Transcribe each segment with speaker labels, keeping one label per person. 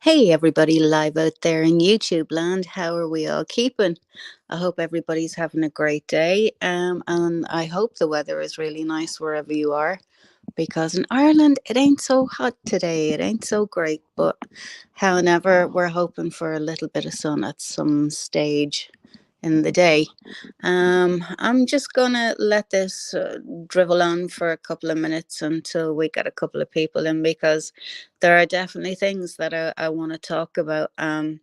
Speaker 1: Hey, everybody live out there in YouTube land. How are we all keeping? I hope everybody's having a great day. And I hope the weather is really nice wherever you are, because in Ireland it ain't so hot today. It ain't so great, but however, we're hoping for a little bit of sun at some stage in the day. I'm just gonna let this drivel on for a couple of minutes until we get a couple of people in, because there are definitely things that I want to talk about. I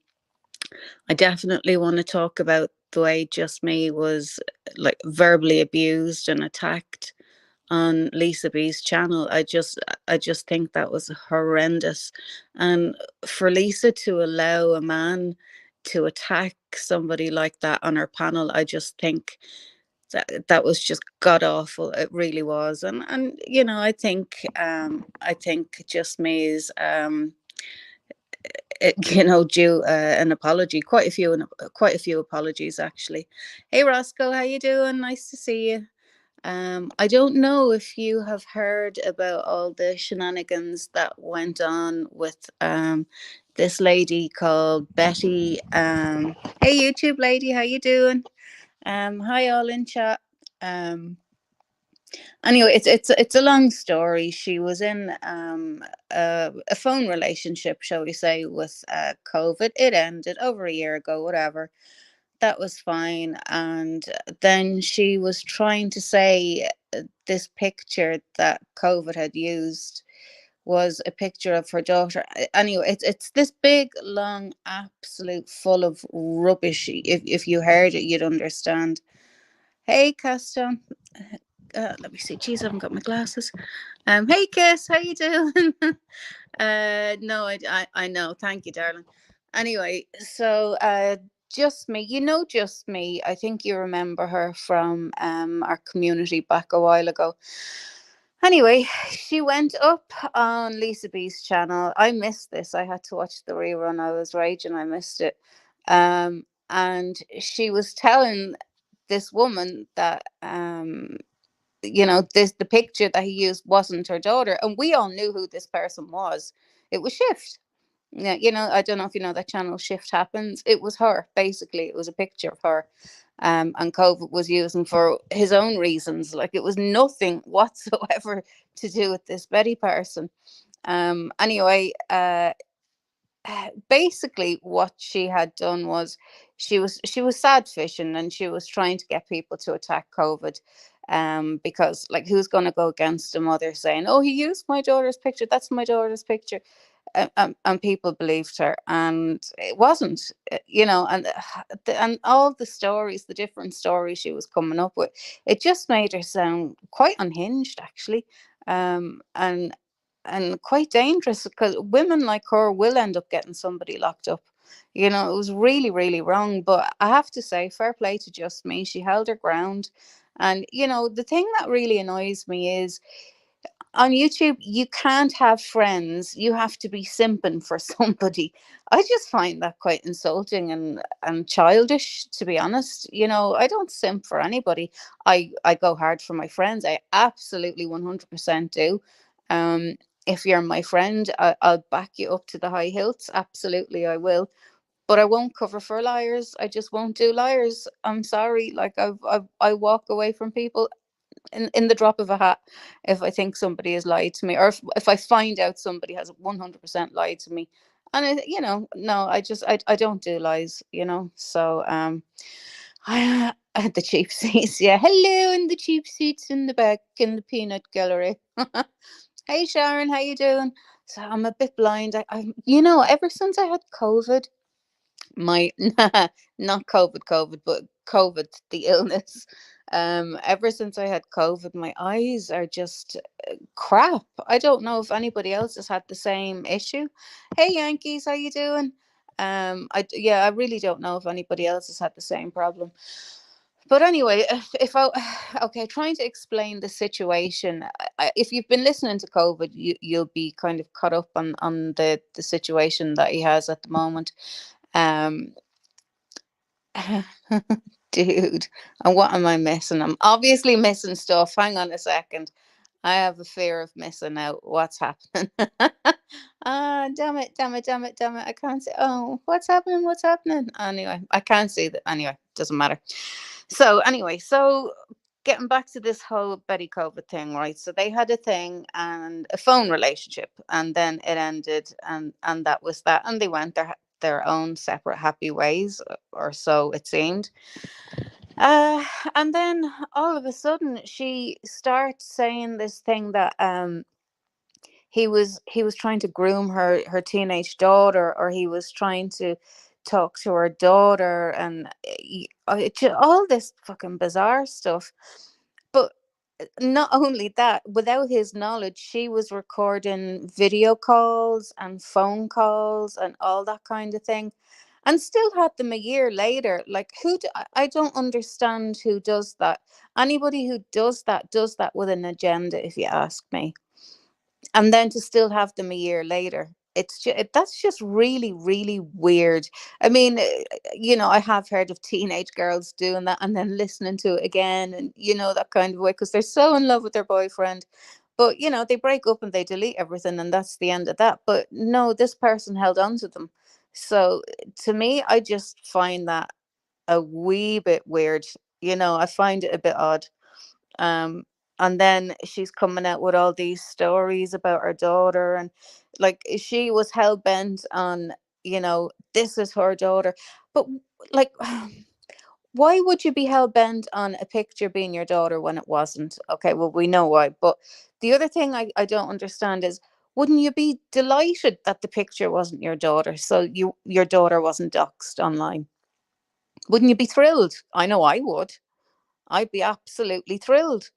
Speaker 1: definitely want to talk about the way Just Me was like verbally abused and attacked on Lisa B's channel. I just think that was horrendous. And for Lisa to allow a man to attack somebody like that on her panel, I just think that was just god awful. It really was. And I think Just Me is due an apology, quite a few apologies actually. Hey Roscoe, how you doing? Nice to see you. I don't know if you have heard about all the shenanigans that went on with this lady called Betty. Hey YouTube lady, how you doing? Hi all in chat. Um, anyway, it's a long story. She was in a phone relationship, shall we say, with COVID. It ended over a year ago, whatever. That was fine. And then she was trying to say this picture that COVID had used was a picture of her daughter. Anyway, it's this big, long, absolute full of rubbish. If you heard it, you'd understand. Hey, Custom. Let me see. Jeez, I haven't got my glasses. Hey, Kiss, how you doing? No, I know. Thank you, darling. Anyway, so Just Me, Just Me. I think you remember her from our community back a while ago. Anyway, she went up on Lisa B's channel. I missed this. I had to watch the rerun. I was raging. I missed it. And she was telling this woman that this the picture that he used wasn't her daughter, and we all knew who this person was. It was Shift. Yeah, I don't know if you know that channel Shift Happens. It was her, basically. It was a picture of her. And COVID was using for his own reasons. Like, it was nothing whatsoever to do with this Betty person. Anyway, basically what she had done was she was sad fishing, and she was trying to get people to attack COVID, because, like, who's going to go against a mother saying, oh, he used my daughter's picture, that's my daughter's picture. And people believed her, and it wasn't, and all the stories, the different stories she was coming up with, it just made her sound quite unhinged, actually. And quite dangerous, because women like her will end up getting somebody locked up. It was really, really wrong. But I have to say, fair play to Just Me. She held her ground. And, the thing that really annoys me is, on YouTube, you can't have friends. You have to be simping for somebody. I just find that quite insulting and childish, to be honest. I don't simp for anybody. I go hard for my friends. I absolutely 100% do. Um, if you're my friend, I'll back you up to the high hilts. Absolutely, I will. But I won't cover for liars. I just won't do liars. I'm sorry. Like, I walk away from people in the drop of a hat if I think somebody has lied to me, or if I find out somebody has 100% lied to me. And no, I don't do lies. So I had the cheap seats. Yeah, hello, in the cheap seats in the back in the peanut gallery. Hey Sharon, how you doing? So I'm a bit blind. Ever since I had COVID, my not COVID, but COVID, the illness. Ever since I had COVID, my eyes are just crap. I don't know if anybody else has had the same issue. Hey Yankees, how you doing? I really don't know if anybody else has had the same problem. But anyway, if I okay, trying to explain the situation. If you've been listening to COVID, you'll be kind of caught up on the situation that he has at the moment. Um, Dude, and what am I missing? I'm obviously missing stuff. Hang on a second. I have a fear of missing out. What's happening? damn it, damn it, damn it, damn it. I can't say, oh, what's happening? What's happening? Anyway, I can't see that. Anyway, doesn't matter. So, anyway, so getting back to this whole Betty COVID thing, right? So they had a thing and a phone relationship, and then it ended, and that was that. And they went their own separate happy ways, or so it seemed. Uh, and then all of a sudden, she starts saying this thing that he was trying to groom her teenage daughter, or he was trying to talk to her daughter, and all this fucking bizarre stuff. But not only that, without his knowledge, she was recording video calls and phone calls and all that kind of thing, and still had them a year later. Like, I don't understand who does that. Anybody who does that with an agenda, if you ask me. And then to still have them a year later, that's just really, really weird. I mean, I have heard of teenage girls doing that and then listening to it again, and that kind of way, because they're so in love with their boyfriend. But they break up and they delete everything, and that's the end of that. But no, this person held on to them. So to me, I just find that a wee bit weird. I find it a bit odd. um and then she's coming out with all these stories about her daughter, and like she was hell bent on, this is her daughter. But like, why would you be hell bent on a picture being your daughter when it wasn't? Okay, well, we know why. But the other thing I don't understand is, wouldn't you be delighted that the picture wasn't your daughter, so your daughter wasn't doxxed online? Wouldn't you be thrilled? I know I would. I'd be absolutely thrilled.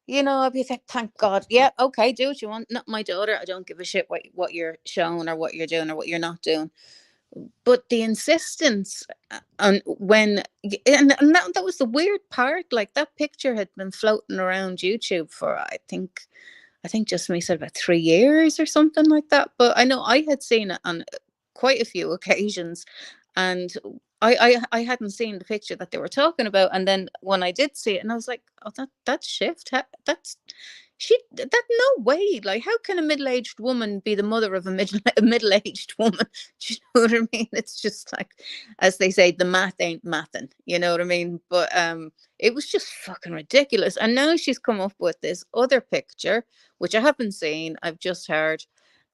Speaker 1: I'd be like, thank God. Yeah, okay, do what you want. Not my daughter. I don't give a shit what you're showing, or what you're doing, or what you're not doing. But the insistence on when, and that was the weird part. Like, that picture had been floating around YouTube for, I think just me said about 3 years or something like that. But I know I had seen it on quite a few occasions, and I hadn't seen the picture that they were talking about. And then when I did see it, and I was like, oh, that's shift. That's that no way. Like, how can a middle-aged woman be the mother of a middle-aged woman? Do you know what I mean? It's just like, as they say, the math ain't mathin'. You know what I mean? But it was just fucking ridiculous. And now she's come up with this other picture, which I haven't seen. I've just heard.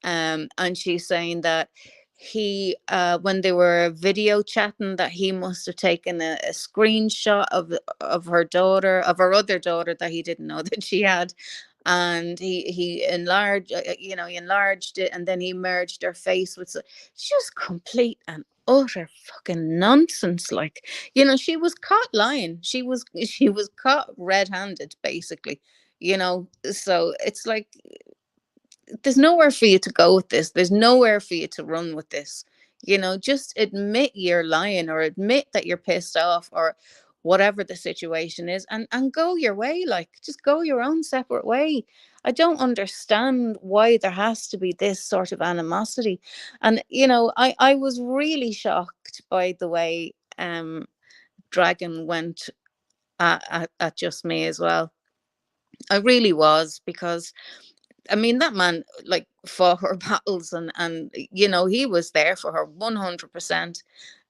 Speaker 1: And she's saying that when they were video chatting, that he must have taken a screenshot of her daughter, of her other daughter, that he didn't know that she had. And he enlarged, he enlarged it, and then he merged her face with just complete and utter fucking nonsense. Like, she was caught lying. She was caught red-handed, basically. So it's like, there's nowhere for you to go with this. There's nowhere for you to run with this. Just admit you're lying, or admit that you're pissed off, or whatever the situation is, and go your way. Like, just go your own separate way. I don't understand why there has to be this sort of animosity. And I was really shocked by the way Dragon went at Just Me as well. I really was, because I mean, that man, like, fought her battles, and he was there for her 100%.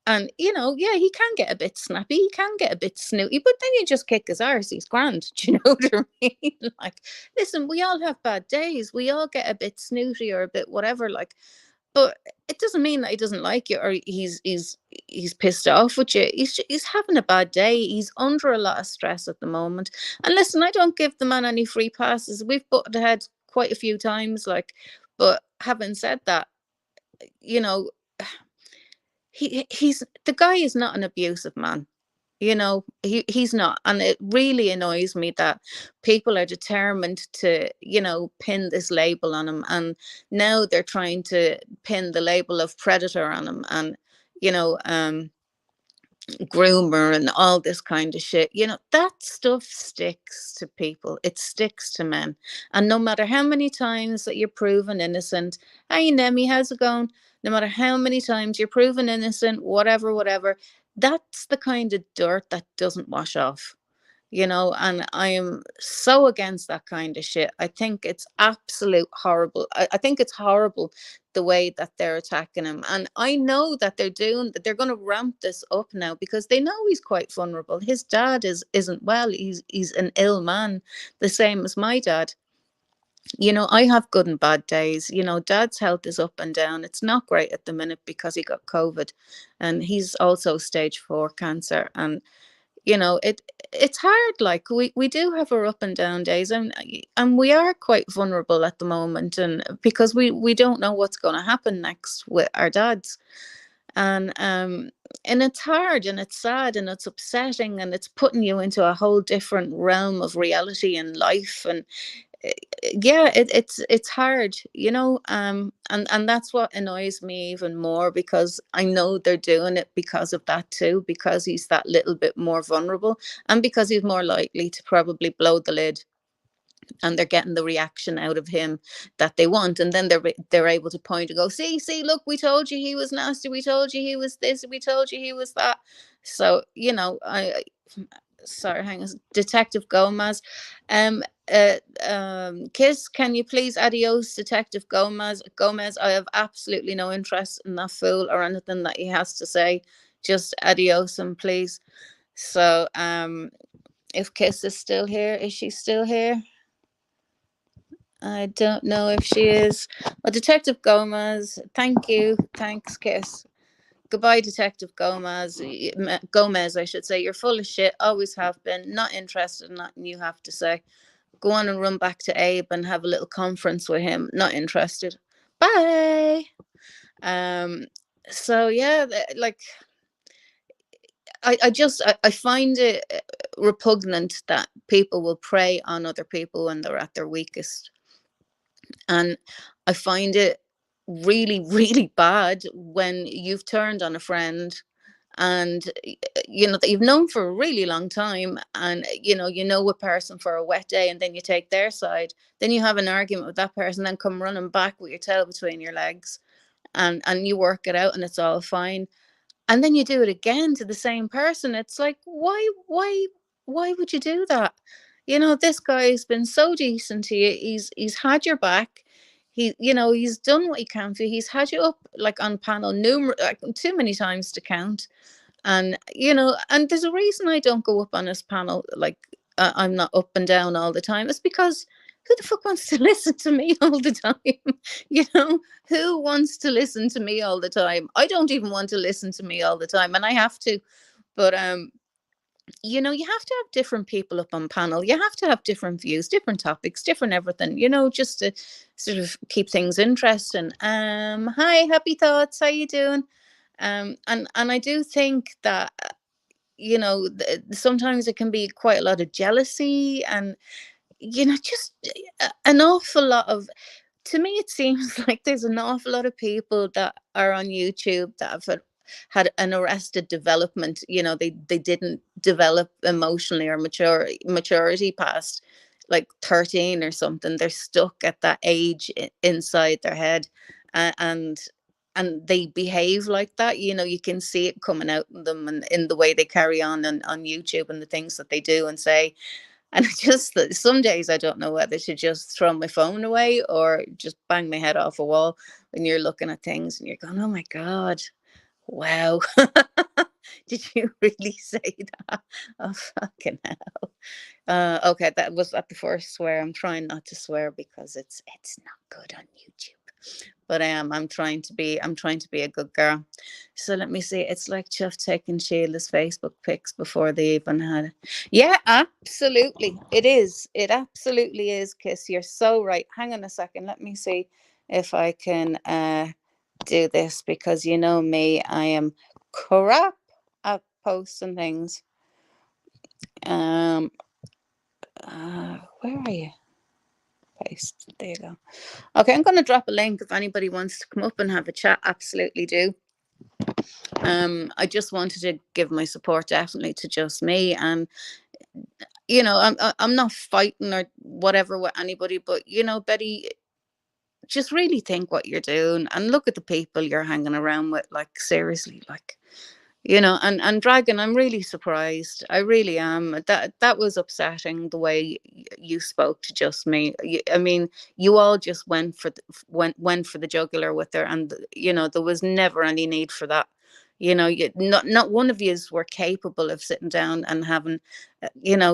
Speaker 1: And yeah, he can get a bit snappy, he can get a bit snooty, but then you just kick his arse, he's grand. Do you know what I mean? Like, listen, we all have bad days, we all get a bit snooty or a bit whatever, like, but it doesn't mean that he doesn't like you, or he's pissed off with you. He's having a bad day. He's under a lot of stress at the moment. And listen, I don't give the man any free passes. We've butted heads quite a few times, like, but having said that, you know, he's the guy is not an abusive man. He's not, and it really annoys me that people are determined to pin this label on him, and now they're trying to pin the label of predator on him, and you know um groomer and all this kind of shit. That stuff sticks to people, it sticks to men. And no matter how many times that you're proven innocent, hey Nemi, how's it going? No matter how many times you're proven innocent, whatever, that's the kind of dirt that doesn't wash off. And I am so against that kind of shit. I think it's absolute horrible. I think it's horrible the way that they're attacking him. And I know that they're going to ramp this up now because they know he's quite vulnerable. His dad isn't well. He's an ill man, the same as my dad. I have good and bad days. Dad's health is up and down. It's not great at the minute because he got COVID, and he's also stage 4 cancer. And it's hard. Like, we do have our up and down days, and we are quite vulnerable at the moment, and because we don't know what's going to happen next with our dads. And it's hard, and it's sad, and it's upsetting, and it's putting you into a whole different realm of reality and life. And yeah, it's hard, and that's what annoys me even more, because I know they're doing it because of that too, because he's that little bit more vulnerable, and because he's more likely to probably blow the lid, and they're getting the reaction out of him that they want. And then they're able to point and go, see, look, we told you he was nasty, we told you he was this, we told you he was that. So I sorry, hang on, Detective Gomez. Um, Kiss, can you please adios, Detective Gomez? Gomez, I have absolutely no interest in that fool or anything that he has to say. Just adios him, please. So, if Kiss is still here, is she still here? I don't know if she is. Well, Detective Gomez, thank you. Thanks, Kiss. Goodbye, Detective Gomez. Gomez, I should say. You're full of shit. Always have been. Not interested in nothing you have to say. Go on and run back to Abe and have a little conference with him. Not interested. Bye. So yeah, like, I find it repugnant that people will prey on other people when they're at their weakest. And I find it really, really bad when you've turned on a friend, and that you've known for a really long time, and you know a person for a wet day, and then you take their side, then you have an argument with that person, then come running back with your tail between your legs, and you work it out, and it's all fine, and then you do it again to the same person. It's like, why would you do that? This guy's been so decent to you. He's had your back. He's done what he can for you. He's had you up, like, on panel like, too many times to count. And there's a reason I don't go up on his panel. Like, I'm not up and down all the time. It's because who the fuck wants to listen to me all the time? you know who wants to listen to me all the time? I don't even want to listen to me all the time, and I have to. But you have to have different people up on panel. You have to have different views, different topics, different everything, just to sort of keep things interesting. Hi, happy thoughts, how you doing? And I do think that sometimes it can be quite a lot of jealousy, and just an awful lot of, to me, it seems like there's an awful lot of people that are on YouTube that have had an arrested development. They didn't develop emotionally or maturity past like 13 or something. They're stuck at that age inside their head, and they behave like that. You can see it coming out in them, and in the way they carry on YouTube, and the things that they do and say. And just some days I don't know whether to just throw my phone away or just bang my head off a wall when you're looking at things and you're going, oh my God, wow. Did you really say that? Oh, fucking hell. Okay, that was at the first swear. I'm trying not to swear because it's not good on YouTube. But I'm trying to be a good girl. So let me see. It's like Jeff taking Sheila's Facebook pics before they even had it. Yeah, absolutely. It is. It absolutely is, Kiss. You're so right. Hang on a second. Let me see if I can do this, because you know me, I am crap at posting things. Um where are you? Paste. There you go. Okay, I'm going to drop a link if anybody wants to come up and have a chat. Absolutely do. I just wanted to give my support definitely to Just Me, and I'm not fighting or whatever with anybody, but Betty, just really think what you're doing and look at the people you're hanging around with. Like, seriously, like, And Dragon, I'm really surprised. I really am. That was upsetting, the way you spoke to just me. I mean, you all just went for the jugular with her, and there was never any need for that. Not one of yous were capable of sitting down and having,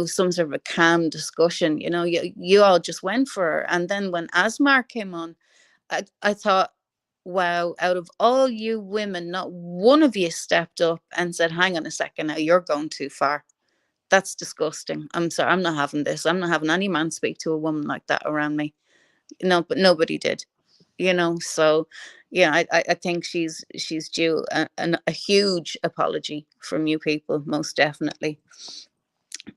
Speaker 1: some sort of a calm discussion. You all just went for her, and then when Asmar came on, I thought, wow, out of all you women, not one of you stepped up and said, hang on a second, now you're going too far. That's disgusting. I'm sorry, I'm not having this. I'm not having any man speak to a woman like that around me. No, but nobody did. So yeah, I think she's due a huge apology from you people, most definitely.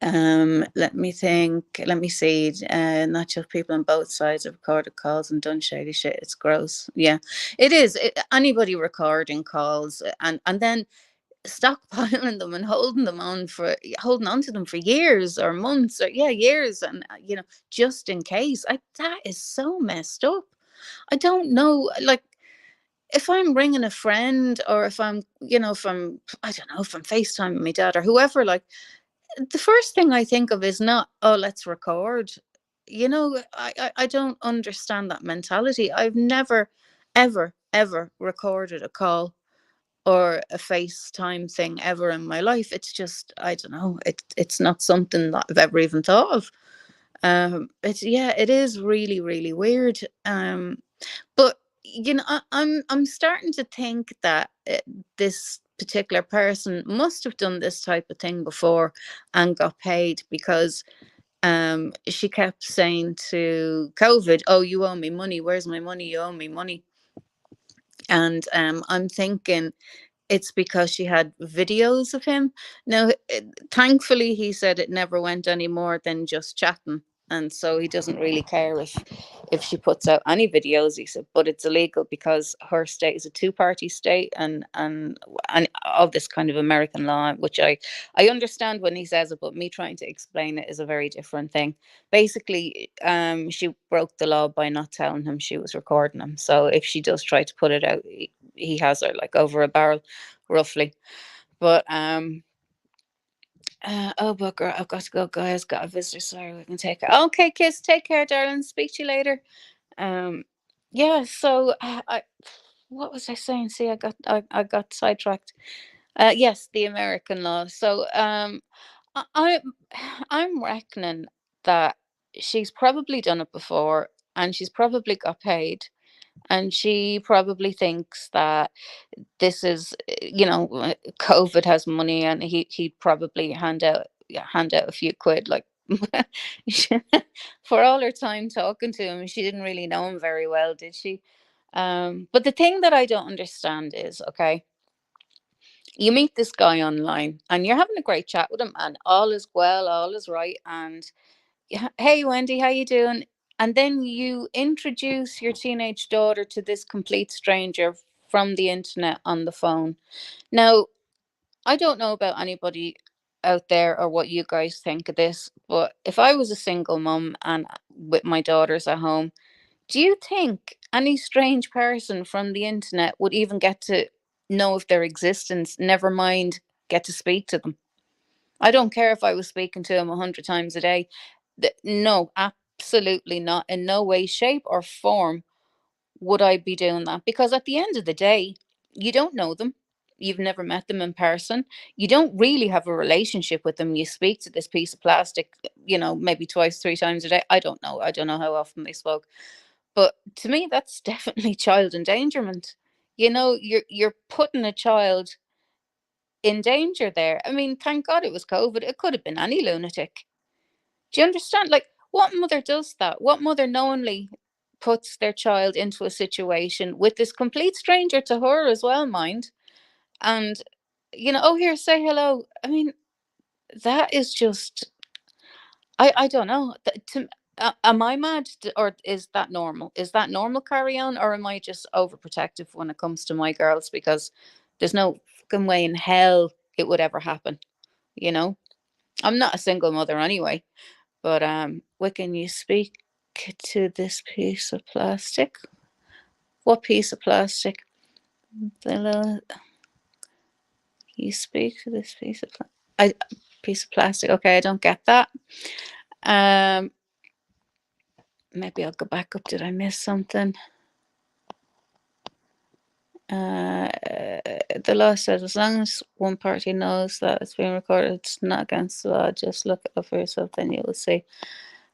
Speaker 1: Let me think. Let me see. Not just people on both sides have recorded calls and done shady shit. It's gross. Yeah, it is. Anybody recording calls and then stockpiling them and holding on to them for years or months, or yeah, years, and just in case. That is so messed up. I don't know, like, if I'm ringing a friend, or if I'm, if I'm, I don't know, if I'm FaceTiming my dad or whoever, like, the first thing I think of is not, oh, let's record. I don't understand that mentality. I've never, ever, ever recorded a call or a FaceTime thing ever in my life. It's just, I don't know. It's not something that I've ever even thought of. It's Yeah, it is really, really weird. But I'm starting to think that this particular person must have done this type of thing before and got paid, because she kept saying to COVID, "Oh, you owe me money. Where's my money? You owe me money." And I'm thinking it's because she had videos of him. Now, thankfully, he said it never went any more than just chatting, and so he doesn't really care if she puts out any videos. He said, but it's illegal because her state is a two-party state, and all this kind of American law, which I understand when he says it, but me trying to explain it is a very different thing. Basically, she broke the law by not telling him she was recording him. So if she does try to put it out, he has her like over a barrel, roughly. But oh, but girl, I've got to go, guys. Got a visitor. Sorry, we can take her. Okay, kiss. Take care, darling. Speak to you later. Um, yeah. So what was I saying? See, I got sidetracked. Yes, the American law. So I, I I'm reckoning that she's probably done it before, and she's probably got paid, and she probably thinks that this is, COVID has money, and he'd probably hand out a few quid, like, for all her time talking to him. She didn't really know him very well, did she? But the thing that I don't understand is, okay, you meet this guy online and you're having a great chat with him, and all is well, all is right, and hey, Wendy, how you doing? And then you introduce your teenage daughter to this complete stranger from the internet on the phone. Now, I don't know about anybody out there or what you guys think of this, but if I was a single mum and with my daughters at home, do you think any strange person from the internet would even get to know of their existence, never mind get to speak to them? I don't care if I was speaking to him 100 times a day. No, absolutely not. In no way, shape, or form would I be doing that, because at the end of the day, you don't know them. You've never met them in person. You don't really have a relationship with them. You speak to this piece of plastic, maybe twice, 3 times a day. I don't know. I don't know how often they spoke. But to me, that's definitely child endangerment. You're putting a child in danger there. I mean, thank God it was COVID. It could have been any lunatic. Do you understand? Like, what mother does that? What mother knowingly puts their child into a situation with this complete stranger to her as well, mind? And, oh, here, say hello. I mean, that is just, I don't know. Am I mad, or is that normal? Is that normal, carry on, or am I just overprotective when it comes to my girls? Because there's no fucking way in hell it would ever happen, you know? I'm not a single mother anyway. But what can you speak to this piece of plastic? What piece of plastic? The You speak to this I piece of plastic. Okay, I don't get that. Um, maybe I'll go back up. Did I miss something? Uh, the law says as long as one party knows that it's being recorded, it's not against the law. Just look it up for yourself, then you will see.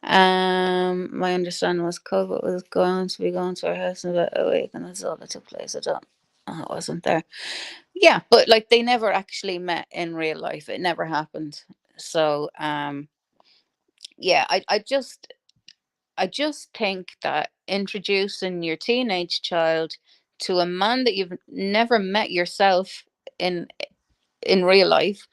Speaker 1: My understanding was COVID was going to be going to our house in about a week, and that's all that took place. I wasn't there. Yeah, but like they never actually met in real life. It never happened. So, yeah, I just think that introducing your teenage child to a man that you've never met yourself in in real life,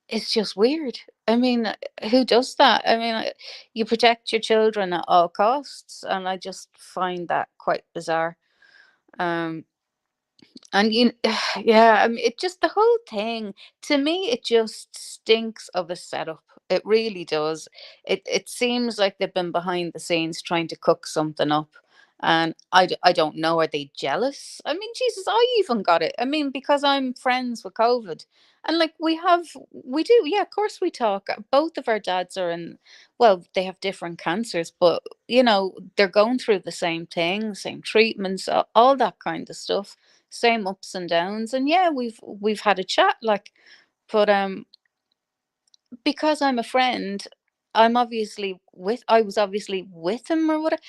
Speaker 1: it's just weird. I mean, who does that? I mean, you protect your children at all costs, and I just find that quite bizarre. Um, and yeah, I mean, it just the whole thing to me, it just stinks of a setup. It really does. It seems like they've been behind the scenes trying to cook something up, and I don't know. Are they jealous? I mean, Jesus, I even got it. I mean, because I'm friends with COVID, and like we do. Yeah, of course we talk. Both of our dads are in. Well, they have different cancers, but they're going through the same thing, same treatments, all that kind of stuff, same ups and downs. And yeah, we've had a chat, like, but because I'm a friend, I was obviously with him or whatever.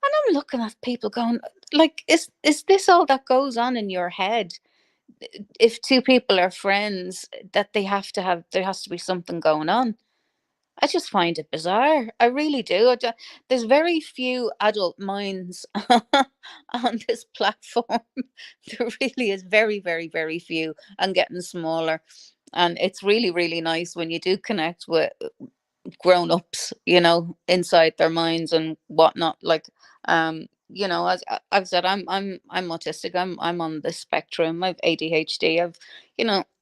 Speaker 1: And I'm looking at people going, like, is this all that goes on in your head? If two people are friends, that there has to be something going on. I just find it bizarre. I really do. There's very few adult minds on this platform. There really is very, very, very few, and getting smaller. And it's really, really nice when you do connect with grown-ups, inside their minds and whatnot. Like, as I've said, I'm autistic. I'm on the spectrum. I've ADHD. I've,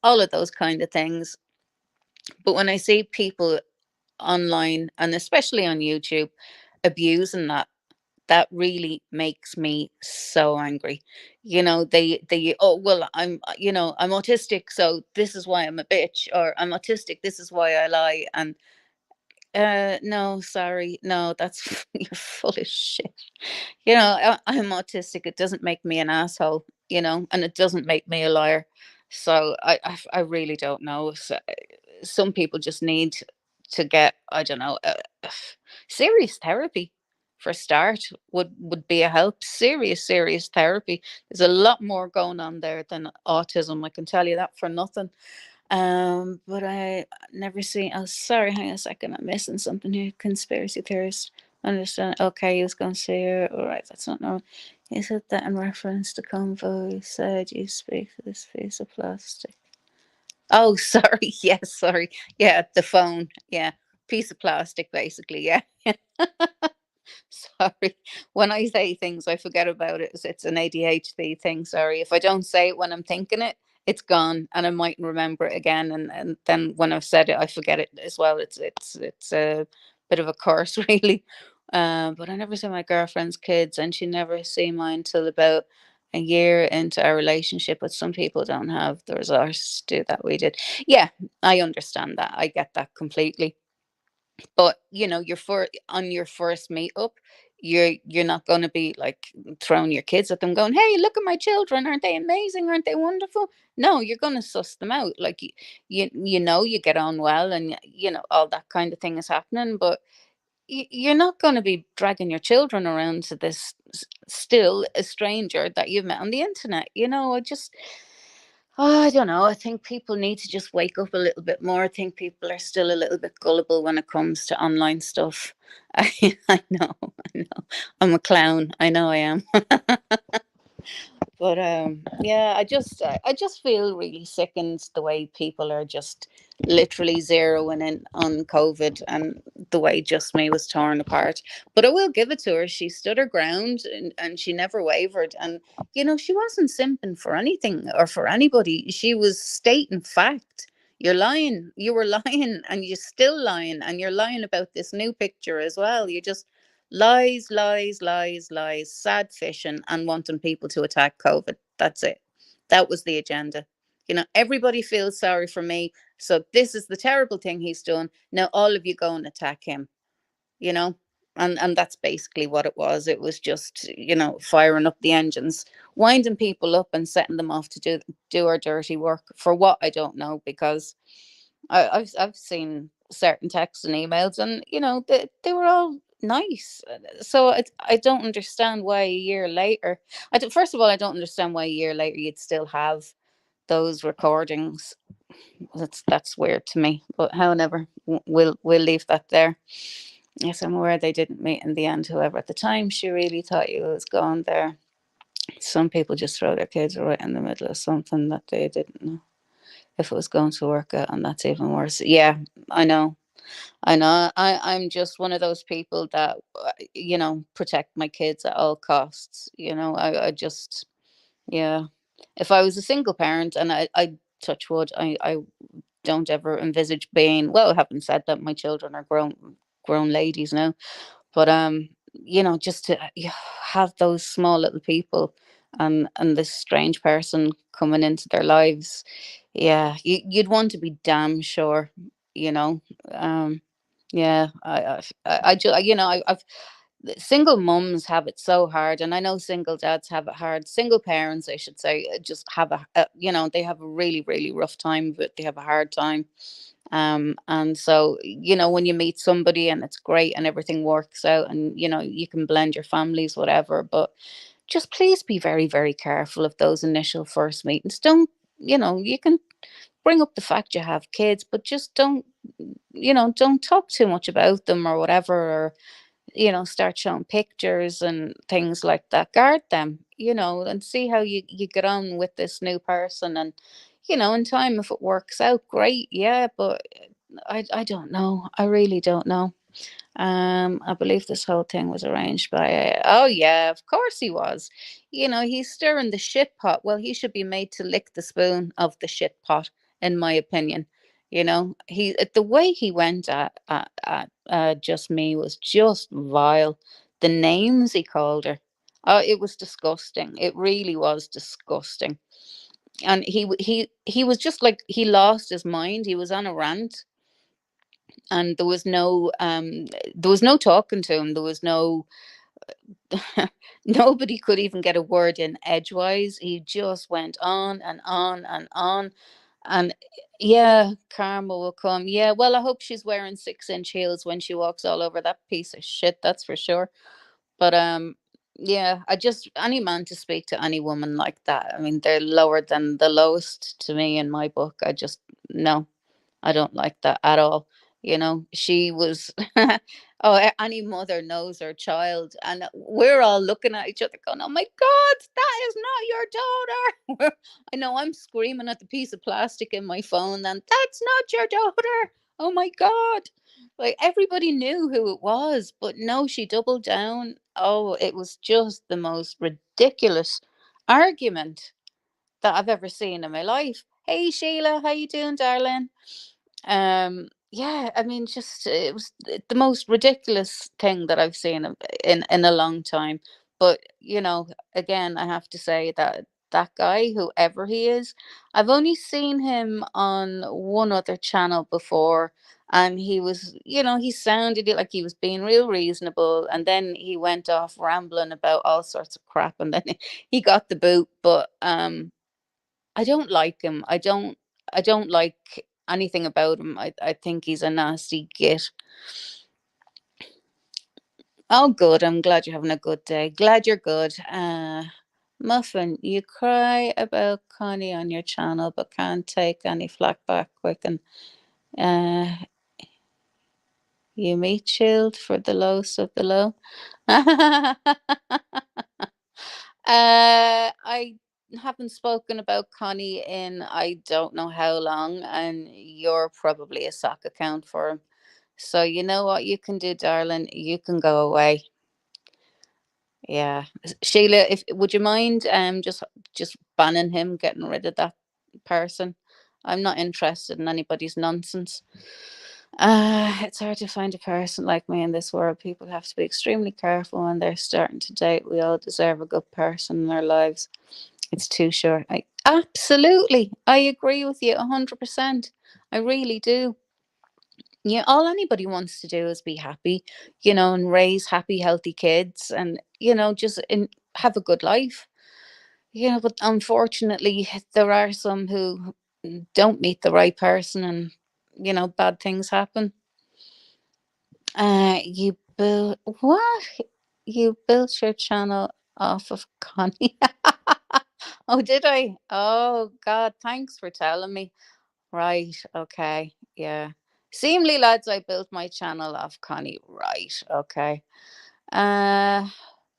Speaker 1: all of those kind of things. But when I see people online, and especially on YouTube, abusing that really makes me so angry. They, oh well, I'm autistic, so this is why I'm a bitch, or I'm autistic, this is why I lie. And no, sorry, no, that's you're full of shit. I'm autistic. It doesn't make me an asshole, and it doesn't make me a liar. So I really don't know. So, some people just need to get, I don't know, serious therapy for start would be a help. Serious therapy. There's a lot more going on there than autism. I can tell you that for nothing. But I never seen. Oh, sorry. Hang on a second. I'm missing something here. Conspiracy theorist. Understand? Okay, he was going to say here. All right, that's not normal. He said that in reference to convo. He said you speak to this piece of plastic. Oh, sorry. Yes, sorry. Yeah, the phone. Yeah, piece of plastic, basically. Yeah. Sorry. When I say things, I forget about it. It's an ADHD thing. Sorry. If I don't say it when I'm thinking it, it's gone, and I mightn't remember it again. And then when I've said it, I forget it as well. It's a bit of a curse, really. But I never see my girlfriend's kids, and she never see mine till about a year into our relationship. But some people don't have the resources to do that. We did. Yeah, I understand that. I get that completely. But you're on your first meetup, you're not going to be like throwing your kids at them, going, "Hey, look at my children! Aren't they amazing? Aren't they wonderful?" No, you're going to suss them out. Like, you get on well, and all that kind of thing is happening. But you're not going to be dragging your children around to this still a stranger that you've met on the internet. I just, oh, I don't know. I think people need to just wake up a little bit more. I think people are still a little bit gullible when it comes to online stuff. I know, I know. I'm a clown. I know I am. But yeah, I just feel really sickened the way people are just literally zeroing in on COVID, and the way Just Me was torn apart. But I will give it to her. She stood her ground, and she never wavered. And she wasn't simping for anything or for anybody. She was stating fact. You're lying. You were lying, and you're still lying, and you're lying about this new picture as well. You just lies, lies, lies, lies, sad fishing, and wanting people to attack COVID. That's it. That was the agenda. Everybody feels sorry for me. So this is the terrible thing he's done. Now all of you go and attack him, you know? And that's basically what it was. It was just, firing up the engines, winding people up and setting them off to do our dirty work for what I don't know, because I've seen certain texts and emails, and they were all nice. So I don't understand why a year later. First of all, I don't understand why a year later you'd still have those recordings. That's weird to me. But however, we'll leave that there. Yes, I'm aware they didn't meet in the end. Whoever at the time she really thought you was gone there. Some people just throw their kids right in the middle of something that they didn't know if it was going to work out, and that's even worse. Yeah, I know. I know. I'm just one of those people that protect my kids at all costs. I just, yeah. If I was a single parent, and I touch wood, I don't ever envisage being. Well, having said that, my children are grown ladies now. But just to have those small little people, and this strange person coming into their lives, yeah, you'd want to be damn sure, you know. Um, yeah, I've single mums have it so hard, and I know single dads have it hard. Single parents, I should say, just have they have a really, really rough time, but they have a hard time. And so, when you meet somebody and it's great and everything works out, and you can blend your families, whatever, but just please be very, very careful of those initial first meetings. Don't, you can bring up the fact you have kids, but just don't talk too much about them or whatever, or start showing pictures and things like that. Guard them, and see how you get on with this new person. And in time, if it works out, great. Yeah, but I don't know. I really don't know. I believe this whole thing was arranged by. Oh yeah, of course he was. He's stirring the shit pot. Well, he should be made to lick the spoon of the shit pot, in my opinion. The way he went at just me was just vile. The names he called her. Oh, it was disgusting. It really was disgusting. And he was just like, he lost his mind. He was on a rant, and there was no talking to him. There was no nobody could even get a word in edgewise. He just went on and on and on. And yeah, karma will come. Yeah, well, I hope she's wearing 6-inch heels when she walks all over that piece of shit, that's for sure. But yeah, I just, any man to speak to any woman like that, I mean, they're lower than the lowest to me in my book. I just, no, I don't like that at all. She was, oh, any mother knows her child. And we're all looking at each other going, oh my God, that is not your daughter. I know I'm screaming at the piece of plastic in my phone, and that's not your daughter. Oh my God. Like, everybody knew who it was, but no, she doubled down. Oh, it was just the most ridiculous argument that I've ever seen in my life. Hey Sheila, how you doing, darling? Yeah, I mean, just it was the most ridiculous thing that I've seen in a long time. But again, I have to say that that guy, whoever he is, I've only seen him on one other channel before, and he sounded like he was being real reasonable, and then he went off rambling about all sorts of crap, and then he got the boot. But I don't like him. I don't like anything about him. I think he's a nasty git. Oh, good. I'm glad you're having a good day. Glad you're good. Muffin, you cry about Connie on your channel, but can't take any flack back quick. And uh, you meet shield for the lowest of the low. I haven't spoken about Connie in I don't know how long, and you're probably a sock account for him. So you know what you can do, darling? You can go away. Yeah, Sheila, if would you mind just banning him, getting rid of that person? I'm not interested in anybody's nonsense. It's hard to find a person like me in this world. People have to be extremely careful when they're starting to date. We all deserve a good person in our lives. It's too short. Absolutely. I agree with you 100%. I really do. Yeah, all anybody wants to do is be happy, and raise happy, healthy kids, and just have a good life. But unfortunately, there are some who don't meet the right person, and bad things happen. You built what? You built your channel off of Connie. Oh, did I? Oh God, thanks for telling me. Right, okay, yeah. Seemly lads, I built my channel off Connie. Right, okay. Uh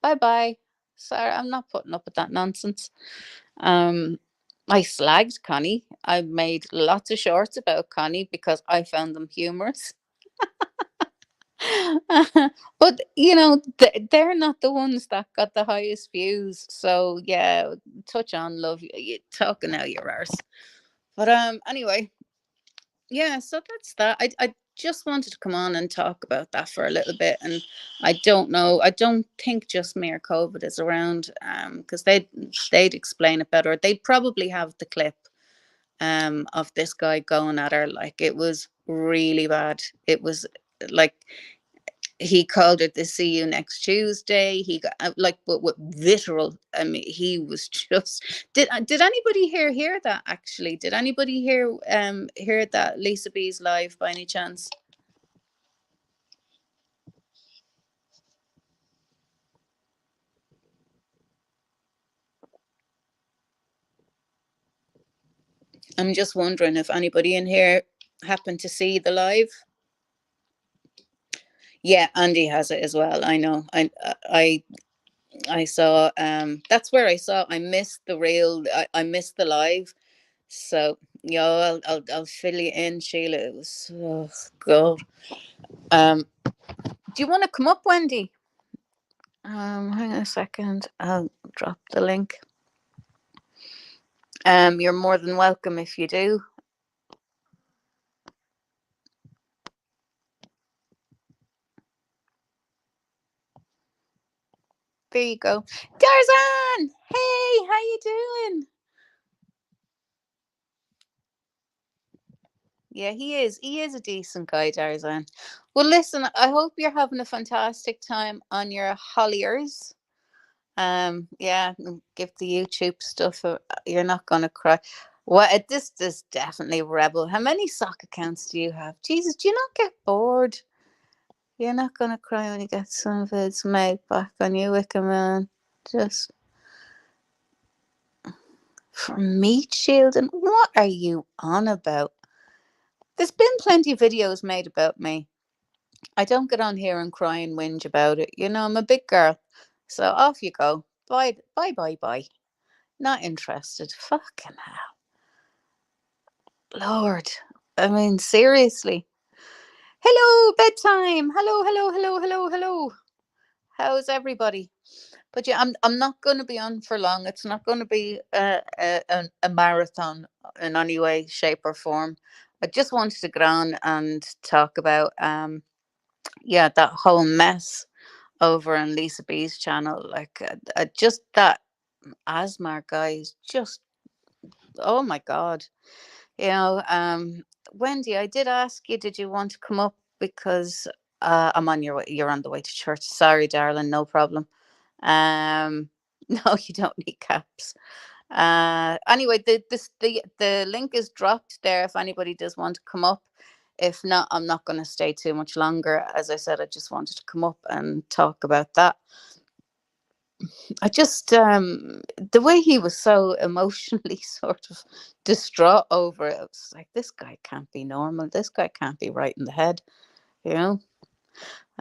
Speaker 1: Bye bye. Sorry, I'm not putting up with that nonsense. Um I slagged Connie. I made lots of shorts about Connie because I found them humorous. But they're not the ones that got the highest views. So yeah, touch on love. You talking out your arse. But anyway, yeah, so that's that. I just wanted to come on and talk about that for a little bit. And I don't know, I don't think just mere COVID is around, because they'd explain it better. They'd probably have the clip of this guy going at her. Like, it was really bad. It was like, he called it the "see you next Tuesday." He got like, but with literal. I mean, he was just. Did anybody hear that? Actually, did anybody hear that Lisa B's live by any chance? I'm just wondering if anybody in here happened to see the live. Yeah, Andy has it as well. I know. I saw. That's where I saw. I missed the real. I missed the live. So yeah, I'll fill you in, Sheila. It was, oh God. Um, do you want to come up, Wendy? Hang on a second. I'll drop the link. You're more than welcome if you do. There you go, Tarzan. Hey, how you doing? Yeah, he is. He is a decent guy, Tarzan. Well, listen. I hope you're having a fantastic time on your Holliers. Yeah, give the YouTube stuff. You're not gonna cry. What? This is definitely rebel. How many sock accounts do you have? Jesus, do you not get bored? You're not gonna cry when you get some of its made back on you, Wicca man. Just for meat shielding. What are you on about? There's been plenty of videos made about me. I don't get on here and cry and whinge about it. I'm a big girl. So off you go. Bye, bye, bye, bye. Not interested. Fucking hell. Lord. I mean, seriously. Hello, bedtime. Hello, hello, hello, hello, hello. How's everybody? But yeah, I'm not going to be on for long. It's not going to be a marathon in any way, shape, or form. I just wanted to get on and talk about yeah, that whole mess over on Lisa B's channel. Like, just that Asmar guy is just, oh my God. You know, um, Wendy, I did ask you, did you want to come up because I'm on your way, you're on the way to church. Sorry, darling, no problem. Um, no, you don't need caps. Anyway, the link is dropped there if anybody does want to come up. If not, I'm not going to stay too much longer. As I said, I just wanted to come up and talk about that. I just the way he was so emotionally sort of distraught over it. I was like, this guy can't be normal. This guy can't be right in the head, you know.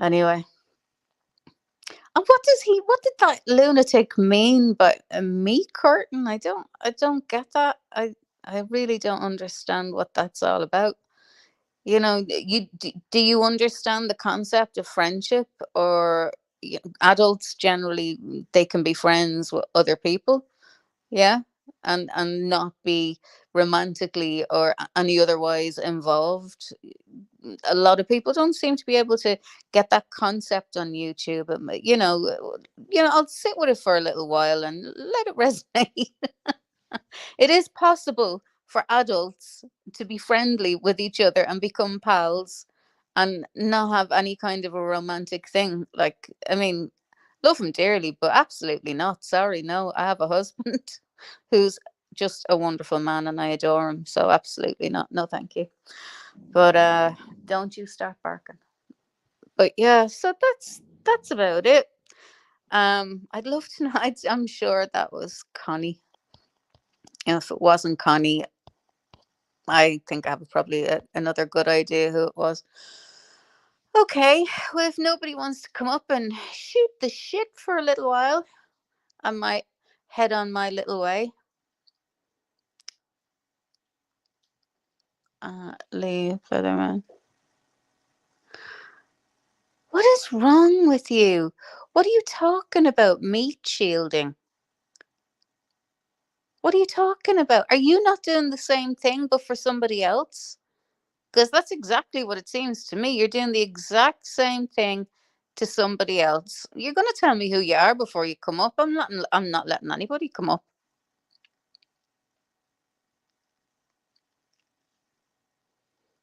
Speaker 1: Anyway, and what did that lunatic mean by a meat curtain? I don't get that. I really don't understand what that's all about. Do you understand the concept of friendship, or adults generally, they can be friends with other people, yeah, and not be romantically or any otherwise involved. A lot of people don't seem to be able to get that concept on YouTube. I'll sit with it for a little while and let it resonate. It is possible for adults to be friendly with each other and become pals and not have any kind of a romantic thing. Like, I mean, love him dearly, but absolutely not. Sorry, no. I have a husband who's just a wonderful man and I adore him. So absolutely not. No, thank you. But don't you start barking. But yeah, so that's about it. I'd love to know. I'm sure that was Connie. If it wasn't Connie, I think I have probably another good idea who it was. Okay, well, if nobody wants to come up and shoot the shit for a little while, I might head on my little way. Leave Featherman. What is wrong with you? What are you talking about? Meat shielding? What are you talking about? Are you not doing the same thing but for somebody else? Because that's exactly what it seems to me. You're doing the exact same thing to somebody else. You're going to tell me who you are before you come up. I'm not letting anybody come up.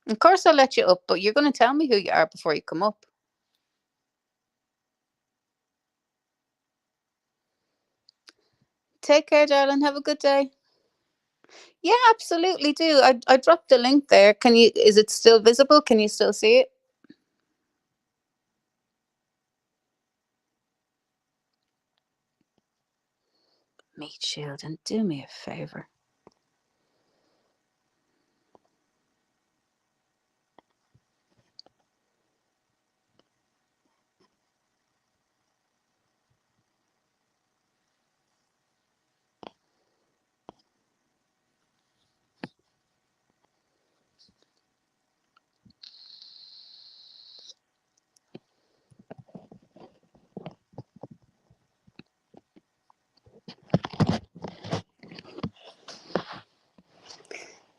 Speaker 1: Of course I'll let you up, but you're going to tell me who you are before you come up. Take care, darling. Have a good day. Yeah, absolutely do. I dropped the link there. Can you is it still visible? Can you still see it? Meat shield and do me a favor.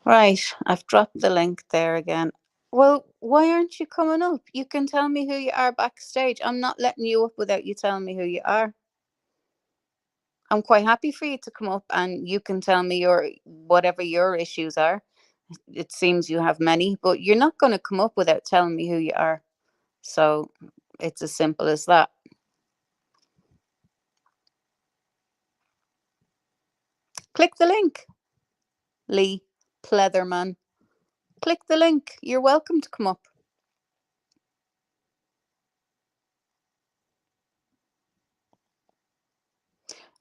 Speaker 1: Right, I've dropped the link there again. Well, why aren't you coming up? You can tell me who you are backstage. I'm not letting you up without you telling me who you are. I'm quite happy for you to come up and you can tell me your whatever your issues are. It seems you have many, but you're not going to come up without telling me who you are. So it's as simple as that. Click the link, Lee Pleatherman. Click the link. You're welcome to come up.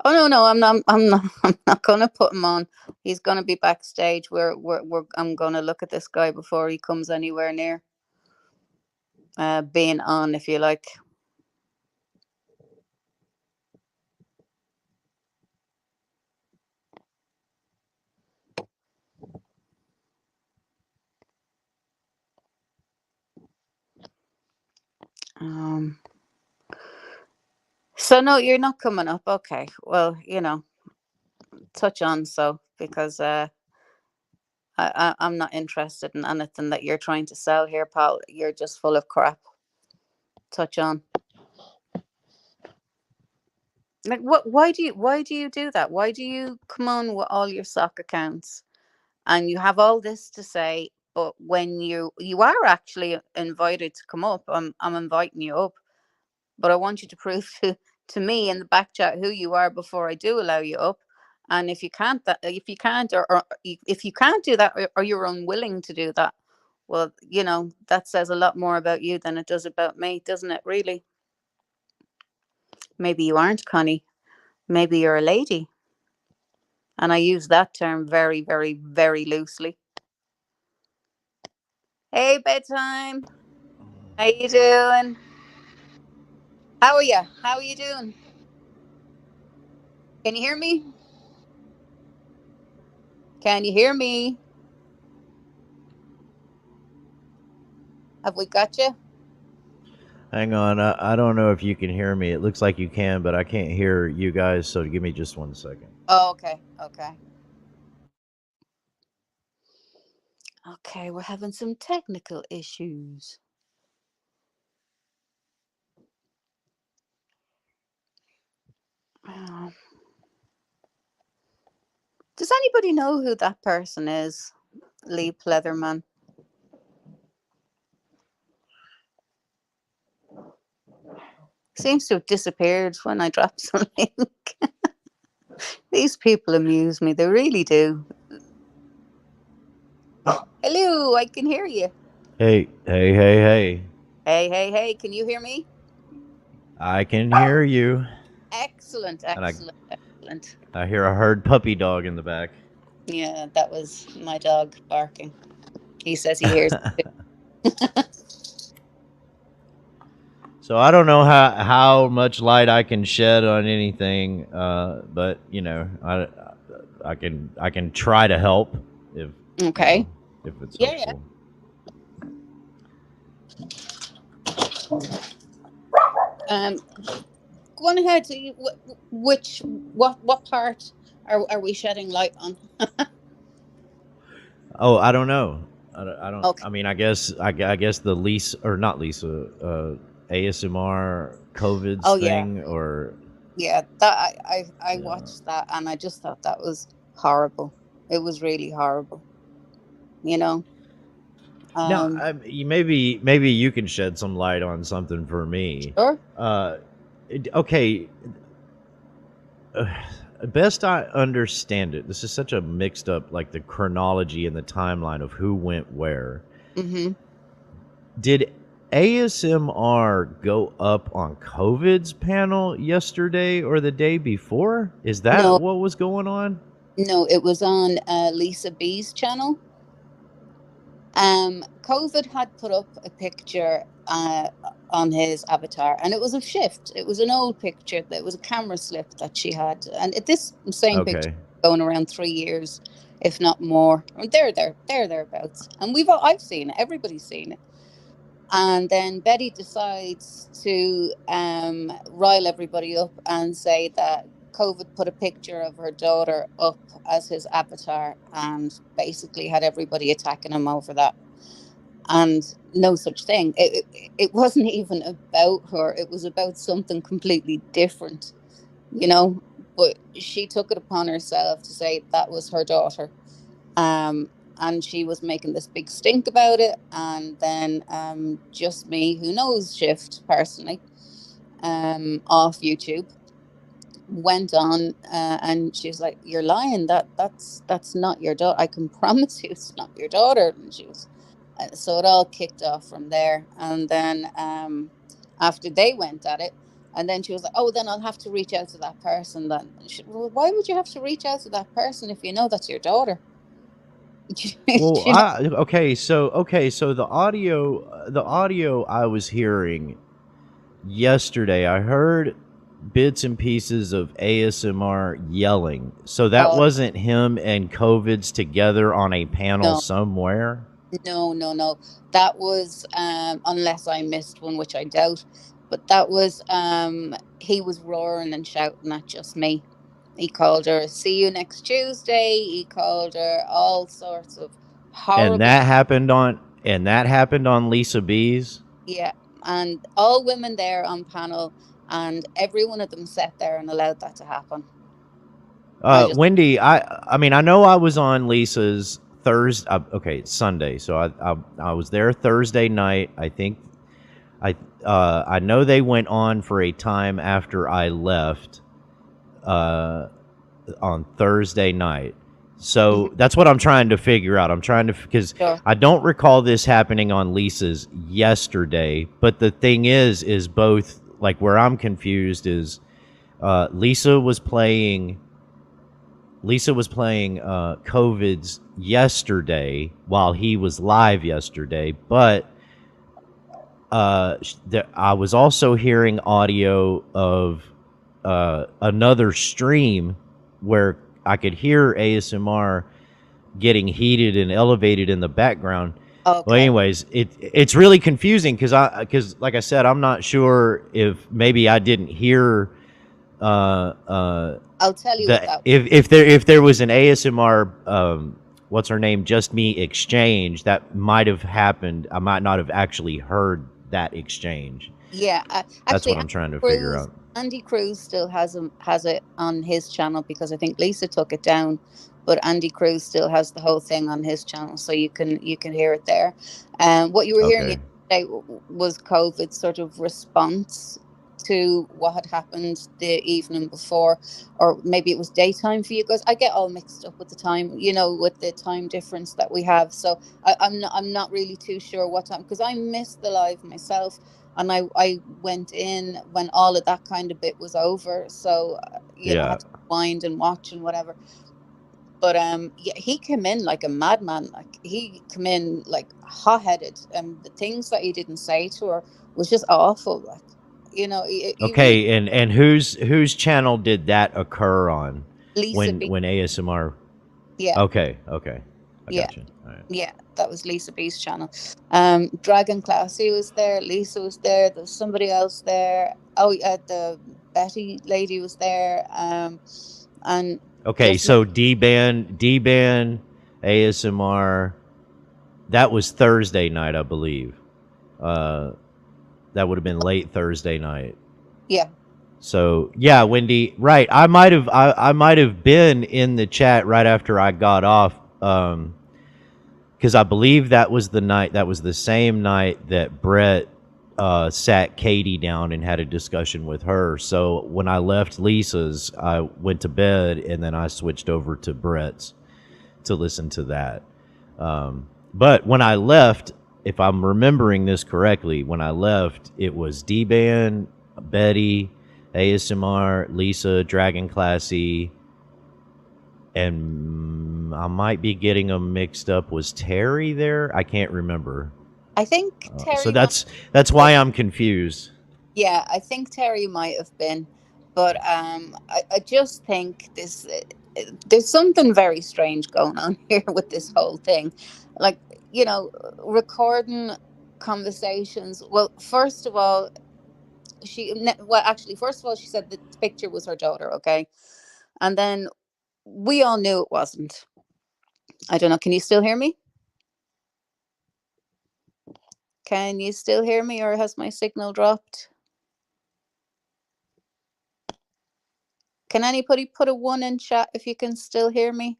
Speaker 1: Oh no, no, I'm not. I'm not. I'm not going to put him on. He's going to be backstage. I'm going to look at this guy before he comes anywhere near being on, if you like. Um. So no, you're not coming up. Okay. Well, touch on so because I'm not interested in anything that you're trying to sell here, pal. You're just full of crap. Touch on. Like what? Why do you do that? Why do you come on with all your sock accounts and you have all this to say, but when you are actually invited to come up, I'm inviting you up, but I want you to prove to me in the back chat who you are before I do allow you up. And if you can't, or if you can't do that, or you're unwilling to do that, well, that says a lot more about you than it does about me, doesn't it? Really? Maybe you aren't, Connie. Maybe you're a lady, and I use that term very, very, very loosely. Hey, bedtime. How you doing? How are you? How are you doing? Can you hear me? Can you hear me? Have we got you?
Speaker 2: Hang on, I don't know if you can hear me. It looks like you can, but I can't hear you guys. So give me just 1 second.
Speaker 1: Oh, okay. Okay. Okay, we're having some technical issues. Oh, Does anybody know who that person is? Lee Pleatherman seems to have disappeared when I drop something. These people amuse me. They really do. Hello, I can hear you.
Speaker 2: Hey, hey, hey, hey.
Speaker 1: Hey, hey, hey, can you hear me?
Speaker 2: I can hear you.
Speaker 1: Excellent,
Speaker 2: And
Speaker 1: excellent, excellent.
Speaker 2: I hear a herd puppy dog in the back.
Speaker 1: Yeah, that was my dog barking. He says he hears it
Speaker 2: So I don't know how much light I can shed on anything, but you know, I can try to help if
Speaker 1: too.
Speaker 2: you know
Speaker 1: Okay.
Speaker 2: if it's
Speaker 1: Yeah, yeah.
Speaker 2: helpful.
Speaker 1: Um, Go on ahead. Which, what part are we shedding light on?
Speaker 2: Oh, I don't know. I don't.
Speaker 1: Okay.
Speaker 2: I mean, I guess the Lisa or not Lisa, ASMR COVID's
Speaker 1: Oh yeah,
Speaker 2: thing, or
Speaker 1: yeah. That I
Speaker 2: yeah.
Speaker 1: watched that and I just thought that was horrible. It was really horrible. You know.
Speaker 2: Now,
Speaker 1: Um.
Speaker 2: maybe you can shed some light on something for me.
Speaker 1: Sure.
Speaker 2: Uh, okay, uh, best I understand it, this is such a mixed up, like the chronology and the timeline of who went where.
Speaker 1: Mm-hmm.
Speaker 2: Did ASMR go up on COVID's panel yesterday or the day before? Is that
Speaker 1: No,
Speaker 2: what was going on?
Speaker 1: no. It was on Lisa B's channel. COVID had put up a picture on his avatar, and it was a shift. It was an old picture. That was a camera slip that she had, and this same picture
Speaker 2: Okay.
Speaker 1: going around 3 years, if not more. And they're thereabouts, and I've seen it. Everybody's seen it. And then Betty decides to rile everybody up and say that COVID put a picture of her daughter up as his avatar, and basically had everybody attacking him over that, and no such thing. It wasn't even about her. It was about something completely different, you know. But she took it upon herself to say that was her daughter, um, and she was making this big stink about it. And then just me, who knows Shift personally, off YouTube, went on and she's like, "You're lying. That's not your daughter. I can promise you, it's not your daughter." And she was, so it all kicked off from there. And then after they went at it, and then she was like, "Oh, then I'll have to reach out to that person." Then, well, why would you have to reach out to that person if you know that's your daughter?
Speaker 2: Well,
Speaker 1: You know?
Speaker 2: so the audio I was hearing yesterday, I heard bits and pieces of ASMR yelling. So that
Speaker 1: Oh
Speaker 2: wasn't him and COVID's together on a panel
Speaker 1: no,
Speaker 2: somewhere.
Speaker 1: no, no, no. That was unless I missed one, which I doubt. But that was he was roaring and shouting at just me. He called her "See you next Tuesday." He called her all sorts of
Speaker 2: And
Speaker 1: horrible.
Speaker 2: that happened on Lisa B's.
Speaker 1: Yeah, and all women there on panel, and every one of them sat there and allowed that to happen. I just
Speaker 2: Wendy, I mean, I know I was on Lisa's Thursday. Okay, it's Sunday, so I was there Thursday night. I think I know they went on for a time after I left uh, on Thursday night.
Speaker 1: mhm,
Speaker 2: So that's what I'm trying to figure out. I'm trying to, because
Speaker 1: sure.
Speaker 2: I don't recall this happening on Lisa's yesterday. But the thing is both, like, where I'm confused is uh, Lisa was playing Lisa was playing COVID's yesterday while he was live yesterday, but I was also hearing audio of another stream where I could hear ASMR getting heated and elevated in the background. Well,
Speaker 1: Okay,
Speaker 2: anyways, it's really confusing because like I said, I'm not sure if maybe I didn't hear uh, uh,
Speaker 1: I'll tell you what
Speaker 2: the
Speaker 1: that.
Speaker 2: if there was an ASMR what's her name, just me exchange that might have happened. I might not have actually heard that exchange.
Speaker 1: Yeah,
Speaker 2: That's
Speaker 1: actually,
Speaker 2: what
Speaker 1: Andy
Speaker 2: I'm trying to figure
Speaker 1: Cruz,
Speaker 2: out.
Speaker 1: Andy Cruz still has it on his channel because I think Lisa took it down. but Andy Cruz still has the whole thing on his channel, so you can hear it there. What you were hearing
Speaker 2: Okay.
Speaker 1: yesterday was COVID's sort of response to what had happened the evening before, or maybe it was daytime for you guys. I get all mixed up with the time, with the time difference that we have. So I'm not really too sure what time, because I missed the live myself, and I went in when all of that kind of bit was over. So I
Speaker 2: Yeah.
Speaker 1: had to wind and watch and whatever. But yeah, he came in like a madman. Like, he came in like hot headed, and the things that he didn't say to her was just awful. Like, he really.
Speaker 2: Okay, and whose channel did that occur on
Speaker 1: Lisa
Speaker 2: when
Speaker 1: B.
Speaker 2: ASMR?
Speaker 1: Yeah,
Speaker 2: Okay, okay. I
Speaker 1: yeah,
Speaker 2: got you. All right.
Speaker 1: yeah. That was Lisa B's channel. Dragon Classy was there. Lisa was there. There was somebody else there. Oh, yeah, the Betty lady was there. And
Speaker 2: Okay,
Speaker 1: just
Speaker 2: so D-Ban ASMR, that was Thursday night, I believe. Uh that would have been late Thursday night.
Speaker 1: yeah.
Speaker 2: So yeah, Wendy, right. I might have been in the chat right after I got off. Because I believe that was the same night that Brett sat Katie down and had a discussion with her. So when I left Lisa's, I went to bed and then I switched over to Brett's to listen to that. But when I left, if I'm remembering this correctly, when I left, it was D-Ban, Betty, ASMR, Lisa, Dragon Classy, and I might be getting them mixed up. Was Terry there? I can't remember.
Speaker 1: I think
Speaker 2: So
Speaker 1: Terry might
Speaker 2: that's why I'm confused.
Speaker 1: Yeah, I think Terry might have been, but I just think there's something very strange going on here with this whole thing, like, recording conversations. Well, first of all, first of all, she said that the picture was her daughter, okay, and then we all knew it wasn't. I don't know. Can you still hear me? Can you still hear me, or has my signal dropped? Can anybody put a one in chat if you can still hear me?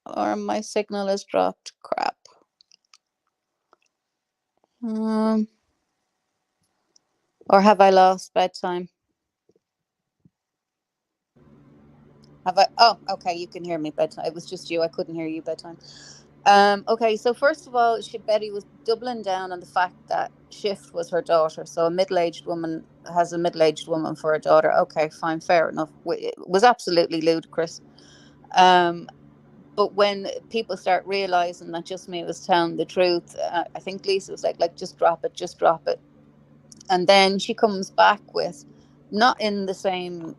Speaker 1: Or my signal has dropped. Crap. Um, or have I lost bedtime? Have I? Oh, okay. You can hear me bedtime. It was just you. I couldn't hear you bedtime. Okay. So first of all, Betty was doubling down on the fact that Shift was her daughter. So a middle-aged woman has a middle-aged woman for a daughter. Okay, fine, fair enough. It was absolutely ludicrous. Um, but when people start realizing that just me was telling the truth, I think Lisa was like, just drop it. And then she comes back with, not in the same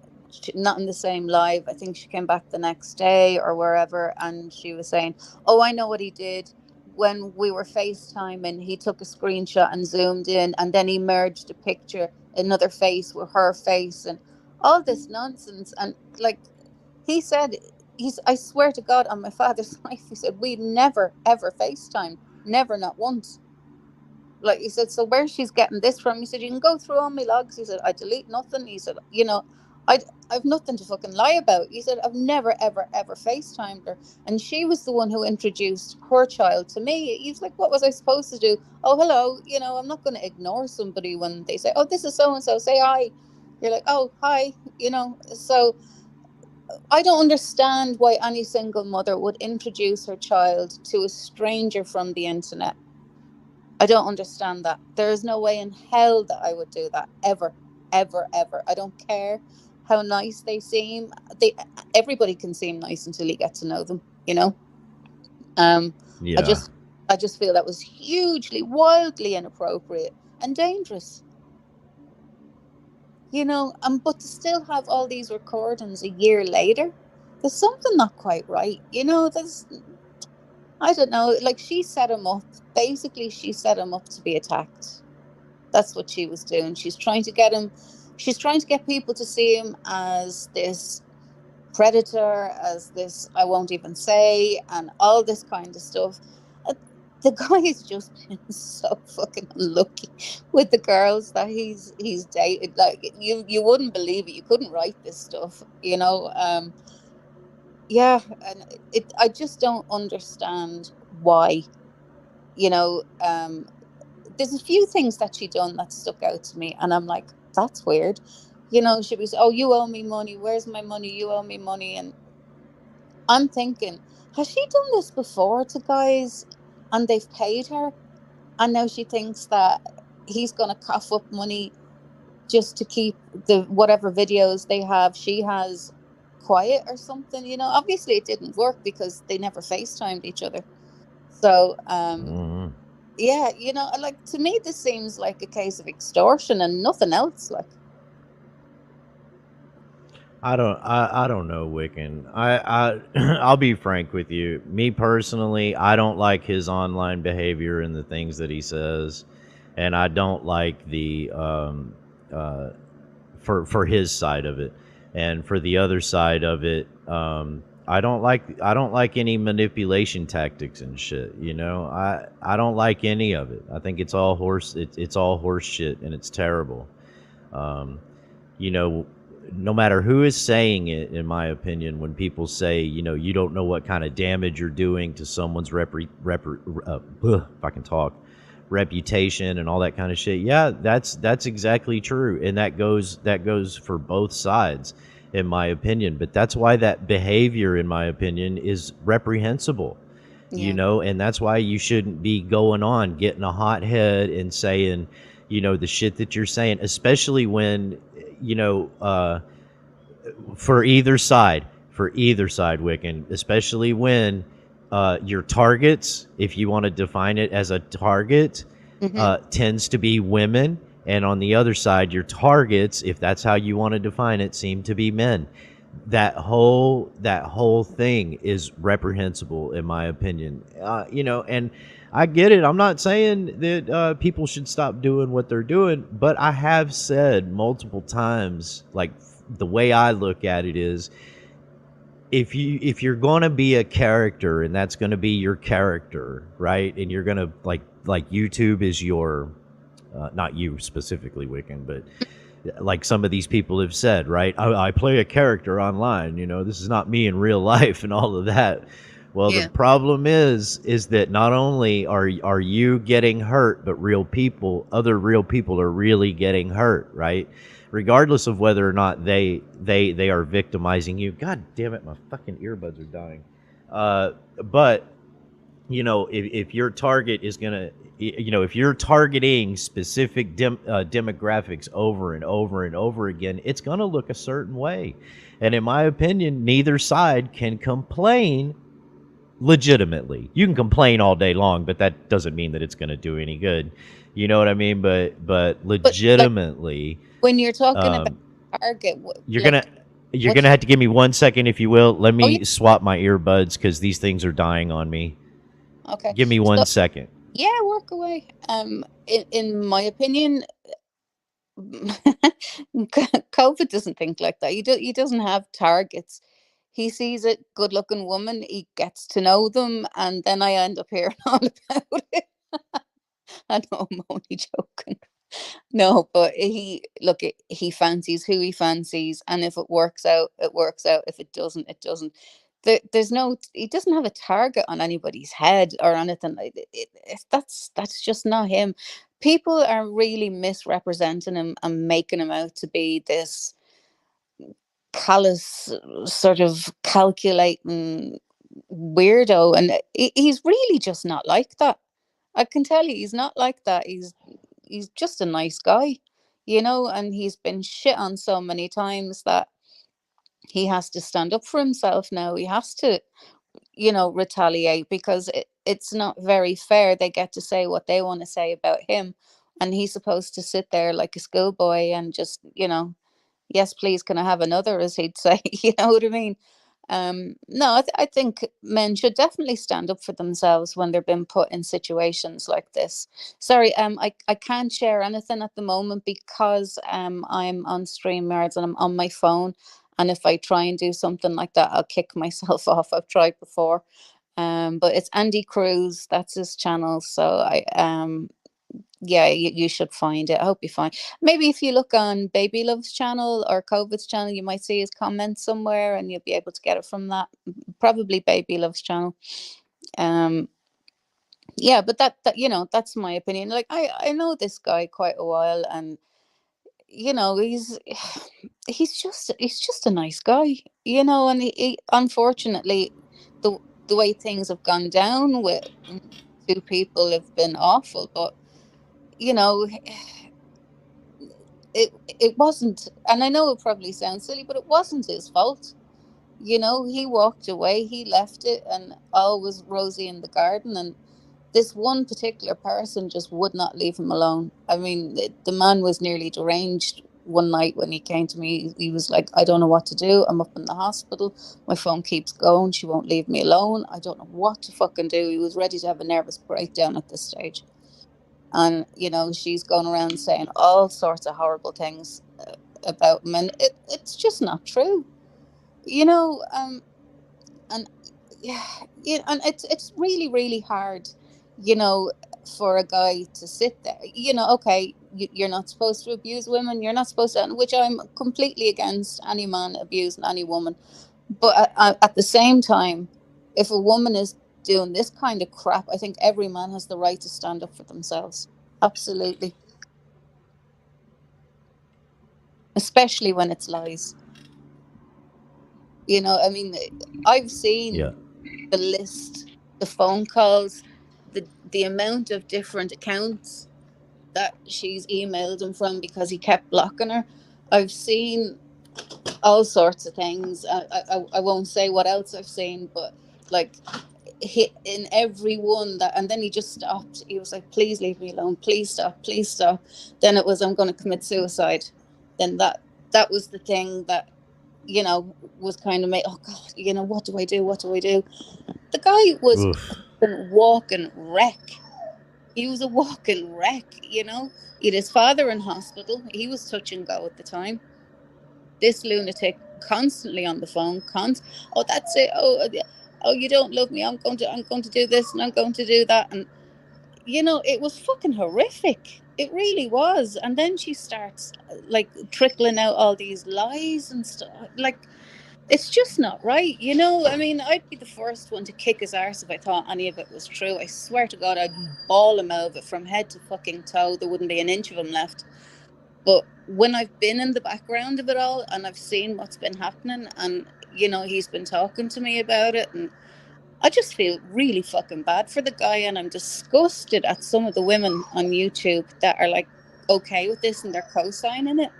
Speaker 1: not in the same live. I think she came back the next day or wherever, and she was saying, oh, I know what he did. When we were FaceTiming, he took a screenshot and zoomed in, and then he merged a picture, another face with her face, and all this nonsense. And like, he said, I swear to God on my father's life, he said, we never ever FaceTime, never, not once. Like, he said, so where she's getting this from? He said, you can go through all my logs. He said, I delete nothing. He said, I I've nothing to fucking lie about. He said, I've never ever ever FaceTimed her, and she was the one who introduced her child to me. He's like, what was I supposed to do? Oh, hello. I'm not going to ignore somebody when they say, oh, this is so and so. Say hi. You're like, oh, hi. So I don't understand why any single mother would introduce her child to a stranger from the internet. I don't understand that. There is no way in hell that I would do that, ever, ever, ever. I don't care how nice they seem. Everybody can seem nice until you get to know them. Um, I
Speaker 2: Yeah.
Speaker 1: just, I just feel that was hugely, wildly inappropriate and dangerous. But to still have all these recordings a year later, there's something not quite right. There's, I don't know. Like, she set him up. Basically, she set him up to be attacked. That's what she was doing. She's trying to get people to see him as this predator, as this I won't even say, and all this kind of stuff. Uh, The guy has just been so fucking unlucky with the girls that he's dated. Like, you wouldn't believe it. You couldn't write this stuff. Yeah, and I just don't understand why. You know, there's a few things that she done that stuck out to me, and I'm like, that's weird. You know, she was, oh, you owe me money. Where's my money? You owe me money. And I'm thinking, has she done this before to guys and they've paid her? And now she thinks that he's going to cough up money just to keep the whatever videos they have, she has quiet or something. You know, obviously it didn't work because they never FaceTimed each other. So,
Speaker 2: Mm.
Speaker 1: yeah, you know, like to me, this seems like a case of extortion and nothing else. Like,
Speaker 2: I don't know, Wiccan. I'll be frank with you. Me personally, I don't like his online behavior and the things that he says, and I don't like the uh, for his side of it, and for the other side of it, I don't like any manipulation tactics and shit. You know, I don't like any of it. I think it's all it's all horse shit, and it's terrible. Um, you know, no matter who is saying it, in my opinion, when people say, you know, you don't know what kind of damage you're doing to someone's if I can talk, reputation and all that kind of shit. Yeah, that's exactly true, and that goes for both sides, in my opinion. But that's why that behavior, in my opinion, is reprehensible. You
Speaker 1: yeah.
Speaker 2: know, and that's why you shouldn't be going on getting a hot head and saying, you know, the shit that you're saying, especially when, you know, for either side, Wiccan, especially when your targets, if you want to define it as a target,
Speaker 1: Hmm.
Speaker 2: tends to be women, and on the other side, your targets, if that's how you want to define it, seem to be men. That whole thing is reprehensible, in my opinion. You know, and I get it. I'm not saying that people should stop doing what they're doing, but I have said multiple times, like, the way I look at it is, if you're going to be a character and that's going to be your character, right? And you're going to like YouTube is your not you specifically, Wiccan, but like some of these people have said, right? I play a character online, you know, this is not me in real life and all of that. Well, the
Speaker 1: Yeah.
Speaker 2: problem is that not only are you getting hurt, but other real people are really getting hurt, right? Regardless of whether or not they are victimizing you. God damn it, my fucking earbuds are dying. But you know, if your target is gonna, you know, if you're targeting specific demographics over and over and over again, it's gonna look a certain way. And in my opinion, neither side can complain legitimately. You can complain all day long, but that doesn't mean that it's gonna do any good. You know what I mean? But
Speaker 1: But like
Speaker 2: legitimately,
Speaker 1: when you're talking about
Speaker 2: um,
Speaker 1: target,
Speaker 2: you're gonna
Speaker 1: like
Speaker 2: you're
Speaker 1: what?
Speaker 2: gonna have to give me 1 second, if you will. Let
Speaker 1: Oh yeah.
Speaker 2: me swap my earbuds because these things are dying on me.
Speaker 1: Okay.
Speaker 2: Give me
Speaker 1: So
Speaker 2: 1 second.
Speaker 1: yeah, work away. In my opinion, COVID doesn't think like that. He doesn't have targets. He sees a good looking woman, he gets to know them, and then I end up hearing all about it. I know I'm only joking. No, but he fancies who he fancies, and if it works out, it works out. If it doesn't, it doesn't. There's no, he doesn't have a target on anybody's head or anything like that's just not him. People are really misrepresenting him and making him out to be this callous, sort of calculating weirdo, and he's really just not like that. I can tell you, he's not like that. He's just a nice guy, you know, and he's been shit on so many times that he has to stand up for himself now. He has to, you know, retaliate because it's not very fair. They get to say what they want to say about him, and he's supposed to sit there like a schoolboy and just, you know, yes, please, can I have another, as he'd say. You know what I mean? No, I think men should definitely stand up for themselves when they're being put in situations like this. Sorry, I can't share anything at the moment because I'm on StreamYards and I'm on my phone. And if I try and do something like that, I'll kick myself off. I've tried before. But it's Andy Cruz, that's his channel. So Yeah, you should find it. I hope you find. Maybe if you look on Baby Love's channel or COVID's channel, you might see his comments somewhere, and you'll be able to get it from that. Probably Baby Love's channel. Um, yeah, but that that's my opinion. Like I know this guy quite a while, and he's he's just a nice guy, and unfortunately, the the way things have gone down with two people have been awful, but you know it wasn't, and I know it probably sounds silly, but it wasn't his fault. He walked away, he left it, and all was rosy in the garden. And this one particular person just would not leave him alone. I mean, the man was nearly deranged one night when he came to me. He was like, I don't know what to do. I'm up in the hospital. My phone keeps going. She won't leave me alone. I don't know what to fucking do. He was ready to have a nervous breakdown at this stage. And, she's going around saying all sorts of horrible things about him. And it's just not true, you know. And yeah, and it's really really hard, you know for a guy to sit there. Okay, you're not supposed to abuse women, you're not supposed to, which I'm completely against any man abusing any woman. But at the same time, if a woman is doing this kind of crap, I think every man has the right to stand up for themselves. Absolutely. Especially when it's lies. I mean, I've
Speaker 2: Yeah.
Speaker 1: seen the list, the phone calls, the amount of different accounts that she's emailed him from because he kept blocking her. I've seen all sorts of things. I won't say what else I've seen, but like in every one that, and then he just stopped. He was like, "Please leave me alone. Please stop. Please stop." Then it was, "I'm going to commit suicide." Then that was the thing that was kind of made. Oh God, what do I do? What do I do? The guy was
Speaker 2: Oof.
Speaker 1: a walking wreck. He was a walking wreck. He had his father in hospital. He was touch and go at the time. This lunatic constantly on the phone. Oh, that's it. Oh, you don't love me. I'm going to do this and I'm going to do that. And it was fucking horrific. It really was. And then she starts like trickling out all these lies and stuff. Like, it's just not right. I mean, I'd be the first one to kick his arse if I thought any of it was true. I swear to God, I'd ball him out of it from head to fucking toe. There wouldn't be an inch of him left. But when I've been in the background of it all and I've seen what's been happening, and he's been talking to me about it, and I just feel really fucking bad for the guy, and I'm disgusted at some of the women on YouTube that are like okay with this and they're co-signing it.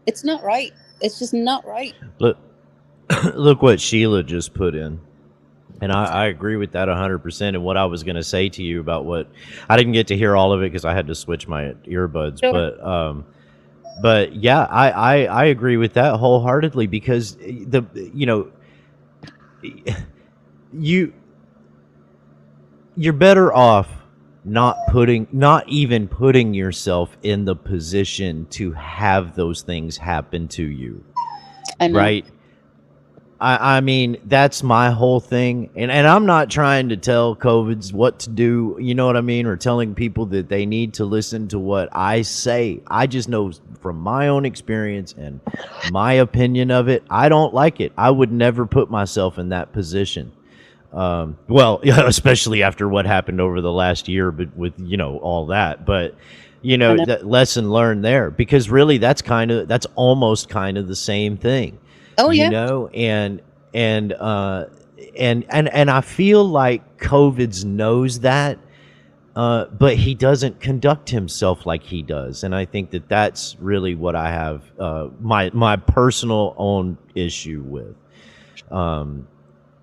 Speaker 1: It's not right. It's just not right.
Speaker 2: Look, look what Sheila just put in. And I agree with that 100%. And what I was going to say to you about what I didn't get to hear all of it because I had to switch my earbuds.
Speaker 1: Sure.
Speaker 2: But yeah, I agree with that wholeheartedly because you you're better off not even putting yourself in the position to have those things happen to you,
Speaker 1: I know.
Speaker 2: right? I mean, that's my whole thing. And I'm not trying to tell COVIDs what to do, you know what I mean? Or telling people that they need to listen to what I say. I just know from my own experience and my opinion of it, I don't like it. I would never put myself in that position. Well, especially after what happened over the last year, but with, all that. But,
Speaker 1: I know.
Speaker 2: that lesson learned there, because really that's almost kind of the same thing.
Speaker 1: Oh
Speaker 2: you
Speaker 1: yeah.
Speaker 2: know and I feel like COVID's knows that, but he doesn't conduct himself like he does, and I think that that's really what I have my personal own issue with.
Speaker 1: Yeah.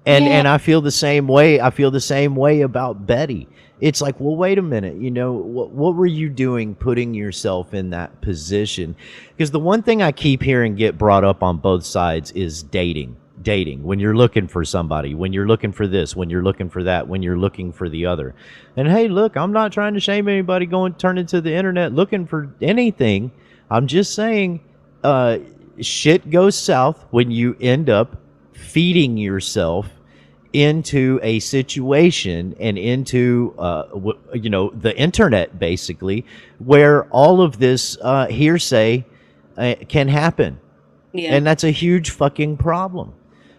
Speaker 2: And I feel the same way. I feel the same way about Betty. It's like, well, wait a minute. What were you doing putting yourself in that position? Because the one thing I keep hearing get brought up on both sides is dating. Dating. When you're looking for somebody, when you're looking for this, when you're looking for that, when you're looking for the other. And hey, look, I'm not trying to shame anybody going turn into the internet looking for anything. I'm just saying shit goes south when you end up feeding yourself into a situation and into the internet basically, where all of this hearsay can happen,
Speaker 1: Yeah.
Speaker 2: and that's a huge fucking problem.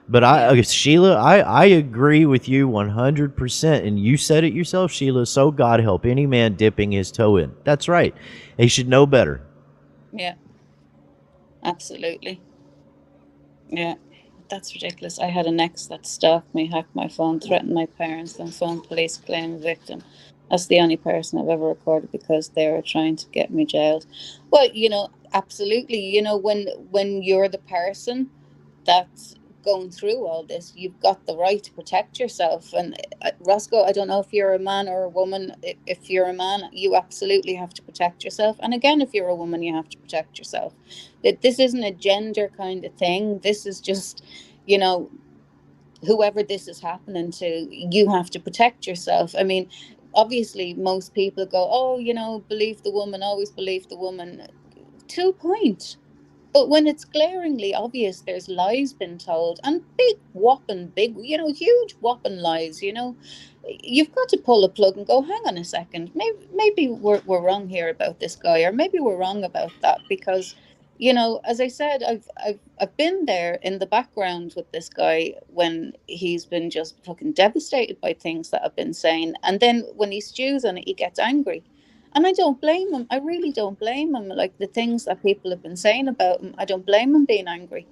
Speaker 2: But
Speaker 1: Yeah.
Speaker 2: Sheila, I agree with you 100%. And you said it yourself, Sheila. So God help any man dipping his toe in. That's right. He should know better.
Speaker 1: Yeah. Absolutely. Yeah. That's ridiculous. I had an ex that stalked me, hacked my phone, threatened my parents, then phoned police claiming victim. That's the only person I've ever recorded because they were trying to get me jailed. Well, absolutely. When you're the person that's going through all this, you've got the right to protect yourself. And Roscoe, I don't know if you're a man or a woman. If you're a man, you absolutely have to protect yourself. And again, if you're a woman, you have to protect yourself. That this isn't a gender kind of thing. This is just, you know, whoever this is happening to, you have to protect yourself. I mean, obviously, most people go, oh, believe the woman, always believe the woman. To a point, but when it's glaringly obvious there's lies been told, and big whopping big, huge whopping lies, you've got to pull a plug and go, hang on a second, maybe we're wrong here about this guy, or maybe we're wrong about that, because as I said, I've been there in the background with this guy when he's been just fucking devastated by things that I've been saying, and then when he stews on it, he gets angry. And I don't blame him. I really don't blame him. Like the things that people have been saying about him, I don't blame him being angry,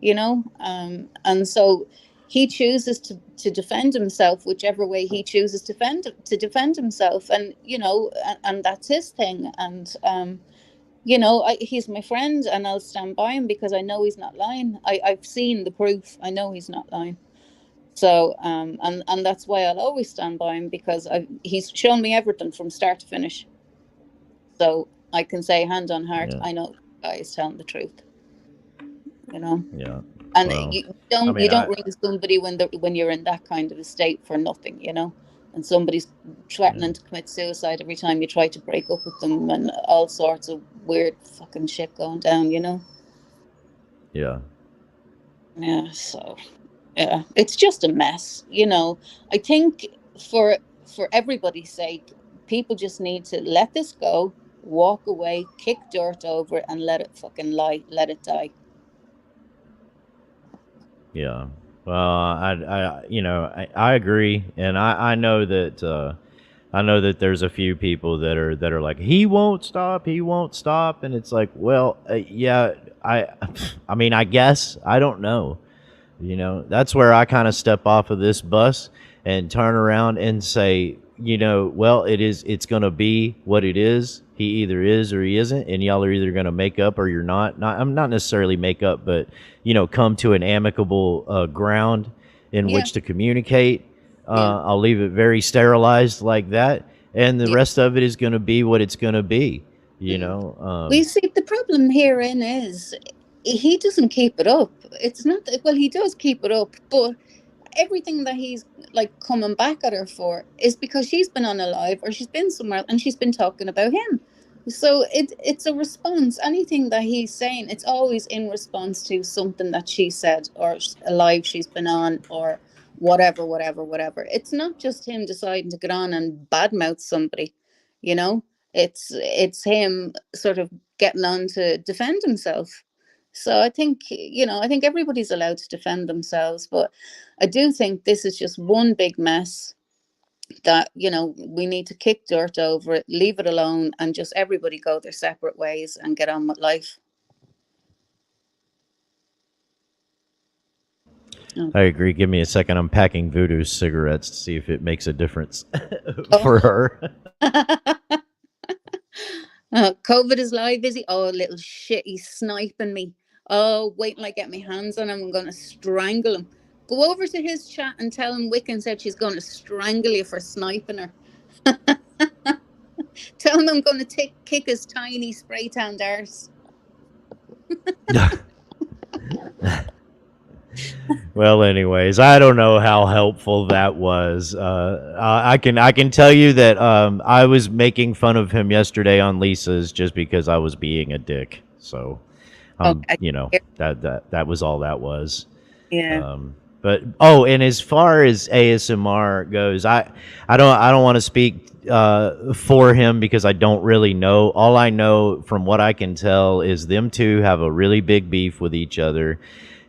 Speaker 1: And so he chooses to defend himself, whichever way he chooses to defend himself, and and that's his thing. And he's my friend, and I'll stand by him because I know he's not lying. I've seen the proof. I know he's not lying. So and that's why I'll always stand by him, because he's shown me everything from start to finish. So I can say, hand on heart,
Speaker 2: Yeah.
Speaker 1: I know the guy is telling the truth, you know.
Speaker 2: Yeah.
Speaker 1: And
Speaker 2: Well,
Speaker 1: you
Speaker 2: I
Speaker 1: don't you
Speaker 2: mean,
Speaker 1: don't ring somebody when you're in that kind of a state for nothing. And somebody's
Speaker 2: yeah.
Speaker 1: threatening to commit suicide every time you try to break up with them, and all sorts of weird fucking shit going down.
Speaker 2: Yeah.
Speaker 1: Yeah, so yeah, it's just a mess. I think for for everybody's sake, people just need to let this go, walk away, kick dirt over it, and let it fucking lie, let it die.
Speaker 2: Yeah. Well, I agree, and I know that there's a few people that are like, he won't stop, he won't stop, and it's like, well, yeah, I mean, I guess I don't know. That's where I kind of step off of this bus and turn around and say, well, it's going to be what it is. He either is or he isn't, and y'all are either going to make up or you're not. I'm not necessarily make up, but come to an amicable ground in
Speaker 1: Yeah,
Speaker 2: which to communicate.
Speaker 1: yeah,
Speaker 2: I'll leave it very sterilized like that, and the
Speaker 1: yeah.
Speaker 2: rest of it is going to be what it's going to be. You
Speaker 1: Mm.
Speaker 2: know,
Speaker 1: We see the problem herein is he doesn't keep it up. It's not that, well, he does keep it up, but everything that he's like coming back at her for is because she's been on a live or she's been somewhere and she's been talking about him. So it's a response. Anything that he's saying, it's always in response to something that she said, or a live she's been on, or whatever, whatever, whatever. It's not just him deciding to get on and badmouth somebody, you know. It's him sort of getting on to defend himself. So I think everybody's allowed to defend themselves, but I do think this is just one big mess that, we need to kick dirt over it, leave it alone, and just everybody go their separate ways and get on with life. Oh,
Speaker 2: I agree. Give me a second. I'm packing Voodoo cigarettes to see if it makes a difference
Speaker 1: oh.
Speaker 2: for her.
Speaker 1: COVID is live, is he? Oh, little shit, he's sniping me. Oh, wait till I get my hands on him. I'm going to strangle him. Go over to his chat and tell him Wiccan said she's going to strangle you for sniping her. Tell him I'm going to kick his tiny spray tanned arse.
Speaker 2: Well, anyways, I don't know how helpful that was. I can tell you that I was making fun of him yesterday on Lisa's just because I was being a dick. So,
Speaker 1: Okay.
Speaker 2: that was all that was.
Speaker 1: Yeah.
Speaker 2: But oh, and as far as ASMR goes, I don't want to speak for him because I don't really know. All I know from what I can tell is them two have a really big beef with each other,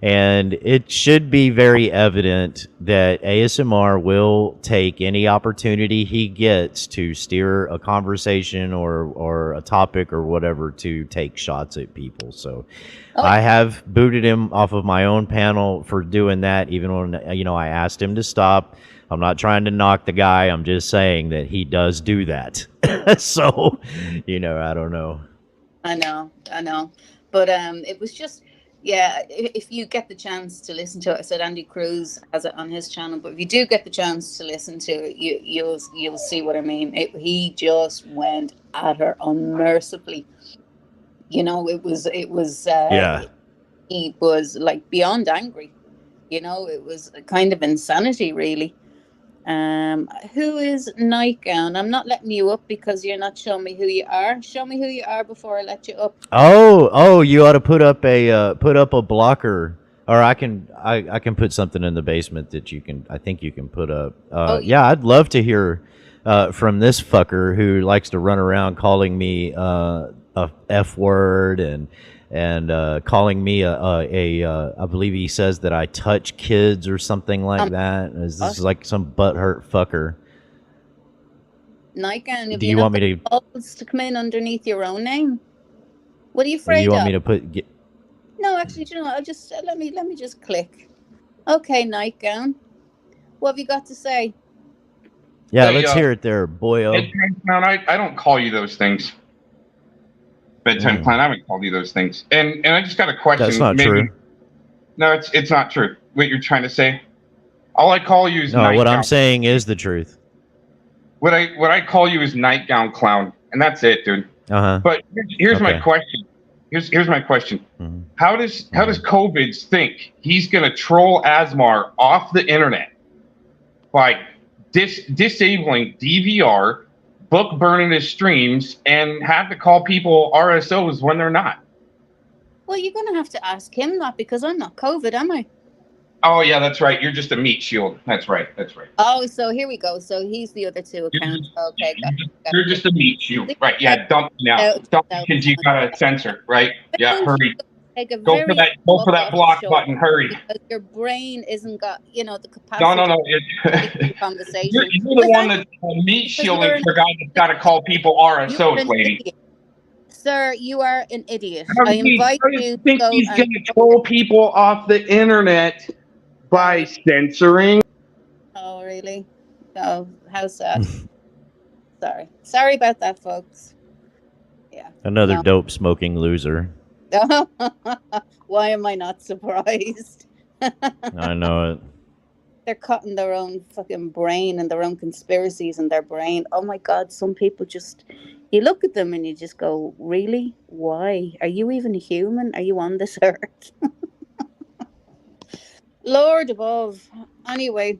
Speaker 2: and it should be very evident that ASMR will take any opportunity he gets to steer a conversation or a topic or whatever to take shots at people. So
Speaker 1: Oh
Speaker 2: I
Speaker 1: yeah.
Speaker 2: have booted him off of my own panel for doing that, even when I asked him to stop. I'm not trying to knock the guy. I'm just saying that he does do that. So, I don't know.
Speaker 1: I know. But it was just, yeah. If you get the chance to listen to it, I said Andy Cruz has it on his channel. But if you do get the chance to listen to it, you'll see what I mean. He just went at her unmercifully.
Speaker 2: Yeah.
Speaker 1: He was like beyond angry. It was a kind of insanity, really. Who is Nightgown? I'm not letting you up because you're not showing me who you are. Show me who you are before I let you up.
Speaker 2: Oh, you ought to put up a blocker, or I can put something in the basement that I think you can put up.
Speaker 1: Oh yeah.
Speaker 2: Yeah, I'd love to hear from this fucker who likes to run around calling me a f word and calling me I believe he says that I touch kids or something like
Speaker 1: Um,
Speaker 2: that. This is
Speaker 1: what?
Speaker 2: like some butthurt fucker.
Speaker 1: Nightgown, have
Speaker 2: Do
Speaker 1: you
Speaker 2: you
Speaker 1: not
Speaker 2: want
Speaker 1: got
Speaker 2: me
Speaker 1: the balls to come in underneath your own name? What are you
Speaker 2: to? You
Speaker 1: afraid
Speaker 2: want me
Speaker 1: of?
Speaker 2: to put?
Speaker 1: No, actually, do you know what? I'll just let me just click. Okay, Nightgown. What have you got to say?
Speaker 2: Yeah,
Speaker 3: Hey,
Speaker 2: let's hear it there, boyo.
Speaker 3: bedtime clown. I don't call you those things. Bedtime
Speaker 2: Mm,
Speaker 3: clown. I haven't called you those things. And I just got a
Speaker 2: that's
Speaker 3: question.
Speaker 2: not
Speaker 3: Maybe
Speaker 2: true.
Speaker 3: no, it's not true. What you're trying to say. All I call you is
Speaker 2: No, what I'm
Speaker 3: nightgown.
Speaker 2: saying is the truth.
Speaker 3: What I call you is nightgown clown, and that's it, dude.
Speaker 2: Uh huh.
Speaker 3: But here's my
Speaker 2: Okay.
Speaker 3: question. Here's my question.
Speaker 2: Hmm.
Speaker 3: How does
Speaker 2: Hmm.
Speaker 3: COVID think he's gonna troll Asmar off the internet by disabling DVR, book burning his streams, and have to call people RSOs when they're not?
Speaker 1: Well, you're going to have to ask him that because I'm not COVID, am I?
Speaker 3: Oh yeah, that's right. You're just a meat shield. That's right. That's right.
Speaker 1: Oh, so here we go. So he's the other two
Speaker 3: You're
Speaker 1: accounts.
Speaker 3: just,
Speaker 1: Okay, got
Speaker 3: you're
Speaker 1: you.
Speaker 3: just a meat shield.
Speaker 1: See,
Speaker 3: Right.
Speaker 1: now,
Speaker 3: Yeah. Dump me now.
Speaker 1: now,
Speaker 3: Dump me
Speaker 1: now,
Speaker 3: because you gotta censor. Right.
Speaker 1: why
Speaker 3: Yeah.
Speaker 1: don't you
Speaker 3: Hurry.
Speaker 1: take a
Speaker 3: Go for
Speaker 1: very
Speaker 3: that. Go
Speaker 1: long
Speaker 3: for
Speaker 1: look
Speaker 3: that block
Speaker 1: offshore
Speaker 3: button. Hurry.
Speaker 1: because your brain isn't got, the
Speaker 3: No, no,
Speaker 1: capacity
Speaker 3: no.
Speaker 1: to take
Speaker 3: It,
Speaker 1: the
Speaker 3: you're,
Speaker 1: conversation.
Speaker 3: you're the
Speaker 1: Well,
Speaker 3: one
Speaker 1: hang on,
Speaker 3: that's meat
Speaker 1: because
Speaker 3: shielding for a guy that's got to call people
Speaker 1: you're
Speaker 3: RSOs,
Speaker 1: an
Speaker 3: lady.
Speaker 1: idiot. Sir, you are an idiot.
Speaker 3: How
Speaker 1: I
Speaker 3: does he,
Speaker 1: invite
Speaker 3: how does
Speaker 1: you
Speaker 3: he
Speaker 1: to
Speaker 3: think
Speaker 1: go
Speaker 3: he's
Speaker 1: and
Speaker 3: going to troll people off the internet by
Speaker 1: sorry.
Speaker 3: censoring?
Speaker 1: Oh, really? Oh, how sad. Sorry. Sorry about that, folks. Yeah.
Speaker 2: Another
Speaker 1: No.
Speaker 2: dope smoking loser.
Speaker 1: Why am I not surprised?
Speaker 2: I know it.
Speaker 1: They're cutting their own fucking brain and their own conspiracies in their brain. Oh my God, some people just, you look at them and you just go, really? Why? Are you even human? Are you on this earth? Lord above. Anyway,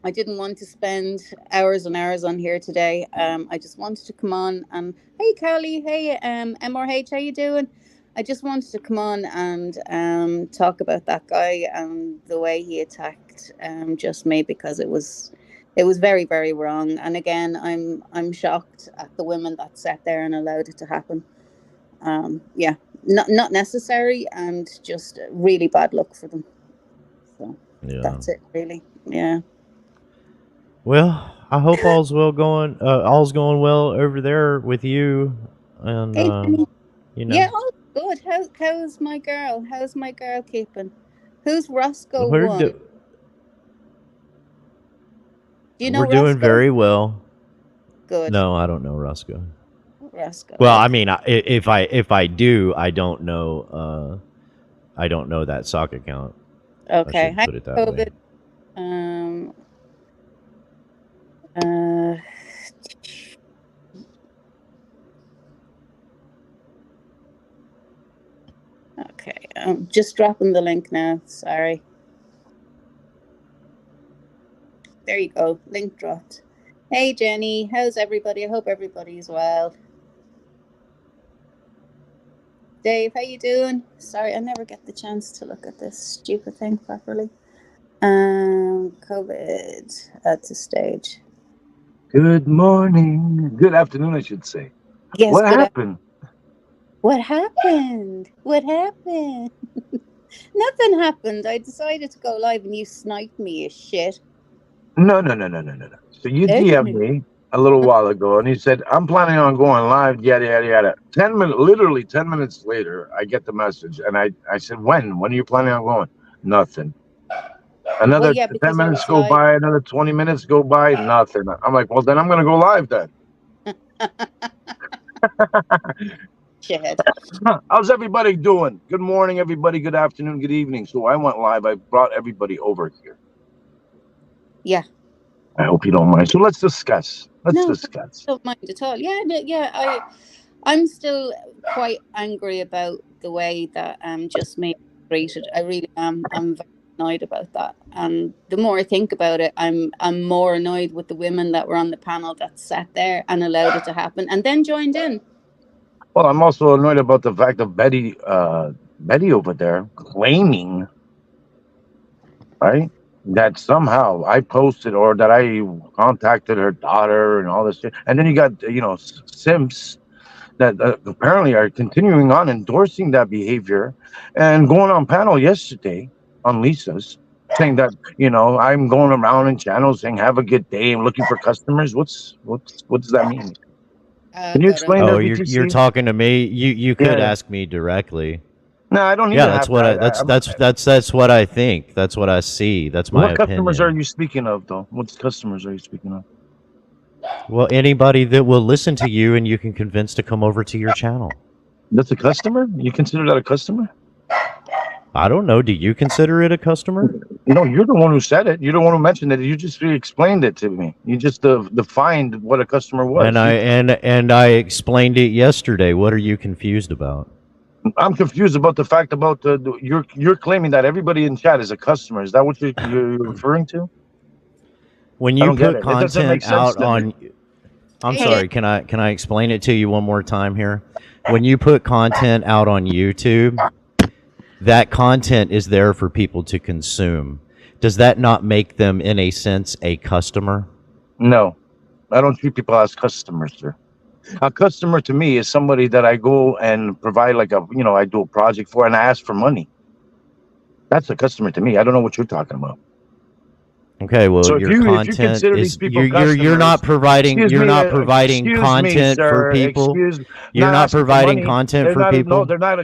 Speaker 1: I didn't want to spend hours and hours on here today. I just wanted to come on and hey, Callie, hey, MRH, how you doing? I just wanted to come on and talk about that guy and the way he attacked just me because it was very very wrong. And again, I'm shocked at the women that sat there and allowed it to happen. Yeah, not necessary and just really bad luck for them. So
Speaker 2: Yeah.
Speaker 1: that's it, really. Yeah.
Speaker 2: Well, I hope all's going well over there with you, and
Speaker 1: Hey, Jenny.
Speaker 2: you
Speaker 1: Yeah,
Speaker 2: know,
Speaker 1: all good. How's my girl? How's my girl keeping? Who's Roscoe
Speaker 2: we're
Speaker 1: one?
Speaker 2: do-
Speaker 1: Do you
Speaker 2: we're
Speaker 1: know
Speaker 2: doing
Speaker 1: Roscoe?
Speaker 2: very well.
Speaker 1: Good.
Speaker 2: No, I don't know Roscoe.
Speaker 1: Roscoe.
Speaker 2: Well, I
Speaker 1: Okay.
Speaker 2: mean, if I do, I don't know that sock account. I
Speaker 1: Okay.
Speaker 2: should
Speaker 1: Hi,
Speaker 2: put it that way.
Speaker 1: COVID. Um. Uh. Okay. I'm just dropping the link now. Sorry. There you go. Link dropped. Hey, Jenny. How's everybody? I hope everybody's well. Dave, how you doing? Sorry, I never get the chance to look at this stupid thing properly. COVID at this stage.
Speaker 4: Good morning. Good afternoon, I should say.
Speaker 1: Yes,
Speaker 4: What
Speaker 1: good.
Speaker 4: happened?
Speaker 1: What happened? What happened? Nothing happened. I decided to go live and you sniped me, you shit.
Speaker 4: No, no, no, no, no, no, no. So you
Speaker 1: Oh,
Speaker 4: DM'd me a little while ago, and he said, "I'm planning on going live." Yada yada yada. 10 minutes, literally 10 minutes later, I get the message, and I said, "When? When are you planning on going?" Nothing.
Speaker 1: well,
Speaker 4: Another
Speaker 1: yeah,
Speaker 4: 10
Speaker 1: because I
Speaker 4: minutes
Speaker 1: was
Speaker 4: go
Speaker 1: live.
Speaker 4: by. Another 20 minutes go by. Nothing. I'm like, well, then I'm gonna go live then.
Speaker 1: Shit.
Speaker 4: How's everybody doing? Good morning, everybody. Good afternoon. Good evening. So I went live. I brought everybody over here.
Speaker 1: Yeah.
Speaker 4: I hope you don't mind. So let's discuss. Let's
Speaker 1: No,
Speaker 4: discuss.
Speaker 1: don't mind at all. Yeah, yeah. I'm still quite angry about the way that just me treated. I really am. I'm very annoyed about that. And the more I think about it, I'm more annoyed with the women that were on the panel that sat there and allowed it to happen and then joined in.
Speaker 4: Well, I'm also annoyed about the fact of Betty over there claiming, right, that somehow I posted or that I contacted her daughter and all this shit. And then you got, Simps that apparently are continuing on endorsing that behavior and going on panel yesterday on Lisa's saying that, I'm going around in channels saying, have a good day. I'm looking for customers. What does that mean? Can you
Speaker 1: God, I'm
Speaker 4: explain
Speaker 2: Oh,
Speaker 4: that,
Speaker 2: you're
Speaker 4: BTC?
Speaker 2: talking to me. You could
Speaker 4: Yeah.
Speaker 2: ask me directly.
Speaker 4: No, I don't
Speaker 2: Yeah,
Speaker 4: even
Speaker 2: that's
Speaker 4: have to.
Speaker 2: what I that's what I think. That's what I see. That's my
Speaker 4: What customers are
Speaker 2: opinion.
Speaker 4: you speaking of, though? What customers are you speaking of?
Speaker 2: Well, anybody that will listen to you and you can convince to come over to your channel.
Speaker 4: That's a customer? You consider that a customer?
Speaker 2: I don't know. Do you consider it a customer?
Speaker 4: No, you're the one who said it. You're the one who mentioned it. You just explained it to me. You just defined what a customer
Speaker 2: And
Speaker 4: was.
Speaker 2: I explained it yesterday. What are you confused about?
Speaker 4: I'm confused about the fact about you're claiming that everybody in chat is a customer. Is that what you're referring to?
Speaker 2: When
Speaker 4: I
Speaker 2: you
Speaker 4: don't get
Speaker 2: put
Speaker 4: it. It doesn't make
Speaker 2: content
Speaker 4: sense
Speaker 2: out
Speaker 4: to me.
Speaker 2: on I'm
Speaker 1: Hey,
Speaker 2: sorry, can I explain it to you one more time here? When you put content out on YouTube, that content is there for people to consume. Does that not make them in a sense a customer?
Speaker 4: No, I don't treat people as customers, sir. A customer to me is somebody that I go and provide I do a project for and I ask for money. That's a customer to me. I don't know what you're talking about.
Speaker 2: Okay, well,
Speaker 4: So if
Speaker 2: your
Speaker 4: you
Speaker 2: content
Speaker 4: consider these
Speaker 2: is
Speaker 4: people
Speaker 2: you're not
Speaker 4: customers,
Speaker 2: providing
Speaker 4: excuse me,
Speaker 2: content for
Speaker 4: sir,
Speaker 2: people.
Speaker 4: excuse,
Speaker 2: You're
Speaker 4: not
Speaker 2: not
Speaker 4: asking for
Speaker 2: providing
Speaker 4: money.
Speaker 2: content
Speaker 4: They're
Speaker 2: for
Speaker 4: not no,
Speaker 2: people.
Speaker 4: they're not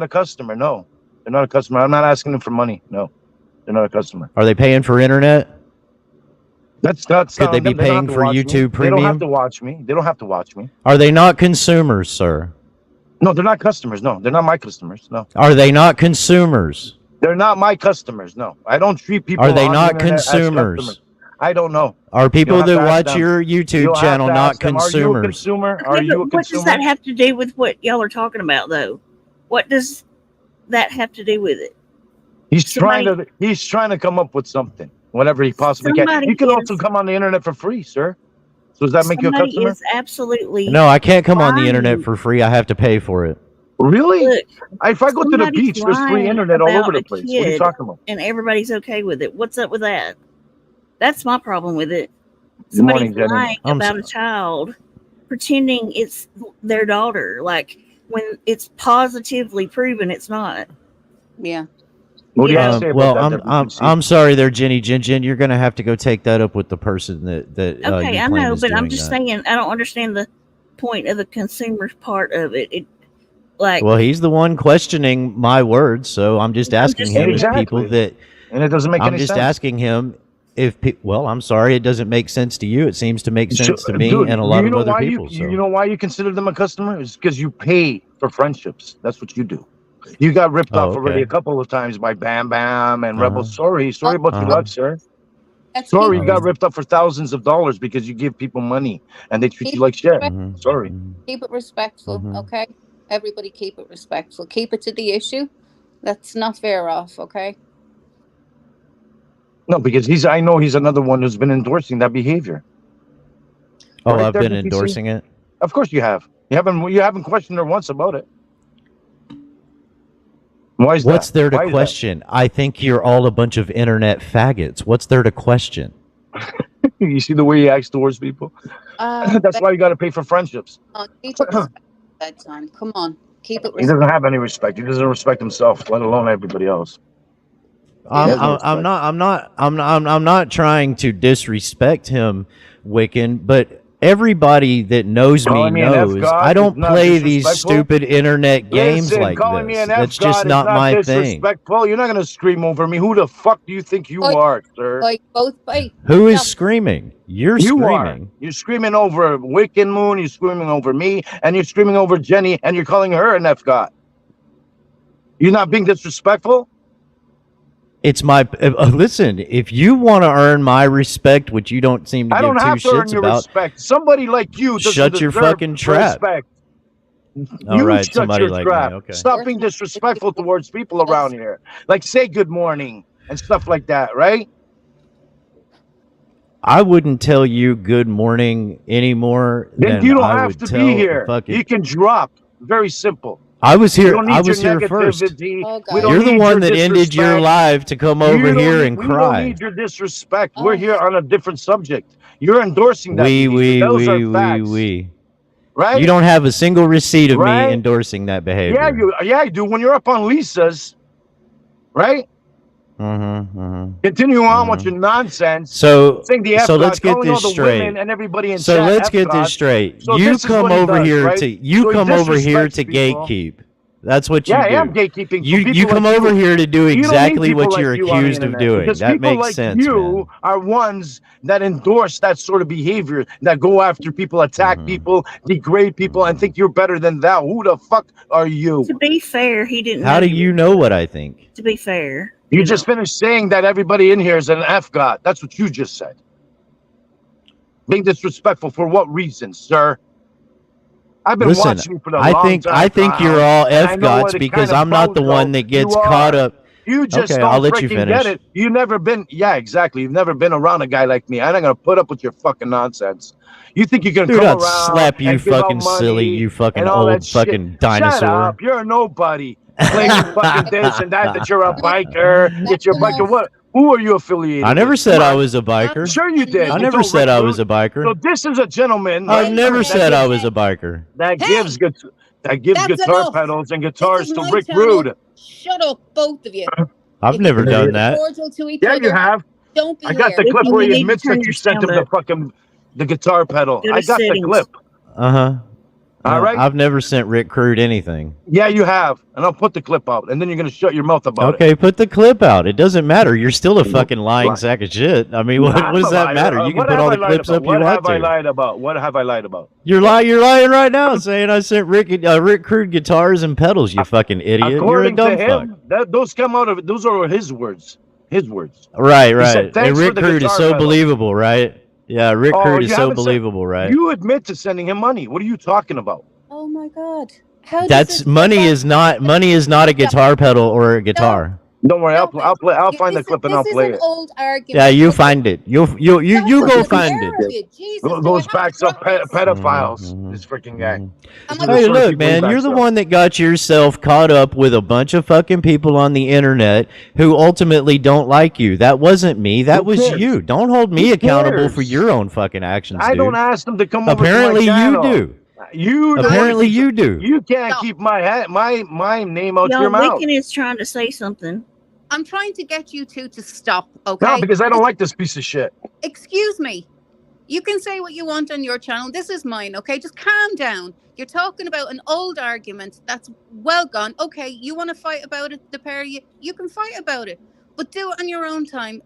Speaker 4: a customer. No, they're not a customer. I'm not asking them for money. No, they're not a customer.
Speaker 2: Are they paying for internet?
Speaker 4: That's
Speaker 2: Could
Speaker 4: not
Speaker 2: they
Speaker 4: on
Speaker 2: be
Speaker 4: them. They don't have
Speaker 2: paying
Speaker 4: to
Speaker 2: for
Speaker 4: watch me.
Speaker 2: YouTube
Speaker 4: They don't have to
Speaker 2: Premium?
Speaker 4: watch me. They don't have to watch me.
Speaker 2: Are they not consumers, sir?
Speaker 4: No, they're not customers. No, they're not my customers. No,
Speaker 2: Are they not consumers?
Speaker 4: they're not my customers. No, I don't treat
Speaker 2: Are
Speaker 4: people
Speaker 2: they
Speaker 4: on the
Speaker 2: not
Speaker 4: internet as customers.
Speaker 2: consumers?
Speaker 4: I don't know.
Speaker 2: Are
Speaker 4: You'll
Speaker 2: people
Speaker 4: have
Speaker 2: that
Speaker 4: to ask
Speaker 2: watch
Speaker 4: them.
Speaker 2: your YouTube
Speaker 4: You'll have
Speaker 2: channel
Speaker 4: to
Speaker 2: not
Speaker 4: ask them. Are you a
Speaker 2: consumers?
Speaker 4: consumer? Are
Speaker 5: Okay,
Speaker 4: you a
Speaker 5: but what does that
Speaker 4: consumer?
Speaker 5: have to do with what y'all are talking about, though? What does that have to do with it? Somebody,
Speaker 4: He's trying to come up with something, whatever he possibly can.
Speaker 5: somebody
Speaker 4: You can also
Speaker 5: is,
Speaker 4: come on the internet for free, sir. So does that make you a
Speaker 5: somebody
Speaker 4: customer?
Speaker 5: is absolutely
Speaker 2: No, I can't come on the internet
Speaker 5: lying.
Speaker 2: for free. I have to pay for it.
Speaker 4: Really?
Speaker 5: Look,
Speaker 4: If I go to the
Speaker 5: somebody's
Speaker 4: beach, there's free
Speaker 5: lying
Speaker 4: internet all over
Speaker 5: about
Speaker 4: the
Speaker 5: a
Speaker 4: place. What are you
Speaker 5: kid,
Speaker 4: talking about?
Speaker 5: and everybody's okay with it. What's up with that? That's my problem with it.
Speaker 4: Good
Speaker 5: Somebody's
Speaker 4: morning, Jenny.
Speaker 5: lying
Speaker 2: I'm
Speaker 5: about a child, pretending it's their daughter, like when it's positively proven it's not.
Speaker 1: yeah.
Speaker 4: What do
Speaker 5: You
Speaker 4: you have to
Speaker 5: know,
Speaker 4: say about
Speaker 2: well,
Speaker 4: that, WC?
Speaker 2: I'm sorry there, Jenny Jin. You're gonna have to go take that up with the person that
Speaker 5: okay,
Speaker 2: you
Speaker 5: I
Speaker 2: claim
Speaker 5: know,
Speaker 2: is
Speaker 5: but I'm
Speaker 2: doing
Speaker 5: just
Speaker 2: that.
Speaker 5: saying I don't understand the point of the consumer part of it. It like
Speaker 2: Well, he's the one questioning my words, so I'm just
Speaker 5: I'm
Speaker 2: asking
Speaker 5: just
Speaker 2: him if
Speaker 5: saying.
Speaker 2: people
Speaker 4: Exactly.
Speaker 2: that
Speaker 4: And it doesn't make
Speaker 2: I'm
Speaker 4: any
Speaker 2: just
Speaker 4: sense.
Speaker 2: asking him if well, I'm sorry, it doesn't make sense to you. It seems to make sense to me
Speaker 4: Dude,
Speaker 2: and a lot
Speaker 4: you
Speaker 2: of
Speaker 4: know
Speaker 2: other
Speaker 4: why
Speaker 2: people.
Speaker 4: you
Speaker 2: So,
Speaker 4: know why you consider them a customer? It's because you pay for friendships. That's what you do. You got ripped
Speaker 2: oh,
Speaker 4: off already a
Speaker 2: okay,
Speaker 4: couple of times by Bam Bam and
Speaker 2: uh
Speaker 4: Rebel.
Speaker 2: huh,
Speaker 4: Sorry
Speaker 1: Oh,
Speaker 4: about your
Speaker 1: oh,
Speaker 2: uh
Speaker 4: luck, sir.
Speaker 1: let's
Speaker 4: Sorry,
Speaker 1: keep
Speaker 4: you
Speaker 1: it
Speaker 2: huh,
Speaker 4: got ripped up for thousands of dollars because you give people money and they treat
Speaker 1: keep
Speaker 4: you like
Speaker 1: it
Speaker 4: shit.
Speaker 1: respect,
Speaker 4: Sorry.
Speaker 1: keep it respectful,
Speaker 2: hmm.
Speaker 1: okay? Everybody keep it respectful. Keep it to the issue. Let's not veer off, okay?
Speaker 4: No, because I know he's another one who's been endorsing that behavior.
Speaker 2: Oh,
Speaker 4: Right
Speaker 2: I've
Speaker 4: there,
Speaker 2: been
Speaker 4: BTC.
Speaker 2: endorsing it.
Speaker 4: Of course you have. You haven't questioned her once about it. Why is
Speaker 2: What's
Speaker 4: that?
Speaker 2: there to
Speaker 4: Why is that?
Speaker 2: question? I think you're all a bunch of internet faggots. What's there to question?
Speaker 4: You see the way he acts towards people? That's
Speaker 1: But
Speaker 4: why you got to pay for friendships.
Speaker 1: keep it respectful bedtime. Come on, keep it
Speaker 4: He doesn't
Speaker 1: respectful.
Speaker 4: have any respect. He doesn't respect himself, let alone everybody else. He
Speaker 1: Yeah.
Speaker 4: has no
Speaker 2: I'm
Speaker 4: respect.
Speaker 2: not I'm not trying to disrespect him, Wiccan, but everybody that knows me
Speaker 4: Calling me an F
Speaker 2: knows I
Speaker 4: god is
Speaker 2: don't
Speaker 4: not
Speaker 2: play these
Speaker 4: disrespectful.
Speaker 2: stupid internet games
Speaker 4: Listen,
Speaker 2: like
Speaker 4: calling me
Speaker 2: this.
Speaker 4: an F
Speaker 2: That's just
Speaker 4: god is
Speaker 2: not
Speaker 4: not
Speaker 2: my thing.
Speaker 4: disrespectful. You're not gonna scream over me. Who the fuck do you think you
Speaker 1: Like,
Speaker 4: are, sir?
Speaker 1: both. Hey,
Speaker 2: Who is
Speaker 1: stop.
Speaker 2: screaming? You're
Speaker 4: You are.
Speaker 2: screaming.
Speaker 4: You're screaming over Wiccan Moon. You're screaming over me, and you're screaming over Jenny, and you're calling her an F god. You're not being disrespectful.
Speaker 2: It's my listen. If you want to earn my respect, which you don't seem to
Speaker 4: I
Speaker 2: give
Speaker 4: don't
Speaker 2: two
Speaker 4: have to earn
Speaker 2: shits
Speaker 4: your
Speaker 2: about,
Speaker 4: respect. Somebody like you doesn't
Speaker 2: shut your
Speaker 4: deserve
Speaker 2: fucking trap.
Speaker 4: respect.
Speaker 2: All
Speaker 4: You
Speaker 2: right,
Speaker 4: shut
Speaker 2: somebody
Speaker 4: your
Speaker 2: like me.
Speaker 4: trap.
Speaker 2: Okay.
Speaker 4: Stop being disrespectful towards people around here. Like say good morning and stuff like that, right?
Speaker 2: I wouldn't tell you good morning anymore
Speaker 4: Then
Speaker 2: than
Speaker 4: you don't
Speaker 2: I
Speaker 4: have
Speaker 2: would
Speaker 4: to be
Speaker 2: tell
Speaker 4: here.
Speaker 2: fucking.
Speaker 4: You can drop. Very simple.
Speaker 2: I was
Speaker 4: We
Speaker 2: here.
Speaker 4: don't
Speaker 2: I
Speaker 4: need your
Speaker 2: was here first.
Speaker 4: negativity.
Speaker 1: Oh,
Speaker 4: We
Speaker 1: guys.
Speaker 4: don't
Speaker 2: You're the
Speaker 4: need
Speaker 2: one
Speaker 4: your
Speaker 2: that ended your
Speaker 4: disrespect.
Speaker 2: life to come over here and
Speaker 4: We don't
Speaker 2: cry.
Speaker 4: need your disrespect.
Speaker 1: Oh.
Speaker 4: We're here on a different subject. You're endorsing that behavior. Those are facts,
Speaker 2: We.
Speaker 4: right?
Speaker 2: You don't have a single receipt of me
Speaker 4: Right?
Speaker 2: endorsing that behavior.
Speaker 4: Yeah, you do. When you're up on Lisa's, right? Continue on with your nonsense.
Speaker 2: So,
Speaker 4: Saying the F
Speaker 2: so
Speaker 4: God,
Speaker 2: let's get
Speaker 4: calling all
Speaker 2: this
Speaker 4: the
Speaker 2: straight.
Speaker 4: women and everybody in
Speaker 2: So
Speaker 4: chat
Speaker 2: let's
Speaker 4: F
Speaker 2: get this
Speaker 4: God.
Speaker 2: straight.
Speaker 4: So
Speaker 2: You
Speaker 4: this is
Speaker 2: come
Speaker 4: what he
Speaker 2: over
Speaker 4: does,
Speaker 2: here
Speaker 4: right?
Speaker 2: to you
Speaker 4: So he
Speaker 2: come over here
Speaker 4: disrespects
Speaker 2: to
Speaker 4: people.
Speaker 2: gatekeep. That's what
Speaker 4: Yeah,
Speaker 2: you
Speaker 4: I
Speaker 2: do.
Speaker 4: am gatekeeping. for
Speaker 2: You
Speaker 4: people
Speaker 2: come
Speaker 4: like
Speaker 2: over
Speaker 4: you.
Speaker 2: here to do
Speaker 4: You don't need
Speaker 2: exactly
Speaker 4: people
Speaker 2: what
Speaker 4: like
Speaker 2: you're
Speaker 4: you on the
Speaker 2: accused of
Speaker 4: internet
Speaker 2: doing.
Speaker 4: because
Speaker 2: That
Speaker 4: people
Speaker 2: makes
Speaker 4: like
Speaker 2: sense,
Speaker 4: you
Speaker 2: man.
Speaker 4: are ones that endorse that sort of behavior, that go after people, attack people, degrade people, and think you're better than that. Who the fuck are you?
Speaker 5: To be fair, he didn't
Speaker 2: How
Speaker 5: know
Speaker 2: do
Speaker 5: you
Speaker 2: you
Speaker 5: were
Speaker 2: know
Speaker 5: here.
Speaker 2: what I think?
Speaker 5: To be fair,
Speaker 4: You
Speaker 5: you
Speaker 4: just
Speaker 5: know.
Speaker 4: finished saying that everybody in here is an F god. That's what you just said. Being disrespectful for what reason, sir? I've been
Speaker 2: Listen,
Speaker 4: watching you for a long
Speaker 2: I
Speaker 4: time,
Speaker 2: think you're
Speaker 4: clown,
Speaker 2: all
Speaker 4: and I
Speaker 2: F
Speaker 4: know what
Speaker 2: gods
Speaker 4: a kind
Speaker 2: because
Speaker 4: of
Speaker 2: I'm not the
Speaker 4: bozo
Speaker 2: one that
Speaker 4: you
Speaker 2: gets caught
Speaker 4: are.
Speaker 2: up.
Speaker 4: You just
Speaker 2: Okay, I'll
Speaker 4: don't
Speaker 2: let you
Speaker 4: freaking get
Speaker 2: finish.
Speaker 4: it. You never been, yeah, exactly. You've never been around a guy like me. I'm not gonna put up with your fucking nonsense. You think you can
Speaker 2: Dude,
Speaker 4: come
Speaker 2: I'd
Speaker 4: around
Speaker 2: slap you
Speaker 4: and give out
Speaker 2: fucking silly,
Speaker 4: money
Speaker 2: you fucking
Speaker 4: and all that
Speaker 2: old
Speaker 4: shit?
Speaker 2: fucking
Speaker 4: Shut up.
Speaker 2: dinosaur.
Speaker 4: You're a nobody.
Speaker 1: Hey,
Speaker 4: Claiming fucking this and that, that you're a biker,
Speaker 1: that's
Speaker 4: that you're a biker.
Speaker 1: enough.
Speaker 4: What? Who are you
Speaker 2: I
Speaker 4: affiliated
Speaker 2: never
Speaker 4: with?
Speaker 2: said
Speaker 4: Come
Speaker 2: I
Speaker 4: on.
Speaker 2: was a biker.
Speaker 4: Sure you did.
Speaker 2: I
Speaker 4: You
Speaker 2: never
Speaker 4: told
Speaker 2: said
Speaker 4: Rick
Speaker 2: I was
Speaker 4: Rude.
Speaker 2: a biker.
Speaker 4: So this is a gentleman,
Speaker 2: I've
Speaker 4: right?
Speaker 2: never
Speaker 1: Hey,
Speaker 2: said
Speaker 1: hey,
Speaker 2: I
Speaker 1: hey,
Speaker 2: was a biker.
Speaker 4: That
Speaker 1: hey,
Speaker 4: gives
Speaker 1: that's
Speaker 4: guitar
Speaker 1: enough.
Speaker 4: pedals and
Speaker 1: This
Speaker 4: guitars
Speaker 1: is
Speaker 4: to
Speaker 1: my
Speaker 4: Rick
Speaker 1: channel.
Speaker 4: Rude.
Speaker 1: Shut up, both of you.
Speaker 2: I've
Speaker 1: If you
Speaker 2: never
Speaker 1: want to
Speaker 2: done
Speaker 1: be
Speaker 2: that.
Speaker 1: cordial to each
Speaker 4: Yeah, you
Speaker 1: other,
Speaker 4: have.
Speaker 1: don't be
Speaker 4: I got the
Speaker 1: here.
Speaker 4: clip
Speaker 5: Wiccan,
Speaker 4: where
Speaker 5: you
Speaker 4: he
Speaker 5: need to
Speaker 4: admits
Speaker 5: turn
Speaker 4: that
Speaker 5: your
Speaker 4: you sent
Speaker 5: sound
Speaker 4: him
Speaker 5: up.
Speaker 4: the guitar pedal.
Speaker 5: Go to
Speaker 4: I got the
Speaker 5: settings.
Speaker 4: clip.
Speaker 2: Uh huh.
Speaker 4: All right.
Speaker 2: I've never sent Rick Crude anything.
Speaker 4: Yeah, you have, and I'll put the clip out, and then you're gonna shut your mouth about
Speaker 2: Okay, put the clip out. It doesn't matter. You're still a fucking lying
Speaker 4: Right.
Speaker 2: sack of shit. I mean,
Speaker 4: it.
Speaker 2: what does that matter? You can
Speaker 4: What
Speaker 2: put
Speaker 4: have
Speaker 2: all
Speaker 4: I
Speaker 2: the
Speaker 4: lied
Speaker 2: clips
Speaker 4: about?
Speaker 2: up you
Speaker 4: What
Speaker 2: want
Speaker 4: have I
Speaker 2: to.
Speaker 4: lied about? What have I lied about?
Speaker 2: You're lying right now, saying I sent Rick Crude guitars and pedals. You fucking idiot. You're a
Speaker 4: According to
Speaker 2: dumb fuck.
Speaker 4: him, those are his words. His words.
Speaker 2: Right,
Speaker 4: He said,
Speaker 2: right. And
Speaker 4: "Thanks for
Speaker 2: Rick
Speaker 4: the
Speaker 2: Crude is
Speaker 4: guitar
Speaker 2: so
Speaker 4: pedal."
Speaker 2: believable, right? Yeah, Rick
Speaker 4: Oh,
Speaker 2: Crude
Speaker 4: you
Speaker 2: is so
Speaker 4: haven't said.
Speaker 2: believable, right?
Speaker 4: You admit to sending him money. What are you talking about?
Speaker 1: Oh my God. How does
Speaker 2: That's
Speaker 1: this
Speaker 2: money
Speaker 1: go
Speaker 2: is not a
Speaker 1: back?
Speaker 2: guitar pedal or a guitar.
Speaker 4: Don't worry,
Speaker 1: No,
Speaker 4: I'll find the clip and I'll
Speaker 1: this is
Speaker 4: play
Speaker 1: an
Speaker 4: it.
Speaker 1: old argument.
Speaker 2: Yeah, you
Speaker 1: Okay,
Speaker 2: find it. You
Speaker 1: that's
Speaker 2: go
Speaker 1: the
Speaker 2: find
Speaker 1: pair
Speaker 2: it.
Speaker 1: of you. Jesus, do I
Speaker 4: Goes
Speaker 1: have to
Speaker 4: back to
Speaker 1: practice?
Speaker 4: pedophiles.
Speaker 2: Mhm,
Speaker 4: This freaking guy.
Speaker 2: mhm.
Speaker 1: Am
Speaker 4: This
Speaker 1: I
Speaker 4: is the
Speaker 2: Hey,
Speaker 4: sort of
Speaker 2: look,
Speaker 4: people he
Speaker 2: man, you're
Speaker 4: backs
Speaker 2: the
Speaker 4: up.
Speaker 2: one that got yourself caught up with a bunch of fucking people on the internet who ultimately don't like you. That wasn't me. That
Speaker 4: Who
Speaker 2: was
Speaker 4: cares?
Speaker 2: you. Don't hold me
Speaker 4: Who
Speaker 2: accountable for
Speaker 4: cares?
Speaker 2: your own fucking actions,
Speaker 4: I don't
Speaker 2: dude.
Speaker 4: ask them to come over to
Speaker 2: Apparently
Speaker 4: my
Speaker 2: you
Speaker 4: channel.
Speaker 2: do.
Speaker 4: You the one
Speaker 2: Apparently
Speaker 4: that
Speaker 2: you do.
Speaker 4: you can't
Speaker 1: Stop.
Speaker 4: keep my name out
Speaker 5: Y'all,
Speaker 4: your mouth.
Speaker 5: Wiccan is trying to say something.
Speaker 1: I'm trying to get you two to stop,
Speaker 4: No,
Speaker 1: okay?
Speaker 4: because I don't like this piece of shit.
Speaker 1: Excuse me. You can say what you want on your channel. This is mine, okay? Just calm down. You're talking about an old argument that's well gone. Okay, you want to fight about it, the pair of you, you can fight about it, but do it on your own time.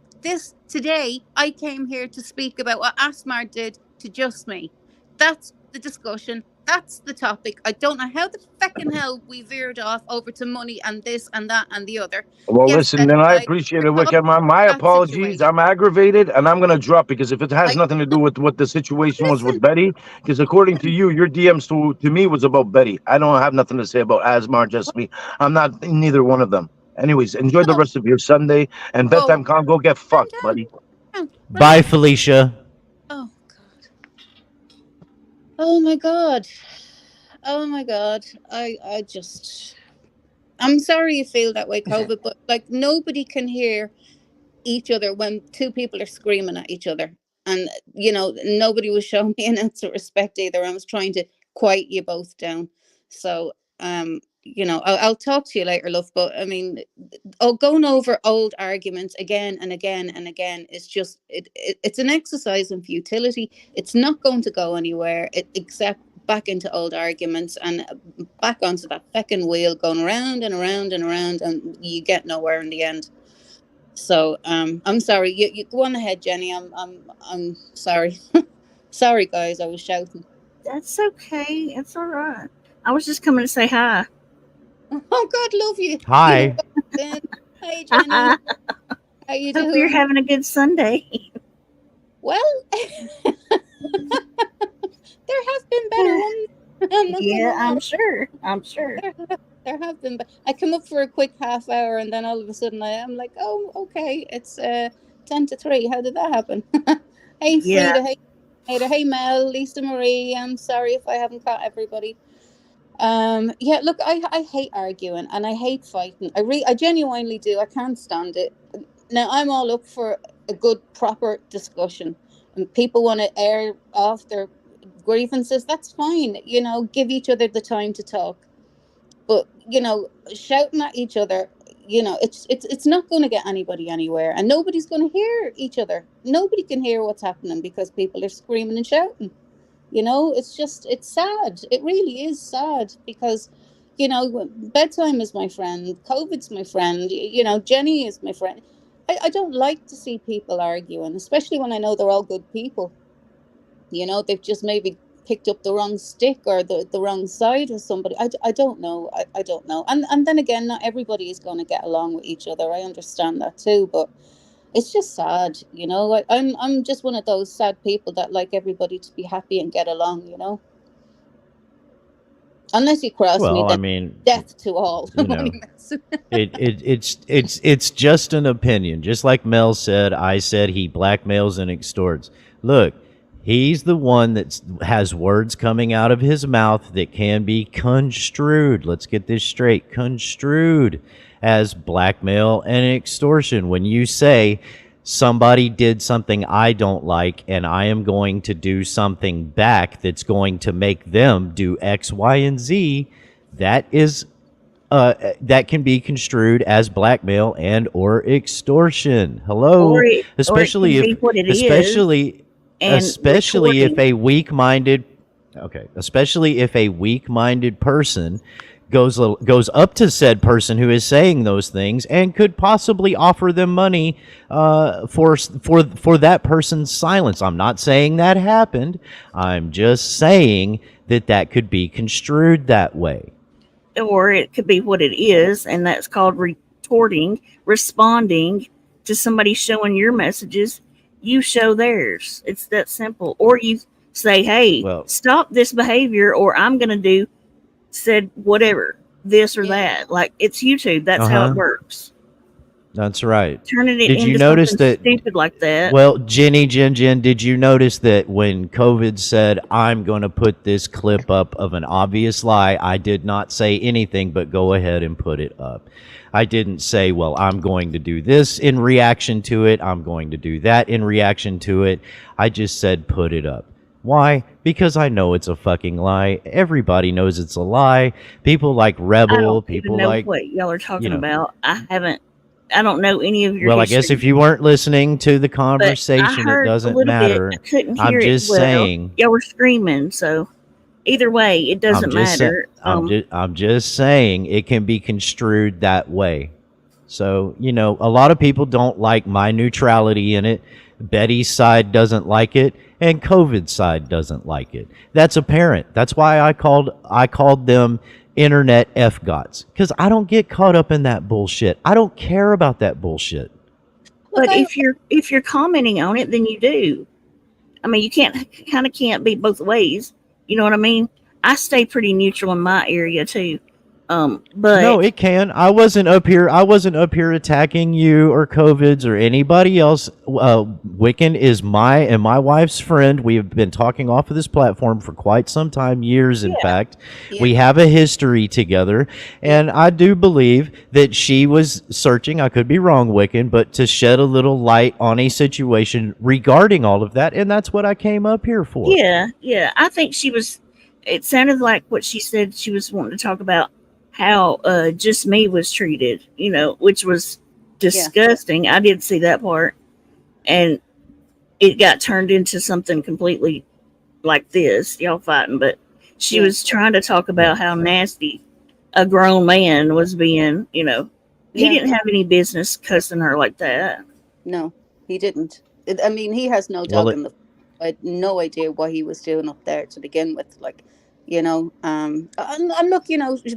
Speaker 1: Today, I came here to speak about what Asmar did to Just Me. That's the discussion. That's the topic. I don't know how the feckin' hell we veered off over to money and this and that and the other.
Speaker 4: Well,
Speaker 1: Yes,
Speaker 4: listen, then I
Speaker 1: guys,
Speaker 4: appreciate
Speaker 1: we're
Speaker 4: it, Wicked.
Speaker 1: talking
Speaker 4: My
Speaker 1: about that
Speaker 4: apologies.
Speaker 1: situation.
Speaker 4: I'm aggravated, and I'm gonna drop because if it has
Speaker 1: I
Speaker 4: nothing to do with what the situation was with
Speaker 1: listen.
Speaker 4: Betty, because according to you, your DMs to me was about Betty. I don't have nothing to say about Asmar, just me. I'm not in neither one of them. Anyways, enjoy the
Speaker 1: No,
Speaker 4: rest of your Sunday, and
Speaker 1: go
Speaker 4: bedtime con, go get
Speaker 1: run
Speaker 4: fucked,
Speaker 1: down,
Speaker 4: buddy.
Speaker 1: run
Speaker 2: Bye,
Speaker 1: down.
Speaker 2: Felicia.
Speaker 1: Oh God. Oh my God. Oh my God. I just I'm sorry you feel that way, COVID, but like nobody can hear each other when two people are screaming at each other. And, nobody was showing me an ounce of respect either. I was trying to quiet you both down. So, I'll talk to you later, love. But I mean, going over old arguments again and again and again is just, it's an exercise in futility. It's not going to go anywhere except back into old arguments and back onto that feckin' wheel going around and around and around, and you get nowhere in the end. So I'm sorry. You go on ahead, Jenny. I'm sorry. Sorry, guys. I was shouting.
Speaker 5: That's okay. It's all right. I was just coming to say hi.
Speaker 1: Oh God, love you. You
Speaker 2: Hi.
Speaker 1: then. Hey, Jenny. How you
Speaker 5: Hope you're
Speaker 1: doing?
Speaker 5: having a good Sunday.
Speaker 1: Well, there have been better ones. I'm not
Speaker 5: Yeah,
Speaker 1: gonna lie.
Speaker 5: I'm sure.
Speaker 1: There have been, but I come up for a quick half hour, and then all of a sudden I am like, oh, okay, it's 10 to 3. How did that happen? Hey,
Speaker 5: Yeah,
Speaker 1: Frida. Hey, Ada. Hey, Mel. Lisa Marie. I'm sorry if I haven't caught everybody. Yeah, look, I hate arguing and I hate fighting. I genuinely do. I can't stand it. Now I'm all up for a good proper discussion, and people want to air off their grievances. That's fine. Give each other the time to talk. But shouting at each other, it's not going to get anybody anywhere, and nobody's going to hear each other. Nobody can hear what's happening because people are screaming and shouting. It's sad. It really is sad because, bedtime is my friend. COVID's my friend. Jenny is my friend. I don't like to see people arguing, especially when I know they're all good people. They've just maybe picked up the wrong stick or the wrong side with somebody. I don't know. I don't know. And then again, not everybody is going to get along with each other. I understand that too, but it's just sad. I'm just one of those sad people that like everybody to be happy and get along. Unless you cross me,
Speaker 2: Well, I
Speaker 1: then
Speaker 2: mean,
Speaker 1: death to all.
Speaker 2: you know, it's just an opinion. Just like Mel said, I said he blackmails and extorts. Look, he's the one that has words coming out of his mouth that can be construed. Let's get this straight. Construed as blackmail and extortion. When you say somebody did something I don't like and I am going to do something back that's going to make them do X, Y, and Z, that is that can be construed as blackmail and or extortion. Hello,
Speaker 5: or it can
Speaker 2: especially if
Speaker 5: be what it is,
Speaker 2: especially
Speaker 5: and
Speaker 2: especially if
Speaker 5: recording.
Speaker 2: a weak-minded especially if a weak-minded person goes up to said person who is saying those things and could possibly offer them money for that person's silence. I'm not saying that happened. I'm just saying that could be construed that way.
Speaker 5: Or it could be what it is, and that's called retorting, responding to somebody showing your messages. You show theirs. It's that simple. Or you say, hey,
Speaker 2: Well,
Speaker 5: stop this behavior, or I'm going to do said whatever, this or
Speaker 1: Yeah.
Speaker 5: that. Like, it's YouTube. That's how it works.
Speaker 2: That's right.
Speaker 5: Turning it
Speaker 2: Did you
Speaker 5: into
Speaker 2: notice
Speaker 5: something
Speaker 2: that?
Speaker 5: stupid like that.
Speaker 2: Well, Jen, did you notice that when COVID said, I'm going to put this clip up of an obvious lie, I did not say anything but go ahead and put it up. I didn't say, well, I'm going to do this in reaction to it. I'm going to do that in reaction to it. I just said, put it up. Why? Because I know it's a fucking lie. Everybody knows it's a lie. People like
Speaker 5: I
Speaker 2: Rebel,
Speaker 5: don't
Speaker 2: people
Speaker 5: even know
Speaker 2: like,
Speaker 5: what y'all are talking
Speaker 2: know.
Speaker 5: about. I don't know any of your
Speaker 2: Well, I
Speaker 5: history.
Speaker 2: guess if you weren't listening to the
Speaker 5: But I
Speaker 2: conversation, it
Speaker 5: heard a
Speaker 2: doesn't
Speaker 5: little bit.
Speaker 2: matter.
Speaker 5: I couldn't
Speaker 2: I'm
Speaker 5: hear it
Speaker 2: just
Speaker 5: well.
Speaker 2: saying.
Speaker 5: Y'all were screaming, so either way, it
Speaker 2: I'm
Speaker 5: doesn't
Speaker 2: just
Speaker 5: matter.
Speaker 2: I'm just saying it can be construed that way. So, a lot of people don't like my neutrality in it. Betty's side doesn't like it, and COVID's side doesn't like it. That's apparent. That's why I called them internet F-gots, because I don't get caught up in that bullshit. I don't care about that bullshit.
Speaker 1: Look,
Speaker 5: But if you're commenting on it, then you do. I mean, you can't be both ways. You know what I mean? I stay pretty neutral in my area too. But
Speaker 2: No, it can. I wasn't up here. I wasn't up here attacking you or COVIDs or anybody else. Wiccan is my wife's friend. We have been talking off of this platform for quite some time, years, in
Speaker 5: yeah,
Speaker 2: fact.
Speaker 1: Yeah.
Speaker 2: We have a history together, and I do believe that she was searching. I could be wrong, Wiccan, but to shed a little light on a situation regarding all of that, and that's what I came up here for.
Speaker 5: yeah. I think she was. It sounded like what she said. She was wanting to talk about how just me was treated, which was
Speaker 1: Yeah.
Speaker 5: disgusting. I did see that part, and it got turned into something completely like this, y'all fighting. But she
Speaker 1: Yeah.
Speaker 5: was trying to talk about how nasty a grown man was being. He
Speaker 1: Yeah.
Speaker 5: didn't have any business cussing her like that.
Speaker 1: No, he didn't. I mean, he has no
Speaker 2: Well,
Speaker 1: dog in the. I had no idea what he was doing up there to begin with. Like, and look,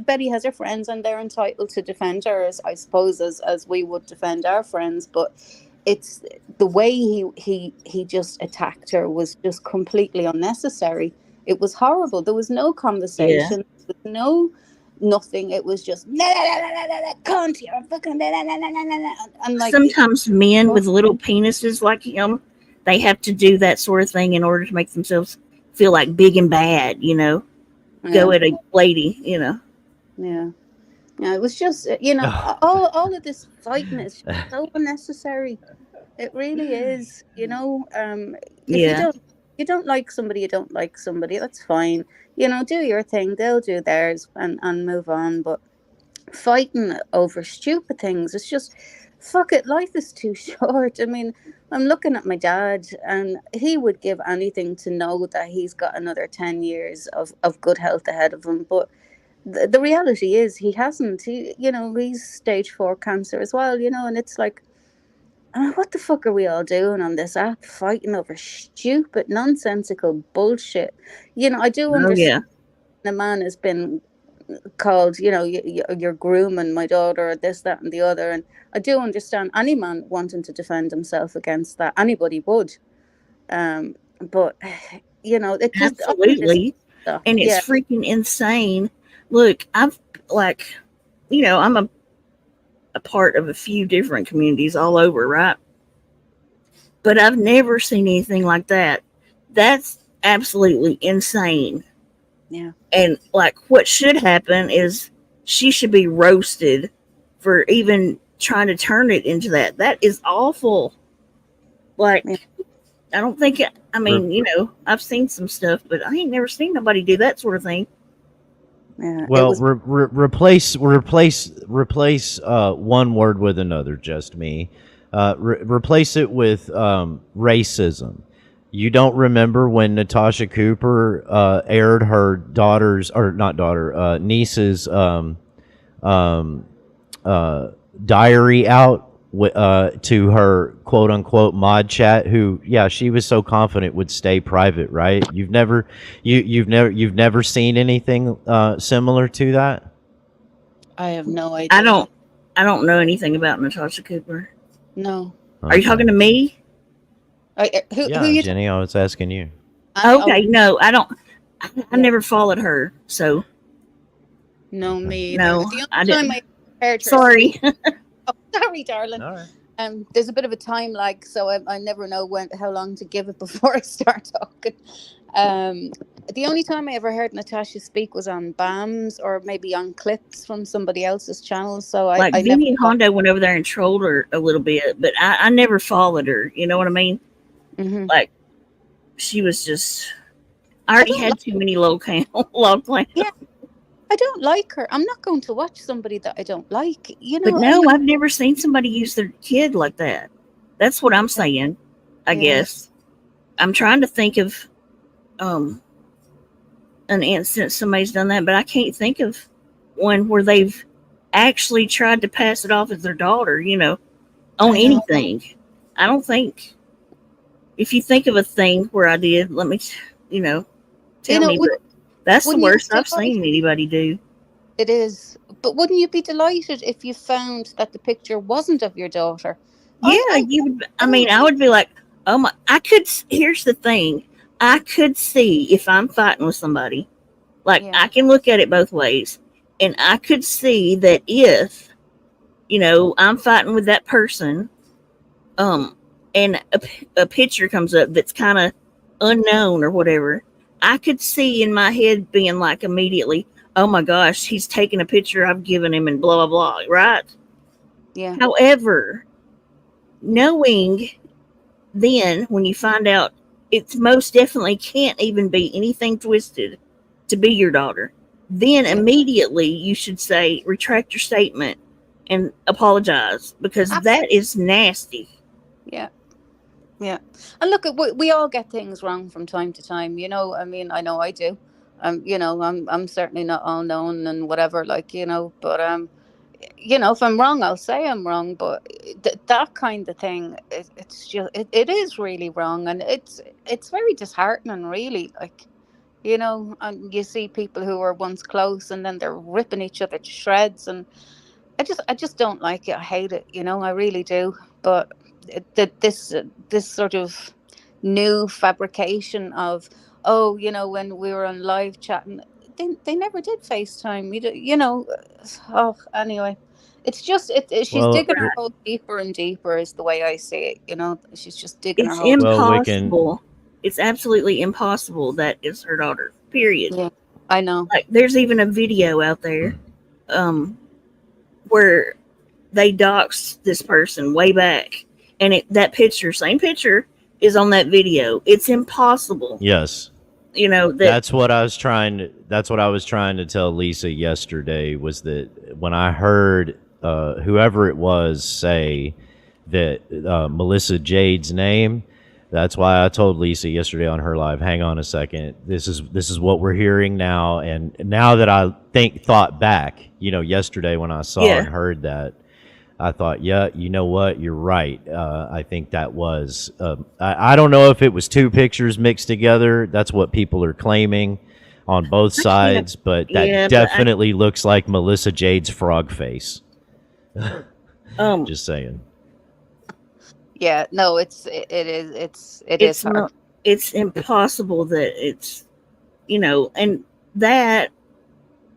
Speaker 1: Betty has her friends, and they're entitled to defend her, as I suppose, as we would defend our friends. But it's the way he just attacked her was just completely unnecessary. It was horrible. There was no
Speaker 5: Yeah.
Speaker 1: conversation. There was no nothing. It was just cunt, you're a fucking and like.
Speaker 5: Sometimes men with little penises like him, they have to do that sort of thing in order to make themselves feel like big and bad,
Speaker 1: Yeah,
Speaker 5: go at a lady,
Speaker 1: yeah, yeah. It was just, all of this fighting is just so unnecessary. It really is. If
Speaker 5: Yeah.
Speaker 1: you don't like somebody, you don't like somebody. That's fine. Do your thing. They'll do theirs and move on. But fighting over stupid things, it's just fuck it. Life is too short. I mean, I'm looking at my dad, and he would give anything to know that he's got another 10 years of good health ahead of him. But the reality is he hasn't. He's stage 4 cancer as well, and it's like, what the fuck are we all doing on this app, fighting over stupid, nonsensical bullshit? I do
Speaker 5: Oh
Speaker 1: understand
Speaker 5: yeah.
Speaker 1: a man has been called, you're grooming my daughter, or this, that, and the other. And I do understand any man wanting to defend himself against that. Anybody would. But, it just, all of this
Speaker 5: Absolutely.
Speaker 1: stuff.
Speaker 5: And it's
Speaker 1: Yeah.
Speaker 5: freaking insane. Look, I've like, I'm a part of a few different communities all over, right? But I've never seen anything like that. That's absolutely insane.
Speaker 1: Yeah.
Speaker 5: And like what should happen is she should be roasted for even trying to turn it into that. That is awful. Like
Speaker 1: Yeah.
Speaker 5: I don't think I mean, I've seen some stuff, but I ain't never seen nobody do that sort of thing.
Speaker 1: Yeah. It
Speaker 2: well,
Speaker 1: was,
Speaker 2: replace one word with another. Just me. Replace it with racism. You don't remember when Natasha Cooper aired her daughter's, or not daughter, niece's um, diary out to her quote unquote mod chat, who, yeah, she was so confident would stay private, right? You've never seen anything similar to that.
Speaker 1: I have no
Speaker 5: I
Speaker 1: idea.
Speaker 5: don't know anything about Natasha Cooper.
Speaker 1: No.
Speaker 5: Are you talking to me?
Speaker 1: Who
Speaker 2: Yeah,
Speaker 1: you
Speaker 2: Jenny, I was asking you.
Speaker 5: Okay, no, I don't. I
Speaker 1: Yeah.
Speaker 5: never followed her, so
Speaker 1: No, me either.
Speaker 5: no,
Speaker 1: The only
Speaker 5: I
Speaker 1: time
Speaker 5: didn't.
Speaker 1: I heard her
Speaker 5: Sorry.
Speaker 1: speak. Oh, sorry, darling.
Speaker 2: All right.
Speaker 1: There's a bit of a time lag, so I never know how long to give it before I start talking. Um, the only time I ever heard Natasha speak was on BAMs, or maybe on clips from somebody else's channel. So
Speaker 5: Like
Speaker 1: I never.
Speaker 5: Vivian Hondo went over there and trolled her a little bit, but I never followed her. You know what I mean?
Speaker 1: Mm-hmm.
Speaker 5: Like she was just. I
Speaker 1: I
Speaker 5: already
Speaker 1: don't
Speaker 5: had too many log cams.
Speaker 1: Yeah, I don't like her. I'm not going to watch somebody that I don't like.
Speaker 5: But
Speaker 1: And
Speaker 5: no, I've never seen somebody use their kid like that. That's what I'm saying. I
Speaker 1: Yeah.
Speaker 5: guess I'm trying to think of um an instance somebody's done that, but I can't think of one where they've actually tried to pass it off as their daughter. On
Speaker 1: I know.
Speaker 5: anything. I don't think. If you think of a thing where I did, let me, tell me. But that's the
Speaker 1: wouldn't you
Speaker 5: worst
Speaker 1: be
Speaker 5: I've seen anybody do.
Speaker 1: It is. But wouldn't you be delighted if you found that the picture wasn't of your daughter?
Speaker 5: Yeah, you would. I mean, I
Speaker 1: don't-
Speaker 5: would be like, oh my. I could. Here's the thing. I could see if I'm fighting with somebody. Like
Speaker 1: Yeah.
Speaker 5: I can look at it both ways. And I could see that if, I'm fighting with that person, um, and a picture comes up that's kind of unknown or whatever, I could see in my head being like immediately, oh my gosh, he's taking a picture I've given him and blah, blah, blah, right?
Speaker 1: Yeah.
Speaker 5: However, knowing then when you find out it most definitely can't even be anything twisted to be your daughter, then
Speaker 1: Yeah.
Speaker 5: immediately you should say, retract your statement and apologize because that
Speaker 1: Absolutely.
Speaker 5: is nasty.
Speaker 1: Yeah. Yeah. And look, we all get things wrong from time to time. I mean, I know I do. I'm certainly not all known and whatever, like, but if I'm wrong, I'll say I'm wrong. But that kind of thing, it's just it is really wrong, and it's very disheartening, really. Like, and you see people who were once close, and then they're ripping each other to shreds, and I just don't like it. I hate it. I really do. But this sort of new fabrication of, oh, when we were on live chatting, they never did FaceTime. Oh, anyway, it's just she's
Speaker 2: Well,
Speaker 1: digging her hole deeper and deeper is the way I see it. She's just digging her
Speaker 5: It's
Speaker 1: hole.
Speaker 2: well, Wiccan.
Speaker 5: impossible. It's absolutely impossible that is her daughter. Period.
Speaker 1: Yeah, I know.
Speaker 5: Like there's even a video out there um where they doxed this person way back, and that picture, same picture, is on that video. It's impossible,
Speaker 2: Yes,
Speaker 5: that.
Speaker 2: That's what I was trying to tell Lisa yesterday. Was that when I heard whoever it was say that Melissa Jade's name. That's why I told Lisa yesterday on her live. Hang on a second. This is what we're hearing now. And now that I thought back, yesterday when I saw and
Speaker 5: Yeah,
Speaker 2: heard that, I thought, yeah, you know what? You're right. I think that was. I don't know if it was two pictures mixed together. That's what people are claiming on both
Speaker 5: I can't.
Speaker 2: sides, but that
Speaker 5: Yeah, but
Speaker 2: definitely looks like Melissa Jade's frog face.
Speaker 5: um,
Speaker 2: Just saying.
Speaker 1: Yeah, no, it is
Speaker 5: it's
Speaker 1: her.
Speaker 5: not. It's impossible that it's and that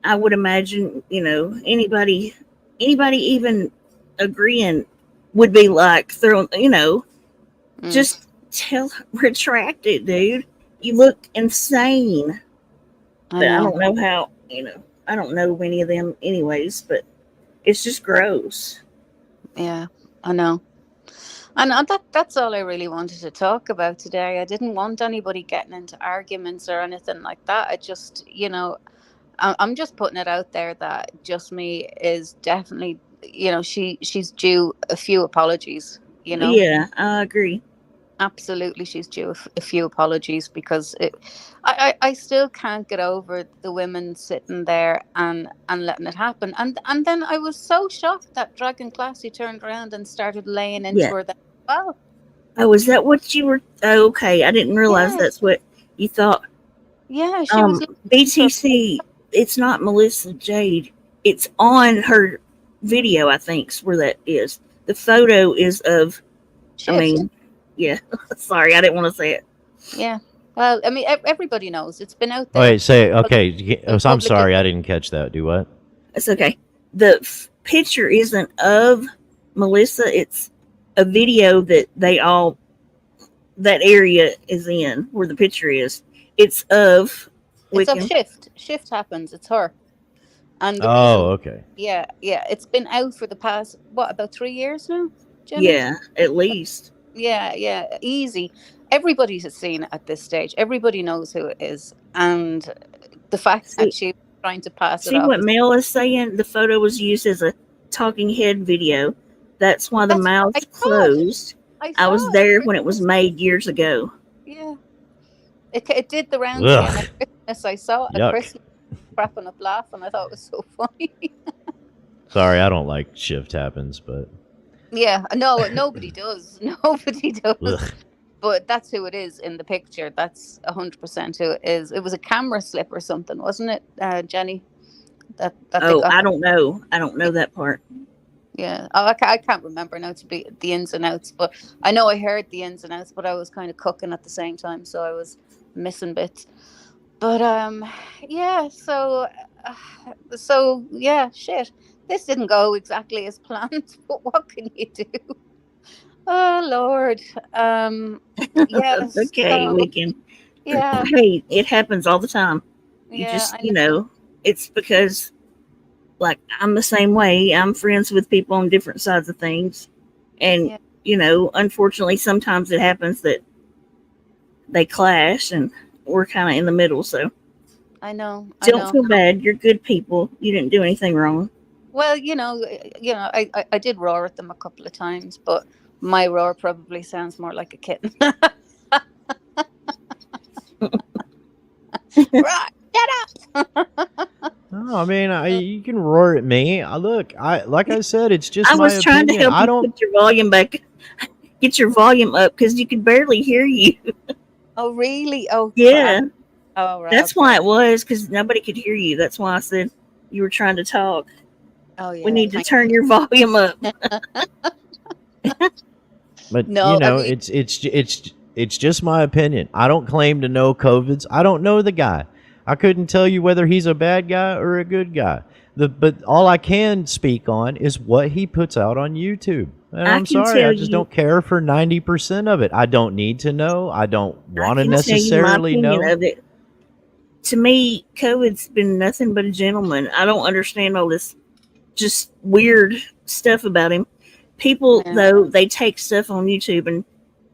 Speaker 5: I would imagine anybody even agreeing would be like throwing
Speaker 1: Mm,
Speaker 5: just retract it, dude. You look insane.
Speaker 1: I
Speaker 5: But I
Speaker 1: know.
Speaker 5: don't know how, I don't know many of them anyways, but it's just gross.
Speaker 1: Yeah, I know. And that's all I really wanted to talk about today. I didn't want anybody getting into arguments or anything like that. I just, I'm just putting it out there that Just Me is definitely, she's due a few apologies.
Speaker 5: Yeah, I agree.
Speaker 1: Absolutely, she's due a few apologies, because I still can't get over the women sitting there and letting it happen. And then I was so shocked that Dragon Classy turned around and started laying into
Speaker 5: Yeah.
Speaker 1: her then. Well,
Speaker 5: Oh, is that what you were? Oh, okay, I didn't realize
Speaker 1: yeah,
Speaker 5: that's what you thought.
Speaker 1: yeah, she was laying into her.
Speaker 5: BTC, it's not Melissa Jade. It's on her video, I think's where that is. The photo is of, I
Speaker 1: Shift.
Speaker 5: mean, yeah. Sorry, I didn't want to say it.
Speaker 1: Yeah. Well, I mean, everybody knows it's been out
Speaker 2: Oh,
Speaker 1: there.
Speaker 2: wait, say okay. So I'm
Speaker 1: Public.
Speaker 2: sorry, I didn't catch that. Do what?
Speaker 5: It's okay. The picture isn't of Melissa. It's a video that that area is in where the picture is. It's of
Speaker 1: It's of
Speaker 5: Wiccan.
Speaker 1: Shift. Shift happens. It's her. And the reason,
Speaker 2: Oh, okay.
Speaker 1: yeah, yeah, it's been out for the past, what, about 3 years now, Jenny?
Speaker 5: Yeah, at least.
Speaker 1: Yeah, yeah, easy. Everybody has seen it at this stage. Everybody knows who it is. And the fact that
Speaker 5: See,
Speaker 1: she was trying to pass it
Speaker 5: see
Speaker 1: off
Speaker 5: what
Speaker 1: as,
Speaker 5: Mel is saying? The photo was used as a talking head video. That's why the
Speaker 1: that's, I
Speaker 5: mouth's
Speaker 1: saw it.
Speaker 5: closed.
Speaker 1: I
Speaker 5: I
Speaker 1: saw
Speaker 5: was
Speaker 1: it at
Speaker 5: there when it was
Speaker 1: Christmas.
Speaker 5: made years ago.
Speaker 1: Yeah. It did the rounds again
Speaker 2: Ugh.
Speaker 1: at Christmas. I saw it at
Speaker 2: Yuck.
Speaker 1: Christmas, crapping up laughing. I thought it was so funny.
Speaker 2: Sorry, I don't like shift happens, but
Speaker 1: Yeah, no, nobody does. Nobody does.
Speaker 2: ugh.
Speaker 1: But that's who it is in the picture. That's 100% who it is. It was a camera slip or something, wasn't it, Jenny? That they
Speaker 5: Oh,
Speaker 1: got.
Speaker 5: I don't know. I don't know that part.
Speaker 1: Yeah. Oh, I can't remember now to be the ins and outs, but I know I heard the ins and outs, but I was kind of cooking at the same time, so I was missing bits. But yeah. So yeah, shit. This didn't go exactly as planned, but what can you do? Oh Lord. Um. Yes.
Speaker 5: Okay,
Speaker 1: So
Speaker 5: we can.
Speaker 1: yeah.
Speaker 5: Hey, it happens all the time. You
Speaker 1: Yeah.
Speaker 5: just,
Speaker 1: I know.
Speaker 5: it's because, like, I'm the same way. I'm friends with people on different sides of things. And,
Speaker 1: Yeah.
Speaker 5: unfortunately, sometimes it happens that they clash and we're kind of in the middle. So
Speaker 1: I know. I
Speaker 5: don't
Speaker 1: know.
Speaker 5: feel bad. You're good people. You didn't do anything wrong.
Speaker 1: Well, I did roar at them a couple of times, but my roar probably sounds more like a kitten. Right, shut up.
Speaker 2: No, I mean, you can roar at me. Look, like I said, it's just
Speaker 5: I
Speaker 2: my
Speaker 5: was trying to
Speaker 2: opinion.
Speaker 5: help
Speaker 2: I
Speaker 5: you
Speaker 2: don't.
Speaker 5: put your volume back, get your volume up because you could barely hear you.
Speaker 1: Oh, really? Oh, crap.
Speaker 5: Yeah,
Speaker 1: Oh, right.
Speaker 5: that's why
Speaker 1: Okay.
Speaker 5: it was because nobody could hear you. That's why I said you were trying to talk.
Speaker 1: Oh,
Speaker 5: We
Speaker 1: yeah.
Speaker 5: need to
Speaker 1: Thank
Speaker 5: turn your volume up.
Speaker 2: But
Speaker 1: No, I mean,
Speaker 2: it's just my opinion. I don't claim to know COVIDs. I don't know the guy. I couldn't tell you whether he's a bad guy or a good guy. But all I can speak on is what he puts out on YouTube. And
Speaker 5: I
Speaker 2: I'm
Speaker 5: can
Speaker 2: sorry,
Speaker 5: tell
Speaker 2: I just
Speaker 5: you,
Speaker 2: don't care for 90% of it. I don't need to know. I don't
Speaker 5: I
Speaker 2: want to
Speaker 5: can tell you my
Speaker 2: necessarily
Speaker 5: opinion
Speaker 2: know.
Speaker 5: of it. To me, COVID's been nothing but a gentleman. I don't understand all this just weird stuff about him. People,
Speaker 1: yeah,
Speaker 5: though, they take stuff on YouTube and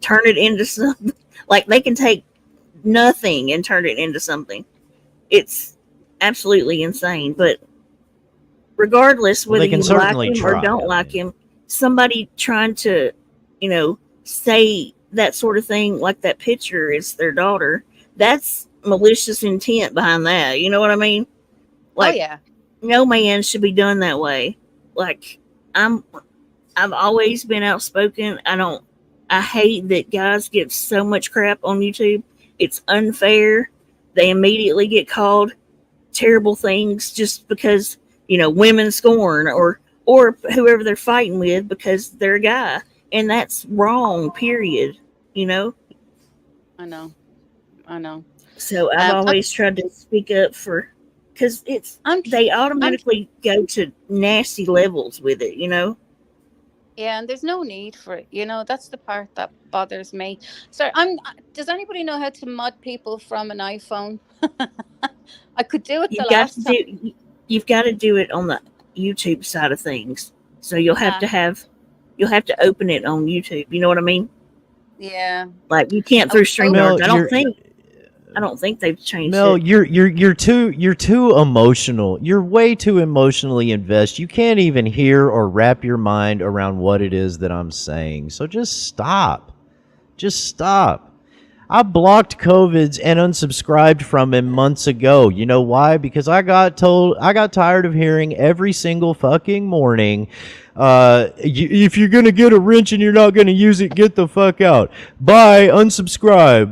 Speaker 5: turn it into something. Like they can take nothing and turn it into something. It's absolutely insane. But regardless
Speaker 2: Well,
Speaker 5: whether
Speaker 2: they can
Speaker 5: you like
Speaker 2: certainly
Speaker 5: him or
Speaker 2: try.
Speaker 5: don't
Speaker 2: I
Speaker 5: like
Speaker 2: mean,
Speaker 5: him, somebody trying to, say that sort of thing, like that picture is their daughter, that's malicious intent behind that. You know what I mean?
Speaker 1: oh,
Speaker 5: Like,
Speaker 1: yeah.
Speaker 5: no man should be done that way. Like, I'm, I've always been outspoken. I hate that guys get so much crap on YouTube. It's unfair. They immediately get called terrible things just because women scorn or whoever they're fighting with because they're a guy, and that's wrong. Period. You know.
Speaker 1: I know. I know.
Speaker 5: So I've
Speaker 1: Um, I'm,
Speaker 5: always tried to speak up for because
Speaker 1: I'm,
Speaker 5: they
Speaker 1: I'm,
Speaker 5: automatically go to nasty levels with it. You know.
Speaker 1: yeah, and there's no need for it. That's the part that bothers me. So, does anybody know how to mod people from an iPhone? I could do it the
Speaker 5: You've got to
Speaker 1: last time.
Speaker 5: do you've got to do it on the YouTube side of things. So
Speaker 1: Ah,
Speaker 5: you'll have to open it on YouTube. You know what I mean?
Speaker 1: yeah.
Speaker 5: Like you can't
Speaker 1: I was
Speaker 5: through
Speaker 1: hoping.
Speaker 5: StreamYards.
Speaker 2: Mel,
Speaker 5: I don't think they've changed
Speaker 2: Mel,
Speaker 5: it.
Speaker 2: you're too emotional. You're way too emotionally invested. You can't even hear or wrap your mind around what it is that I'm saying. So just stop. Just stop. I blocked COVIDs and unsubscribed from him months ago. You know why? Because I got tired of hearing every single fucking morning, if you're gonna get a wrench and you're not gonna use it, get the fuck out. Bye, unsubscribe.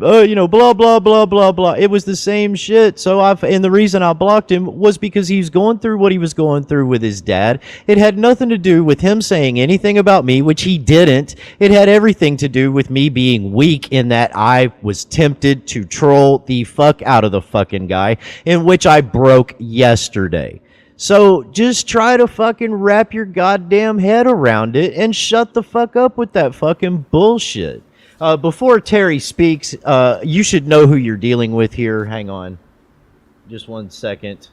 Speaker 2: Blah blah blah blah blah. It was the same shit. And the reason I blocked him was because he was going through what he was going through with his dad. It had nothing to do with him saying anything about me, which he didn't. It had everything to do with me being weak in that I was tempted to troll the fuck out of the fucking guy, in which I broke yesterday. So just try to fucking wrap your goddamn head around it and shut the fuck up with that fucking bullshit. Before Terry speaks, you should know who you're dealing with here. Hang on. Just 1 second.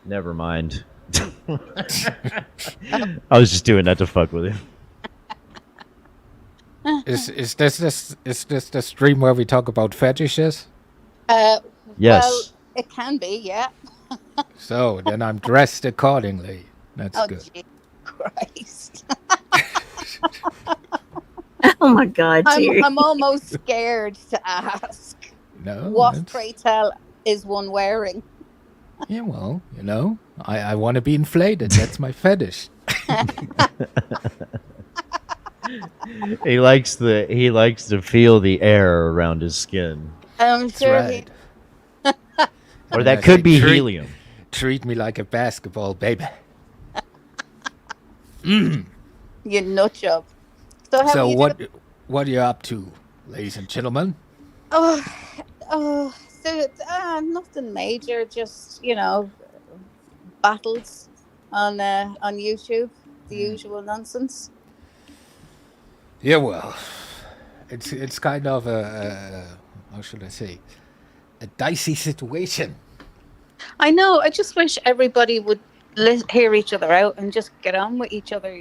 Speaker 2: Never mind. I was just doing that to fuck with him.
Speaker 6: Is this the stream where we talk about fetishes?
Speaker 1: Uh, well,
Speaker 2: Yes.
Speaker 1: it can be, yeah.
Speaker 6: So then I'm dressed accordingly. That's
Speaker 1: Oh,
Speaker 6: good.
Speaker 1: Jesus Christ.
Speaker 5: Oh my God,
Speaker 1: I'm
Speaker 5: Terry.
Speaker 1: I'm almost scared to ask.
Speaker 6: No,
Speaker 1: What,
Speaker 6: that's
Speaker 1: pray tell, is one wearing?
Speaker 6: yeah. Well, I want to be inflated. That's my fetish.
Speaker 2: He likes to feel the air around his skin.
Speaker 1: I'm
Speaker 6: That's
Speaker 1: sure he.
Speaker 6: right.
Speaker 2: Or
Speaker 6: And
Speaker 2: that
Speaker 6: I
Speaker 2: could
Speaker 6: say,
Speaker 2: be helium.
Speaker 6: treat me like a basketball, baby.
Speaker 1: You nut job. So how are
Speaker 6: So
Speaker 1: you doing?
Speaker 6: what are you up to, ladies and gentlemen?
Speaker 1: Oh, Oh, so nothing major. Just battles on YouTube, the usual nonsense.
Speaker 6: Yeah, well, it's kind of a how should I say, a dicey situation.
Speaker 1: I know. I just wish everybody would hear each other out and just get on with each other.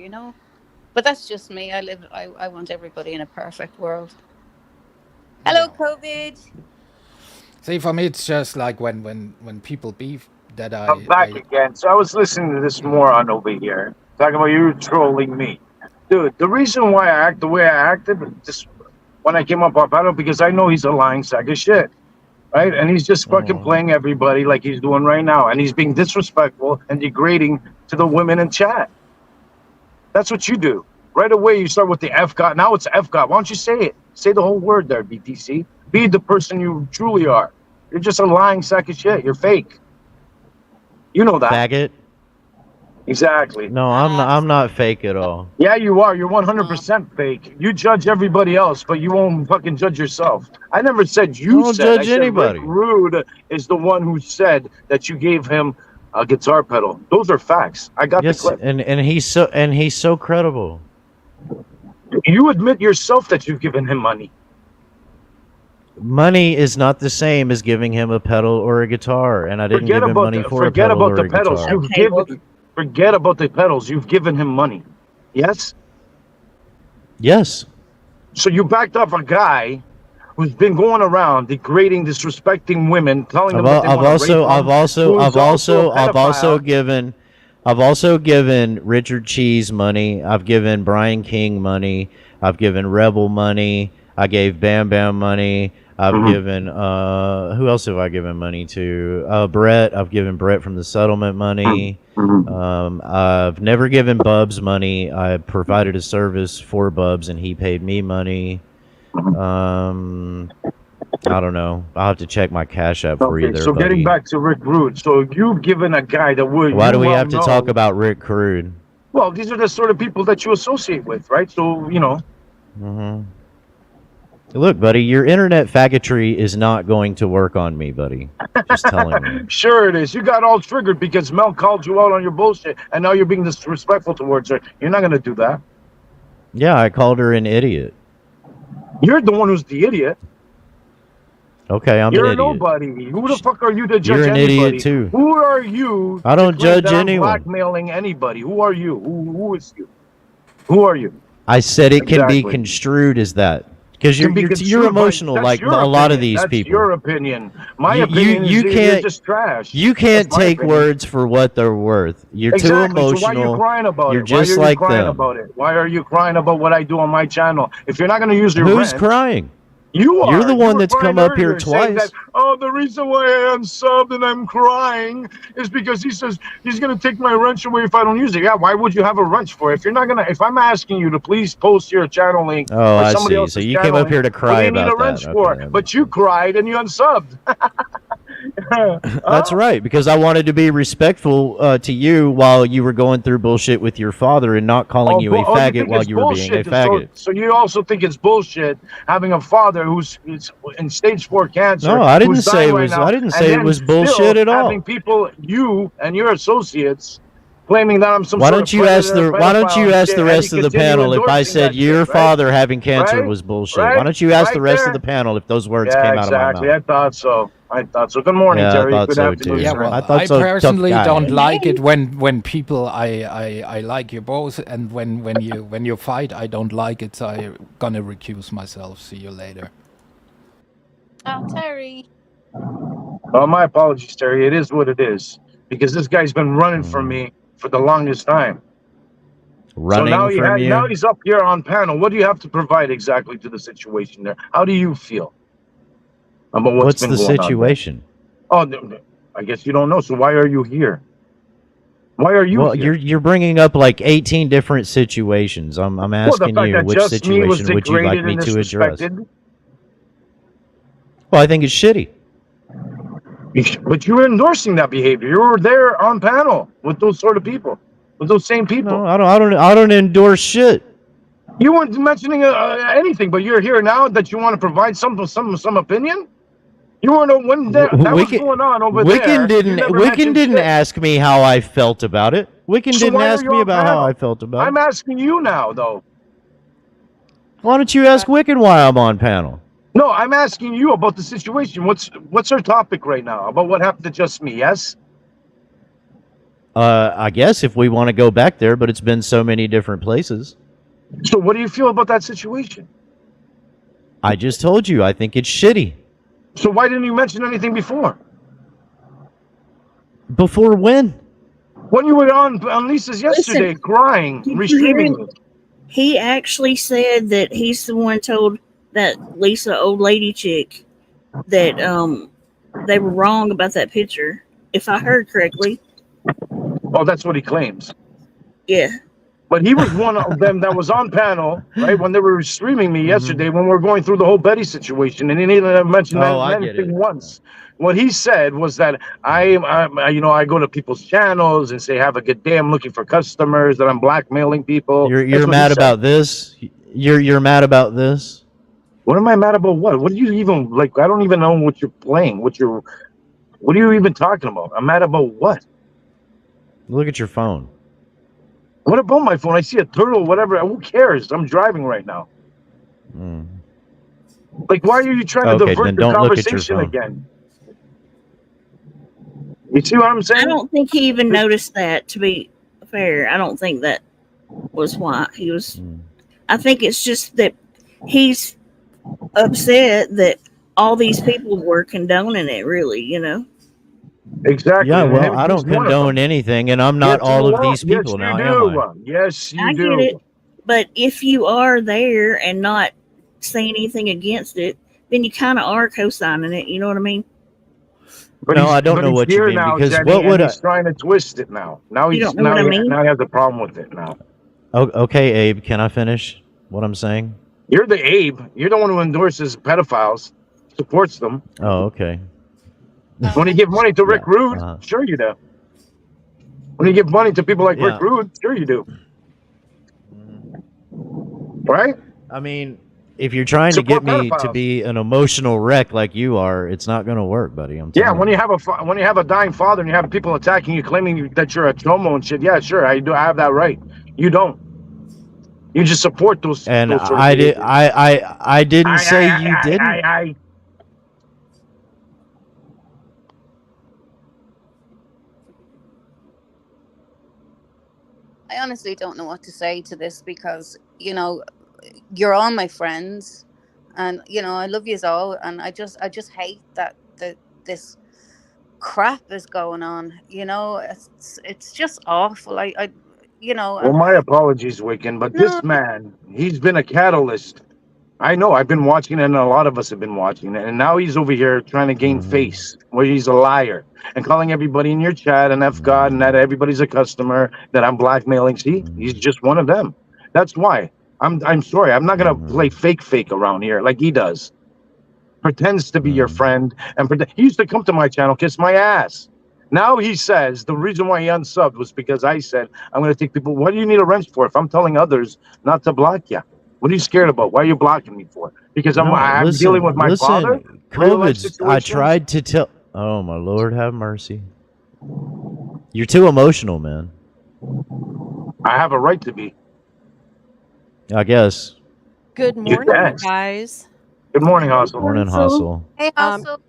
Speaker 1: But that's just me. I want everybody in a perfect world. Hello,
Speaker 6: Yeah.
Speaker 1: COVID.
Speaker 6: See, for me, it's just like when people beef that
Speaker 4: I'm back
Speaker 6: I
Speaker 4: again. So I was listening to this moron over here talking about you trolling me, dude. The reason why I act the way I acted just when I came up on battle because I know he's a lying sack of shit, right? And he's just fucking
Speaker 2: Mhm.
Speaker 4: playing everybody like he's doing right now, and he's being disrespectful and degrading to the women in chat. That's what you do. Right away, you start with the F God. Now it's F God. Why don't you say it? Say the whole word there, BTC. Be the person you truly are. You're just a lying sack of shit. You're fake. You know that.
Speaker 2: Faggot.
Speaker 4: Exactly.
Speaker 2: No, I'm not.
Speaker 1: Ah,
Speaker 2: I'm not fake at all.
Speaker 4: Yeah, you are. You're
Speaker 1: no.
Speaker 4: 100% fake. You judge everybody else, but you won't fucking judge yourself. I never said
Speaker 2: I
Speaker 4: you
Speaker 2: don't
Speaker 4: said. I
Speaker 2: judge
Speaker 4: said Rick
Speaker 2: anybody.
Speaker 4: Rude is the one who said that you gave him a guitar pedal. Those are facts. I got the
Speaker 2: Yes,
Speaker 4: clip.
Speaker 2: and he's so credible.
Speaker 4: You admit yourself that you've given him money.
Speaker 2: Money is not the same as giving him a pedal or a guitar, and I didn't
Speaker 4: Forget
Speaker 2: give him
Speaker 4: about
Speaker 2: money
Speaker 4: the
Speaker 2: for a
Speaker 4: forget
Speaker 2: pedal
Speaker 4: about
Speaker 2: or
Speaker 4: the
Speaker 2: a
Speaker 4: pedals.
Speaker 2: guitar.
Speaker 4: You've
Speaker 5: Okay, well,
Speaker 4: given forget about the pedals. You've given him money. Yes?
Speaker 2: Yes.
Speaker 4: So you backed up a guy who's been going around degrading, disrespecting women, telling them that they
Speaker 2: I've
Speaker 4: want to rape
Speaker 2: also I've
Speaker 4: them,
Speaker 2: also
Speaker 4: who's
Speaker 2: I've
Speaker 4: also a
Speaker 2: also I've also
Speaker 4: pedophile.
Speaker 2: given I've also given Richard Cheese money. I've given Brian King money. I've given Rebel money. I gave Bam Bam money. I've
Speaker 4: Mhm.
Speaker 2: given who else have I given money to? Brett. I've given Brett from the settlement
Speaker 4: Mhm.
Speaker 2: money.
Speaker 4: Mhm.
Speaker 2: I've never given Bubs money. I provided a service for Bubs and he paid me money.
Speaker 4: Mhm.
Speaker 2: Um, I don't know. I'll have to check my Cash App for you
Speaker 4: Okay,
Speaker 2: there,
Speaker 4: so getting
Speaker 2: buddy.
Speaker 4: back to Rick Rude, so you've given a guy that would
Speaker 2: Why
Speaker 4: you
Speaker 2: do we
Speaker 4: well
Speaker 2: have to talk
Speaker 4: know.
Speaker 2: about Rick Crude?
Speaker 4: Well, these are the sort of people that you associate with, right? So
Speaker 2: Hmm. Look, buddy, your internet faggotry is not going to work on me, buddy. Just telling you.
Speaker 4: sure it is. You got all triggered because Mel called you out on your bullshit, and now you're being disrespectful towards her. You're not gonna do that.
Speaker 2: Yeah, I called her an idiot.
Speaker 4: You're the one who's the idiot.
Speaker 2: Okay, I'm an
Speaker 4: You're a
Speaker 2: idiot.
Speaker 4: nobody. Who the
Speaker 2: Sh-
Speaker 4: fuck are you to
Speaker 2: You're
Speaker 4: judge
Speaker 2: an idiot
Speaker 4: anybody?
Speaker 2: too.
Speaker 4: Who are you
Speaker 2: I
Speaker 4: to
Speaker 2: don't
Speaker 4: claim that
Speaker 2: judge
Speaker 4: I'm
Speaker 2: anyone.
Speaker 4: blackmailing anybody? Who are you? Who is you? Who are you?
Speaker 2: I said it can be
Speaker 4: Exactly.
Speaker 2: construed as that because you're
Speaker 4: Can be
Speaker 2: you're
Speaker 4: construed by
Speaker 2: emotional
Speaker 4: that's
Speaker 2: like a
Speaker 4: your
Speaker 2: lot of
Speaker 4: opinion.
Speaker 2: these
Speaker 4: That's
Speaker 2: people.
Speaker 4: your opinion. My
Speaker 2: You you
Speaker 4: opinion is
Speaker 2: you
Speaker 4: you're
Speaker 2: can't
Speaker 4: just trash.
Speaker 2: you
Speaker 4: That's
Speaker 2: can't
Speaker 4: my
Speaker 2: take
Speaker 4: opinion.
Speaker 2: words for what they're worth. You're too
Speaker 4: Exactly. So why are you
Speaker 2: emotional.
Speaker 4: crying about
Speaker 2: You're
Speaker 4: it? Why
Speaker 2: just
Speaker 4: are you
Speaker 2: like
Speaker 4: crying
Speaker 2: them.
Speaker 4: about it? Why are you crying about what I do on my channel? If you're not going to use your
Speaker 2: Who's
Speaker 4: rent,
Speaker 2: crying?
Speaker 4: you
Speaker 2: You're
Speaker 4: are.
Speaker 2: the
Speaker 4: You
Speaker 2: one
Speaker 4: were
Speaker 2: that's
Speaker 4: crying
Speaker 2: come up here
Speaker 4: earlier saying that,
Speaker 2: twice.
Speaker 4: oh, the reason why I unsubbed and I'm crying is because he says he's going to take my wrench away if I don't use it. Yeah, why would you have a wrench for it? If you're not going to, if I'm asking you to please post your channel link
Speaker 2: Oh,
Speaker 4: or
Speaker 2: I
Speaker 4: somebody
Speaker 2: see. So
Speaker 4: else's
Speaker 2: you came
Speaker 4: channel
Speaker 2: up
Speaker 4: link,
Speaker 2: here to
Speaker 4: what do
Speaker 2: cry
Speaker 4: you need a
Speaker 2: about that.
Speaker 4: wrench
Speaker 2: Okay,
Speaker 4: for?
Speaker 2: that
Speaker 4: But
Speaker 2: makes
Speaker 4: you
Speaker 2: sense.
Speaker 4: cried and you unsubbed.
Speaker 2: That's
Speaker 4: Huh?
Speaker 2: right, because I wanted to be respectful to you while you were going through bullshit with your father and not calling you a
Speaker 4: Oh, you
Speaker 2: faggot
Speaker 4: think
Speaker 2: while
Speaker 4: it's
Speaker 2: you were being a
Speaker 4: bullshit? So,
Speaker 2: faggot.
Speaker 4: so you also think it's bullshit having a father who's in stage 4 cancer,
Speaker 2: No, I didn't
Speaker 4: who's
Speaker 2: say
Speaker 4: dying
Speaker 2: it
Speaker 4: right
Speaker 2: was. I
Speaker 4: now,
Speaker 2: didn't
Speaker 4: and
Speaker 2: say it
Speaker 4: then
Speaker 2: was bullshit
Speaker 4: still
Speaker 2: at
Speaker 4: having
Speaker 2: all.
Speaker 4: people, you and your associates, claiming that I'm some
Speaker 2: Why
Speaker 4: sort of
Speaker 2: don't you ask
Speaker 4: predator,
Speaker 2: the Why don't
Speaker 4: pedophile,
Speaker 2: you
Speaker 4: and
Speaker 2: ask
Speaker 4: shit,
Speaker 2: the
Speaker 4: and you
Speaker 2: rest of the
Speaker 4: continue
Speaker 2: panel if I
Speaker 4: endorsing
Speaker 2: said
Speaker 4: that shit,
Speaker 2: your
Speaker 4: right?
Speaker 2: father having cancer
Speaker 4: Right?
Speaker 2: was bullshit? Why
Speaker 4: Right?
Speaker 2: don't you ask the
Speaker 4: Right
Speaker 2: rest of the
Speaker 4: there.
Speaker 2: panel if those words
Speaker 4: Yeah,
Speaker 2: came out of my
Speaker 4: exactly.
Speaker 2: mouth?
Speaker 4: I thought so. I thought so. Good morning,
Speaker 2: Yeah, I
Speaker 4: Terry.
Speaker 2: thought
Speaker 4: Good
Speaker 2: so
Speaker 4: afternoon,
Speaker 6: Yeah,
Speaker 2: too.
Speaker 4: sir.
Speaker 2: I
Speaker 6: well,
Speaker 2: thought
Speaker 6: I
Speaker 2: so. Tough
Speaker 6: personally
Speaker 2: guy.
Speaker 6: don't
Speaker 5: hey,
Speaker 6: like
Speaker 5: hey.
Speaker 6: it when people I like you both, and when you fight, I don't like it. So I gonna recuse myself. See you later.
Speaker 1: Oh, Terry.
Speaker 4: Well, my apologies, Terry. It is what it is because this guy's been running from
Speaker 2: Mhm.
Speaker 4: me for the longest time. So now
Speaker 2: Running from
Speaker 4: now
Speaker 2: you.
Speaker 4: he's up here on panel. What do you have to provide exactly to the situation there? How do you feel about what's
Speaker 2: What's
Speaker 4: been
Speaker 2: the
Speaker 4: going on there?
Speaker 2: situation?
Speaker 4: Oh, I guess you don't know. So why are you here? Why are you
Speaker 2: Well, you're
Speaker 4: here?
Speaker 2: you're bringing up like 18 different situations. I'm
Speaker 4: Well, the
Speaker 2: asking
Speaker 4: fact
Speaker 2: you
Speaker 4: that
Speaker 2: which
Speaker 4: just me was
Speaker 2: situation would you like
Speaker 4: degraded
Speaker 2: me
Speaker 4: and
Speaker 2: to address?
Speaker 4: disrespected,
Speaker 2: Well, I think it's shitty.
Speaker 4: but you were endorsing that behavior. You were there on panel with those sort of people, with those same
Speaker 2: No,
Speaker 4: people.
Speaker 2: I don't endorse shit.
Speaker 4: You weren't mentioning anything, but you're here now that you want to provide some opinion. You want to know when that was
Speaker 2: Wicken,
Speaker 4: going on over there? You never
Speaker 2: Wicken
Speaker 4: mentioned
Speaker 2: didn't
Speaker 4: shit.
Speaker 2: ask me how I felt about it. Wicken
Speaker 4: So
Speaker 2: didn't
Speaker 4: why are
Speaker 2: ask
Speaker 4: you
Speaker 2: me
Speaker 4: on
Speaker 2: about how I
Speaker 4: panel?
Speaker 2: felt about
Speaker 4: I'm
Speaker 2: it.
Speaker 4: asking you now, though.
Speaker 2: Why don't you ask Wicken why I'm on panel?
Speaker 4: No, I'm asking you about the situation. What's our topic right now? About what happened to Just Me? Yes.
Speaker 2: I guess if we want to go back there, but it's been so many different places.
Speaker 4: So what do you feel about that situation?
Speaker 2: I just told you, I think it's shitty.
Speaker 4: So why didn't you mention anything before?
Speaker 2: Before when?
Speaker 4: When you were on Lisa's yesterday,
Speaker 5: Listen,
Speaker 4: crying,
Speaker 5: did you hear
Speaker 4: restreaming
Speaker 5: him?
Speaker 4: me.
Speaker 5: He actually said that he's the one told that Lisa old lady chick that they were wrong about that picture. If I heard correctly,
Speaker 4: Oh, that's what he claims.
Speaker 5: yeah.
Speaker 4: But he was one of them that was on panel, right, when they were streaming me yesterday when we were going through the whole Betty situation, and he didn't mention
Speaker 2: Oh, I get
Speaker 4: anything
Speaker 2: it.
Speaker 4: once. What he said was that I go to people's channels and say, "Have a good day. I'm looking for customers. That I'm blackmailing people." That's
Speaker 2: You're
Speaker 4: what he
Speaker 2: mad
Speaker 4: said.
Speaker 2: about this? You're mad about this?
Speaker 4: What am I mad about? What do you even like? I don't even know what you're playing. What are you even talking about? I'm mad about what?
Speaker 2: Look at your phone.
Speaker 4: What about my phone? I see a turtle, whatever. Who cares? I'm driving right now.
Speaker 2: Mm.
Speaker 4: Like, why are you trying to
Speaker 2: Okay,
Speaker 4: divert
Speaker 2: then
Speaker 4: the
Speaker 2: don't look at your
Speaker 4: conversation
Speaker 2: phone.
Speaker 4: again? You see what I'm
Speaker 5: I
Speaker 4: saying?
Speaker 5: don't think he even noticed that, to be fair. I don't think that was why he was.
Speaker 2: Mm.
Speaker 5: I think it's just that he's upset that all these people were condoning it, really, you know?
Speaker 4: Exactly.
Speaker 2: Yeah,
Speaker 4: And
Speaker 2: well, I
Speaker 4: he's
Speaker 2: don't
Speaker 4: one of
Speaker 2: condone
Speaker 4: them.
Speaker 2: anything, and I'm
Speaker 4: Yes,
Speaker 2: not
Speaker 4: you
Speaker 2: all of
Speaker 4: are.
Speaker 2: these
Speaker 4: Yes,
Speaker 2: people
Speaker 4: you
Speaker 2: now, am I?
Speaker 4: do. Yes, you
Speaker 5: I get it.
Speaker 4: do.
Speaker 5: But if you are there and not saying anything against it, then you kind of are co signing it. You know what I mean?
Speaker 2: No, I don't
Speaker 4: But
Speaker 2: know
Speaker 4: he's
Speaker 2: what you
Speaker 4: here
Speaker 2: mean,
Speaker 4: now,
Speaker 2: because
Speaker 4: Jenny,
Speaker 2: what
Speaker 4: and
Speaker 2: would I?
Speaker 4: he's trying to twist it now. Now
Speaker 5: You
Speaker 4: he's
Speaker 5: don't know what I mean?
Speaker 4: now he has a problem with it now.
Speaker 2: Oh, okay, Abe, can I finish what I'm saying?
Speaker 4: You're the Abe. You're the one who endorses pedophiles, supports them.
Speaker 2: Oh, okay.
Speaker 4: When you give money to
Speaker 2: Yeah.
Speaker 4: Rick Rude, sure you do. When you give money to people like Rick
Speaker 2: Yeah.
Speaker 4: Rude, sure you do.
Speaker 2: Mhm.
Speaker 4: Right?
Speaker 2: I mean, if you're trying to get
Speaker 4: Support
Speaker 2: me to
Speaker 4: pedophiles.
Speaker 2: be an emotional wreck like you are, it's not going to work, buddy. I'm
Speaker 4: Yeah,
Speaker 2: telling
Speaker 4: when
Speaker 2: you.
Speaker 4: you have a dying father and you have people attacking you, claiming that you're a chomo and shit. Yeah, sure, I do. I have that right. You don't. You just support
Speaker 2: And
Speaker 4: those sort of
Speaker 2: I did.
Speaker 4: behaviors.
Speaker 2: I didn't say you didn't.
Speaker 4: I.
Speaker 1: I honestly don't know what to say to this because, you're all my friends, and I love you all, and I just hate that this crap is going on. It's just awful.
Speaker 4: Well,
Speaker 1: And
Speaker 4: my apologies, Wiccan, but
Speaker 1: no,
Speaker 4: this man, he's been a catalyst. I know. I've been watching, and a lot of us have been watching, and now he's over here trying to gain
Speaker 2: Mhm.
Speaker 4: face, where he's a liar and calling everybody in your chat and F God and that everybody's a customer that I'm blackmailing. See, he's
Speaker 2: Mhm.
Speaker 4: just one of them. That's why I'm sorry. I'm not gonna play
Speaker 2: Mhm.
Speaker 4: fake around here like he does. Pretends to be your
Speaker 2: Mhm.
Speaker 4: friend and he used to come to my channel, kiss my ass. Now he says the reason why he unsubbed was because I said I'm going to take people. What do you need a wrench for? If I'm telling others not to block you, what are you scared about? Why are you blocking me for? Because
Speaker 2: No,
Speaker 4: I'm dealing with my father,
Speaker 2: listen.
Speaker 4: real life
Speaker 2: COVID's. I
Speaker 4: situations.
Speaker 2: tried to tell. Oh my Lord, have mercy. You're too emotional, man.
Speaker 4: I have a right to be.
Speaker 2: I guess.
Speaker 7: Good
Speaker 4: You
Speaker 7: morning, you
Speaker 4: can.
Speaker 7: guys.
Speaker 4: Good morning,
Speaker 5: Hey,
Speaker 4: Hustle.
Speaker 2: Morning
Speaker 5: Hansel.
Speaker 2: hustle.
Speaker 1: hey,
Speaker 7: Um,
Speaker 1: Hustle.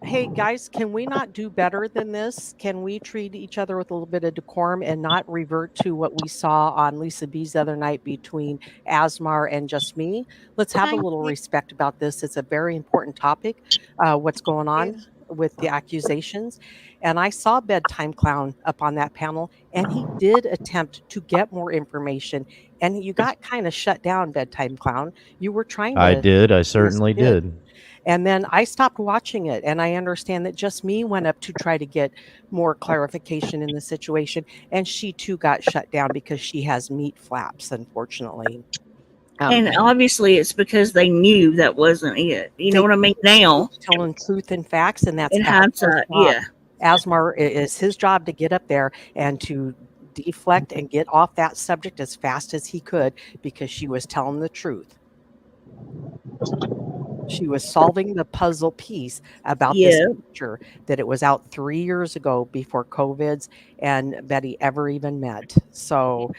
Speaker 7: hey, guys, can we not do better than this? Can we treat each other with a little bit of decorum and not revert to what we saw on Lisa B's the other night between Asmar and just me? Let's have a
Speaker 1: Thank
Speaker 7: little
Speaker 1: you.
Speaker 7: respect about this. It's a very important topic, what's going on with the accusations. And I saw Bedtime Clown up on that panel, and he did attempt to get more information. And you got kind of shut down, Bedtime Clown. You were trying
Speaker 2: I
Speaker 7: to.
Speaker 2: did. I
Speaker 7: Yes,
Speaker 2: certainly
Speaker 7: you did.
Speaker 2: did.
Speaker 7: And then I stopped watching it, and I understand that just me went up to try to get more clarification in the situation, and she too got shut down because she has meat flaps, unfortunately.
Speaker 5: And obviously, it's because they knew that wasn't it. You know
Speaker 7: They
Speaker 5: what I mean? Now,
Speaker 7: telling truth and facts, and that's
Speaker 5: in
Speaker 7: Asmar's
Speaker 5: hindsight,
Speaker 7: job.
Speaker 5: yeah.
Speaker 7: Asmar is his job to get up there and to deflect and get off that subject as fast as he could because she was telling the truth. She was solving the puzzle piece about this
Speaker 5: Yeah.
Speaker 7: picture that it was out 3 years ago before COVID's and Betty ever even met. So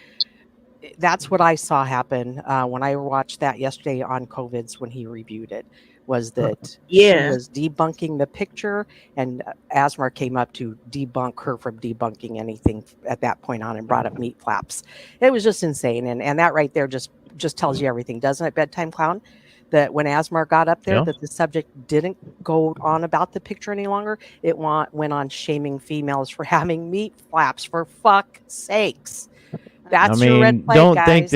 Speaker 7: that's what I saw happen when I watched that yesterday on COVID's when he reviewed it. Was that she
Speaker 5: Yeah.
Speaker 7: was debunking the picture, and Asmar came up to debunk her from debunking anything at that point on and brought up meat flaps. It was just insane, and that right there just tells you everything, doesn't it, Bedtime Clown? That when Asmar got up there,
Speaker 2: Yeah.
Speaker 7: that the subject didn't go on about the picture any longer. It went on shaming females for having meat flaps. For fuck sakes.
Speaker 2: I
Speaker 7: That's your red
Speaker 2: mean,
Speaker 7: flag, guys.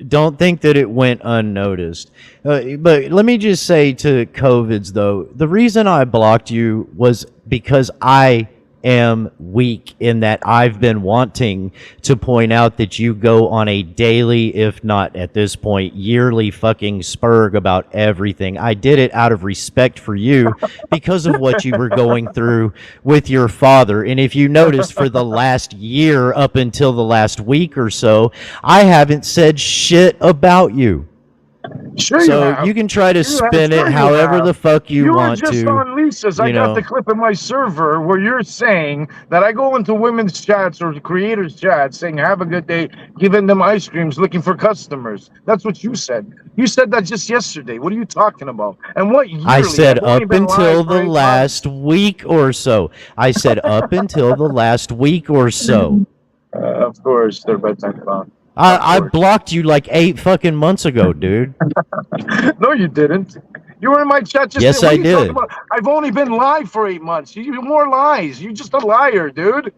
Speaker 2: don't think that it went unnoticed. But let me just say to COVID's though, the reason I blocked you was because I am weak in that I've been wanting to point out that you go on a daily, if not at this point, yearly fucking spurg about everything. I did it out of respect for you because of what you were going through with your father. And if you noticed for the last year up until the last week or so, I haven't said shit about you.
Speaker 4: Sure you
Speaker 2: So
Speaker 4: have.
Speaker 2: you can try to
Speaker 4: You have.
Speaker 2: spin it
Speaker 4: Sure you
Speaker 2: however
Speaker 4: have.
Speaker 2: the fuck you
Speaker 4: You were
Speaker 2: want
Speaker 4: just
Speaker 2: to,
Speaker 4: on Lisa's. I
Speaker 2: you
Speaker 4: got the
Speaker 2: know.
Speaker 4: clip in my server where you're saying that I go into women's chats or creators chats saying "Have a good day," giving them ice creams, looking for customers. That's what you said. You said that just yesterday. What are you talking about? And what
Speaker 2: I
Speaker 4: yearly?
Speaker 2: said
Speaker 4: I've only
Speaker 2: up
Speaker 4: been live
Speaker 2: until
Speaker 4: for
Speaker 2: the
Speaker 4: 8 months.
Speaker 2: last week or so. I said up until the last week or so.
Speaker 4: Of course, they're bedtime clown. Of
Speaker 2: I
Speaker 4: course.
Speaker 2: blocked you like 8 fucking months ago, dude.
Speaker 4: No, you didn't. You were in my chat just saying,
Speaker 2: Yes,
Speaker 4: what
Speaker 2: I
Speaker 4: are you talking
Speaker 2: did.
Speaker 4: about? I've only been live for 8 months. You more lies. You're just a liar, dude.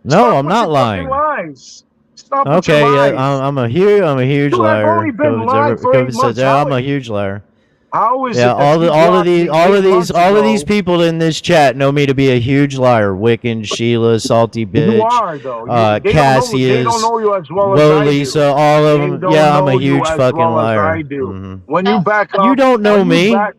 Speaker 2: No,
Speaker 4: Stop
Speaker 2: I'm
Speaker 4: with
Speaker 2: not
Speaker 4: your fucking
Speaker 2: lying.
Speaker 4: lies. Stop with your
Speaker 2: Okay, yeah,
Speaker 4: lies.
Speaker 2: I'm a huge
Speaker 4: Dude, I've only
Speaker 2: liar.
Speaker 4: been live for eight
Speaker 2: COVID says,
Speaker 4: months.
Speaker 2: yeah, I'm a huge liar.
Speaker 4: How is
Speaker 2: Yeah,
Speaker 4: it that you blocked me 8 months
Speaker 2: all of these
Speaker 4: ago?
Speaker 2: people in this chat know me to be a huge liar. Wiccan, Sheila, Salty
Speaker 4: You
Speaker 2: Bitch,
Speaker 4: are though. You they don't
Speaker 2: Cassius,
Speaker 4: know you as well as
Speaker 2: Woe
Speaker 4: I do.
Speaker 2: Lisa, all of
Speaker 4: They
Speaker 2: them.
Speaker 4: don't
Speaker 2: Yeah, I'm a
Speaker 4: know you
Speaker 2: huge
Speaker 4: as
Speaker 2: fucking
Speaker 4: well as I
Speaker 2: liar.
Speaker 4: do. When you back
Speaker 2: You
Speaker 4: up,
Speaker 2: don't know
Speaker 4: when you
Speaker 2: me.
Speaker 4: back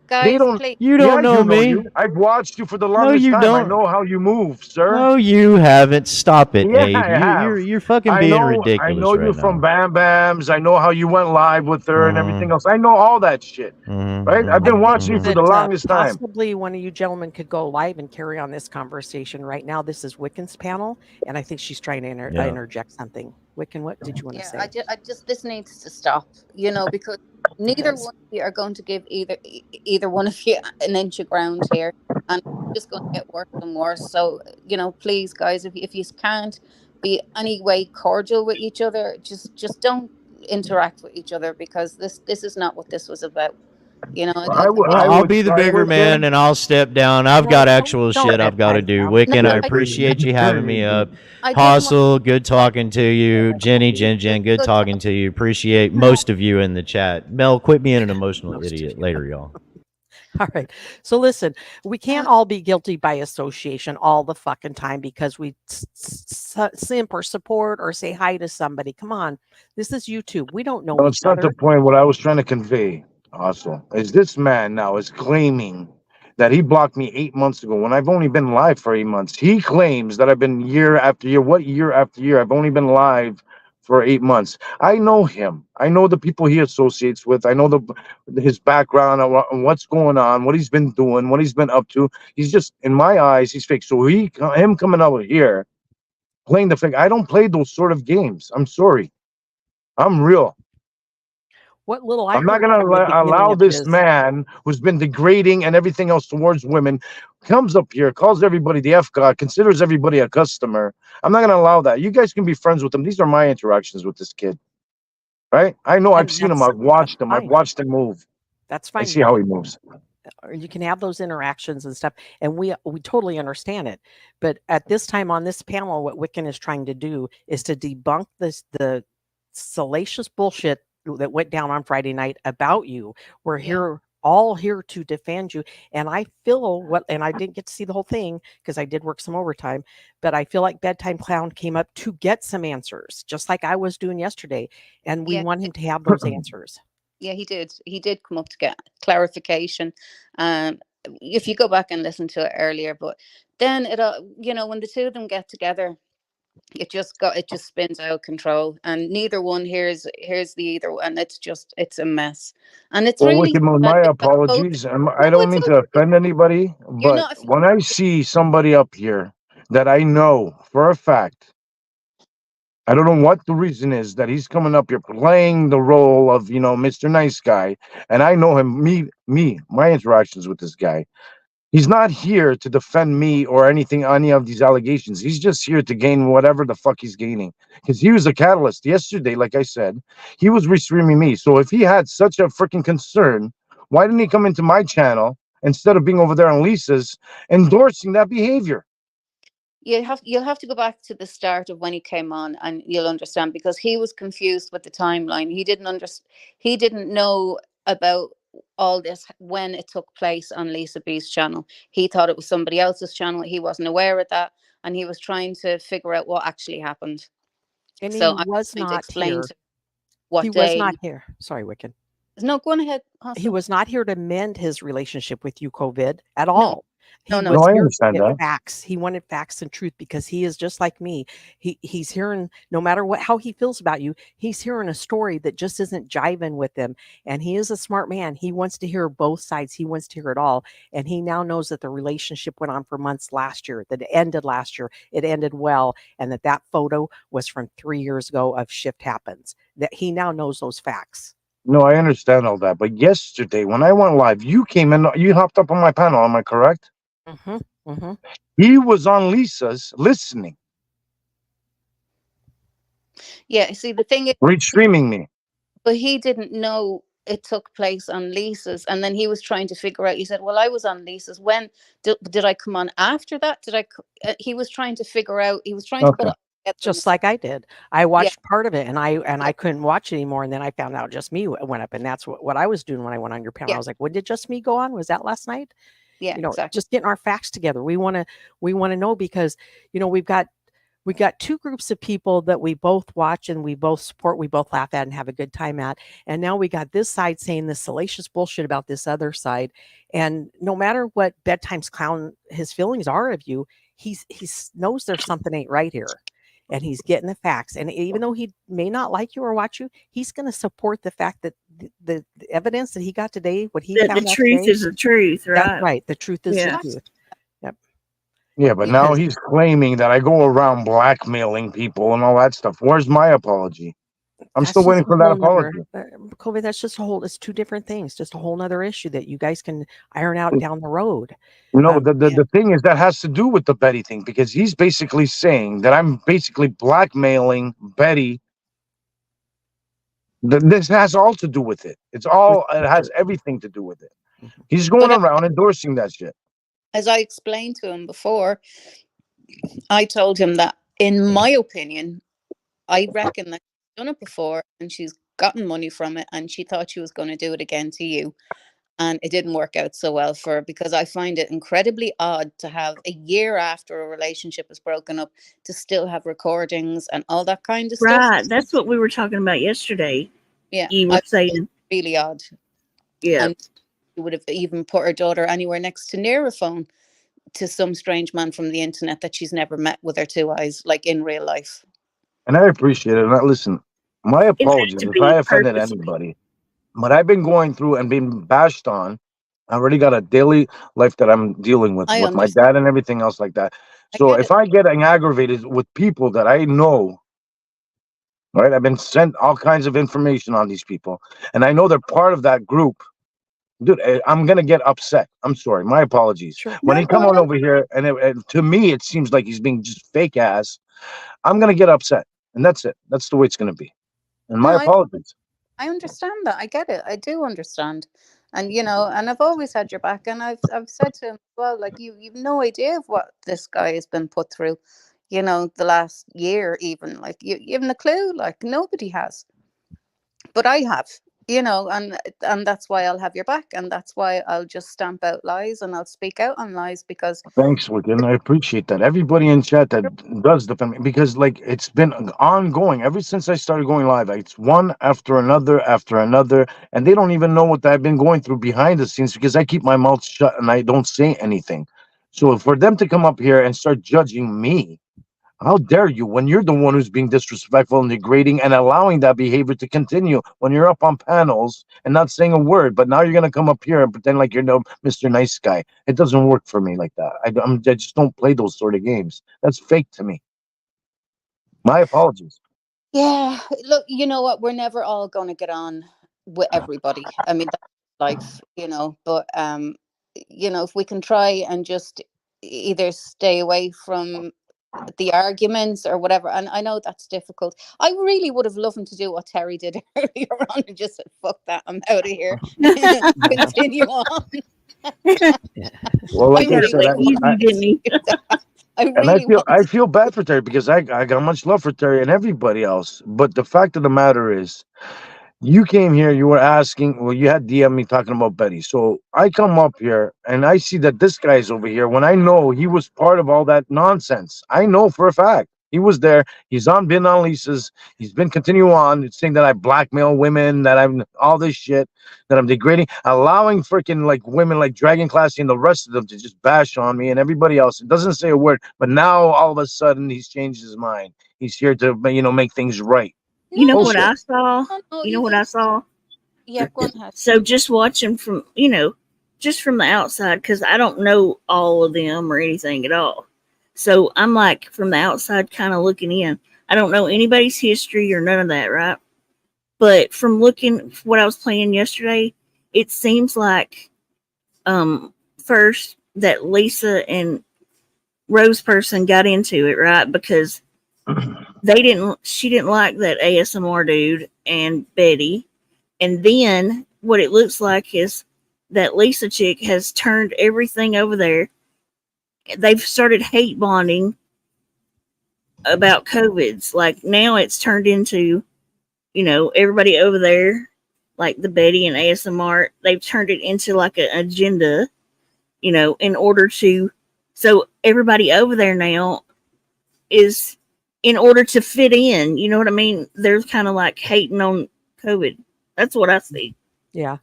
Speaker 4: they
Speaker 1: Guys,
Speaker 4: don't.
Speaker 1: please.
Speaker 2: You
Speaker 4: Yeah,
Speaker 2: don't
Speaker 4: I
Speaker 2: know
Speaker 4: do know
Speaker 2: me.
Speaker 4: you. I've watched you for the
Speaker 2: No,
Speaker 4: longest
Speaker 2: you
Speaker 4: time. I
Speaker 2: don't.
Speaker 4: know how you move, sir.
Speaker 2: No, you haven't. Stop it,
Speaker 4: Yeah,
Speaker 2: Abe.
Speaker 4: I have.
Speaker 2: You're fucking being
Speaker 4: I
Speaker 2: ridiculous
Speaker 4: know you
Speaker 2: right
Speaker 4: from
Speaker 2: now.
Speaker 4: Bam Bams. I know how you went live with her and everything else. I know all that shit. Right? I've
Speaker 7: I
Speaker 4: been
Speaker 7: think
Speaker 4: watching you for the
Speaker 7: that
Speaker 4: longest time.
Speaker 7: possibly one of you gentlemen could go live and carry on this conversation right now. This is Wiccan's panel, and I think she's trying to
Speaker 2: Yeah.
Speaker 7: interject something. Wiccan, what did you want to
Speaker 1: Yeah,
Speaker 7: say?
Speaker 1: I just this needs to stop. Because
Speaker 7: It
Speaker 1: neither
Speaker 7: does.
Speaker 1: one of you are going to give either one of you an inch of ground here, and it's just going to get worse and worse. So please, guys, if you can't be any way cordial with each other, just don't interact with each other, because this is not what this was about.
Speaker 2: Well,
Speaker 4: I
Speaker 2: I'll
Speaker 4: would
Speaker 2: be the
Speaker 4: side
Speaker 2: bigger
Speaker 4: with her.
Speaker 2: man and I'll step down. I've
Speaker 7: No,
Speaker 2: got actual
Speaker 7: don't
Speaker 2: shit I've got to
Speaker 7: bedtime
Speaker 2: do.
Speaker 7: clown.
Speaker 1: no,
Speaker 2: Wiccan, I
Speaker 1: I
Speaker 2: appreciate you having me up.
Speaker 1: I didn't want.
Speaker 2: Hostel, good talking to you. Jenny, Jen, good
Speaker 1: Good to
Speaker 2: talking to you. Appreciate
Speaker 1: no.
Speaker 2: most of you in the chat. Mel, quit being an emotional
Speaker 7: Most of
Speaker 2: idiot
Speaker 7: you.
Speaker 2: later, y'all.
Speaker 7: All right. So listen, we can't all be guilty by association all the fucking time because we simp or support or say hi to somebody. Come on. This is YouTube. We don't know
Speaker 4: No,
Speaker 7: each
Speaker 4: it's not the
Speaker 7: other.
Speaker 4: point. What I was trying to convey, also, is this man now is claiming that he blocked me 8 months ago when I've only been live for 8 months. He claims that I've been year after year. What year after year? I've only been live for 8 months. I know him. I know the people he associates with. I know his background and what's going on, what he's been doing, what he's been up to. He's just, in my eyes, he's fake. So him coming out here playing the fake. I don't play those sort of games. I'm sorry. I'm real.
Speaker 7: What little I
Speaker 4: I'm not
Speaker 7: heard
Speaker 4: going
Speaker 7: from the
Speaker 4: to
Speaker 7: beginning
Speaker 4: allow
Speaker 7: of
Speaker 4: this
Speaker 7: his
Speaker 4: man who's been degrading and everything else towards women comes up here, calls everybody the F God, considers everybody a customer. I'm not going to allow that. You guys can be friends with him. These are my interactions with this kid, right? I know I've
Speaker 7: and
Speaker 4: seen him. I've
Speaker 7: that's
Speaker 4: watched him. I've
Speaker 7: fine.
Speaker 4: watched him move.
Speaker 7: That's
Speaker 4: I
Speaker 7: fine.
Speaker 4: see
Speaker 7: You
Speaker 4: how
Speaker 7: can
Speaker 4: he moves.
Speaker 7: or you can have those interactions and stuff, and we totally understand it. But at this time on this panel, what Wiccan is trying to do is to debunk the salacious bullshit that went down on Friday night about you. We're
Speaker 1: Yeah,
Speaker 7: here all here to defend you, and I feel what, and I didn't get to see the whole thing because I did work some overtime, but I feel like Bedtime Clown came up to get some answers just like I was doing yesterday, and we
Speaker 1: yeah,
Speaker 7: want him to have those answers.
Speaker 1: yeah. He did come up to get clarification. Um, if you go back and listen to it earlier, but then when the two of them get together, It just spins out of control, and neither one here's the either, and it's a mess, and it's
Speaker 4: Well,
Speaker 1: really
Speaker 4: Wicked Moon,
Speaker 1: sad
Speaker 4: my
Speaker 1: because both.
Speaker 4: apologies. I
Speaker 1: No,
Speaker 4: don't
Speaker 1: it's
Speaker 4: mean to
Speaker 1: okay.
Speaker 4: offend anybody,
Speaker 1: You're
Speaker 4: but
Speaker 1: not
Speaker 4: when I see somebody up here that I know for a fact, I don't know what the reason is that he's coming up here playing the role of, Mr. Nice Guy, and I know him, my interactions with this guy. He's not here to defend me or anything, any of these allegations. He's just here to gain whatever the fuck he's gaining. Because he was a catalyst yesterday, like I said. He was restreaming me. So if he had such a freaking concern, why didn't he come into my channel instead of being over there on Lisa's endorsing that behavior?
Speaker 1: you'll have to go back to the start of when he came on, and you'll understand, because he was confused with the timeline. He didn't know about all this when it took place on Lisa B's channel. He thought it was somebody else's channel. He wasn't aware of that, and he was trying to figure out what actually happened.
Speaker 7: And he
Speaker 1: So I'm
Speaker 7: was
Speaker 1: trying to
Speaker 7: not
Speaker 1: explain
Speaker 7: here.
Speaker 1: to
Speaker 7: He
Speaker 1: what
Speaker 7: was
Speaker 1: day.
Speaker 7: not here. Sorry, Wiccan.
Speaker 1: No, go on ahead,
Speaker 7: He
Speaker 1: Austin.
Speaker 7: was not here to mend his relationship with you, COVID, at
Speaker 1: No,
Speaker 7: all.
Speaker 1: no,
Speaker 7: He
Speaker 1: no.
Speaker 4: No,
Speaker 7: was
Speaker 4: I
Speaker 7: here to
Speaker 4: understand
Speaker 7: get
Speaker 4: that.
Speaker 7: facts. He wanted facts and truth because he is just like me. He's hearing, no matter how he feels about you, he's hearing a story that just isn't jiving with him. And he is a smart man. He wants to hear both sides. He wants to hear it all. And he now knows that the relationship went on for months last year, that it ended last year. It ended well, and that photo was from 3 years ago of Shift Happens. That he now knows those facts.
Speaker 4: No, I understand all that. But yesterday, when I went live, you came in, you hopped up on my panel. Am I correct?
Speaker 7: Mm-hmm. Mm-hmm.
Speaker 4: He was on Lisa's listening,
Speaker 1: Yeah, see, the thing is,
Speaker 4: read streaming me.
Speaker 1: but he didn't know it took place on Lisa's, and then he was trying to figure out. He said, "Well, I was on Lisa's. When did I come on after that? Did He was trying to figure out. He was trying to put
Speaker 4: Okay.
Speaker 1: it together in
Speaker 7: Just
Speaker 1: his head.
Speaker 7: like I did. I
Speaker 1: Yeah,
Speaker 7: watched part of it and I
Speaker 1: yeah,
Speaker 7: couldn't watch it anymore. And then I found out just me went up. And that's what I was doing when I went on your panel. I
Speaker 1: yeah,
Speaker 7: was like, when did just me go on? Was that last night?
Speaker 1: yeah, exactly.
Speaker 7: Just getting our facts together. We want to know because, we got two groups of people that we both watch and we both support, we both laugh at and have a good time at. And now we got this side saying this salacious bullshit about this other side. And no matter what Bedtime's clown his feelings are of you, he knows there's something ain't right here. And he's getting the facts. And even though he may not like you or watch you, he's going to support the fact that the evidence that he got today, what he
Speaker 5: That the
Speaker 7: found out
Speaker 5: truth
Speaker 7: today,
Speaker 5: is the truth,
Speaker 7: that's
Speaker 5: right?
Speaker 7: right. The truth is the
Speaker 5: Yeah.
Speaker 7: truth. Yep.
Speaker 4: Yeah, but now
Speaker 7: Because
Speaker 4: he's claiming that I go around blackmailing people and all that stuff. Where's my apology? I'm
Speaker 7: that's
Speaker 4: still
Speaker 7: just
Speaker 4: waiting
Speaker 7: a
Speaker 4: for that
Speaker 7: whole nother
Speaker 4: apology.
Speaker 7: COVID. That's just it's two different things, just a whole nother issue that you guys can iron out down the road.
Speaker 4: No,
Speaker 7: Um,
Speaker 4: the thing is that has to do with the Betty thing because he's basically saying that I'm basically blackmailing Betty. This has all to do with it.
Speaker 7: with
Speaker 4: It has everything to do with it.
Speaker 7: Mhm.
Speaker 4: He's going
Speaker 1: But
Speaker 4: around endorsing that shit.
Speaker 1: as I explained to him before, I told him that, in my opinion, I reckon that she's done it before and she's gotten money from it, and she thought she was going to do it again to you. And it didn't work out so well for her, because I find it incredibly odd to have, a year after a relationship is broken up, to still have recordings and all that kind of stuff.
Speaker 5: Right. That's what we were talking about yesterday.
Speaker 1: Yeah,
Speaker 5: You
Speaker 1: I
Speaker 5: were
Speaker 1: find it
Speaker 5: saying,
Speaker 1: really odd.
Speaker 5: yeah.
Speaker 1: And she would have even put her daughter anywhere next to near a phone to some strange man from the internet that she's never met with her two eyes, like in real life.
Speaker 4: And I appreciate it. Now, listen, my
Speaker 5: It had
Speaker 4: apologies
Speaker 5: to
Speaker 4: if I
Speaker 5: be
Speaker 4: offended
Speaker 5: purposely.
Speaker 4: anybody. But I've been going through and being bashed on. I already got a daily life that I'm dealing
Speaker 1: I
Speaker 4: with my
Speaker 1: understand.
Speaker 4: dad and everything else like that.
Speaker 1: I
Speaker 4: So
Speaker 1: get
Speaker 4: if
Speaker 1: it.
Speaker 4: I get aggravated with people that I know, right, I've been sent all kinds of information on these people, and I know they're part of that group. Dude, I'm gonna get upset. I'm sorry. My apologies.
Speaker 7: Sure.
Speaker 4: When
Speaker 1: No,
Speaker 4: he come
Speaker 1: no,
Speaker 4: on
Speaker 1: no.
Speaker 4: over here, and to me, it seems like he's being just fake ass. I'm gonna get upset, and that's it. That's the way it's gonna be. And
Speaker 1: No,
Speaker 4: my apologies.
Speaker 1: I understand that. I get it. I do understand. And and I've always had your back, and I've said to him, well, like, you've no idea of what this guy has been put through, the last year, even, like, you haven't a clue, like, nobody has. But I have, and that's why I'll have your back, and that's why I'll just stamp out lies, and I'll speak out on lies, because
Speaker 4: Thanks, Wigan. I appreciate that. Everybody in chat that does defend me because, like, it's been ongoing ever since I started going live. It's one after another, and they don't even know what I've been going through behind the scenes because I keep my mouth shut and I don't say anything. So for them to come up here and start judging me, How dare you when you're the one who's being disrespectful and degrading and allowing that behavior to continue when you're up on panels and not saying a word, but now you're going to come up here and pretend like you're no Mr. Nice Guy. It doesn't work for me like that. I just don't play those sort of games. That's fake to me. My apologies.
Speaker 1: Yeah, look, you know what? We're never all going to get on with everybody. I mean, that's life, but if we can try and just either stay away from the arguments or whatever, and I know that's difficult. I really would have loved him to do what Terry did earlier on and just said, "Fuck that, I'm out of here." Continue on.
Speaker 6: Yeah.
Speaker 4: Well,
Speaker 1: I
Speaker 5: He
Speaker 4: like I
Speaker 5: got
Speaker 1: really
Speaker 4: said,
Speaker 1: would
Speaker 5: away
Speaker 1: have
Speaker 5: easy,
Speaker 1: wanted
Speaker 5: didn't
Speaker 1: to
Speaker 5: he?
Speaker 1: do that. I
Speaker 4: and I
Speaker 1: really
Speaker 4: feel I
Speaker 1: wanted.
Speaker 4: feel bad for Terry because I got much love for Terry and everybody else. But the fact of the matter is, you came here, you were asking, well, you had DM me talking about Betty. So I come up here and I see that this guy's over here when I know he was part of all that nonsense. I know for a fact he was there. He's been on Lisa's. He's been continue on saying that I blackmail women, that I'm all this shit, that I'm degrading, allowing freaking like women like Dragon Classy and the rest of them to just bash on me and everybody else. It doesn't say a word, but now all of a sudden he's changed his mind. He's here to make things right.
Speaker 5: You
Speaker 1: No,
Speaker 5: know
Speaker 1: no,
Speaker 5: what
Speaker 4: Bullshit.
Speaker 5: I saw?
Speaker 1: no, no.
Speaker 5: You know what I saw?
Speaker 1: Yeah, go on ahead.
Speaker 5: So just watching from, just from the outside, because I don't know all of them or anything at all. So I'm like from the outside kind of looking in. I don't know anybody's history or none of that, right? But from looking what I was playing yesterday, it seems like first that Lisa and Rose person got into it, right? Because she didn't like that ASMR dude and Betty. And then what it looks like is that Lisa chick has turned everything over there. They've started hate bonding about COVIDs. Like now it's turned into, everybody over there, like the Betty and ASMR, they've turned it into like an agenda, in order to, so everybody over there now is in order to fit in. You know what I mean? They're kind of like hating on COVID. That's what I see.
Speaker 7: Yeah,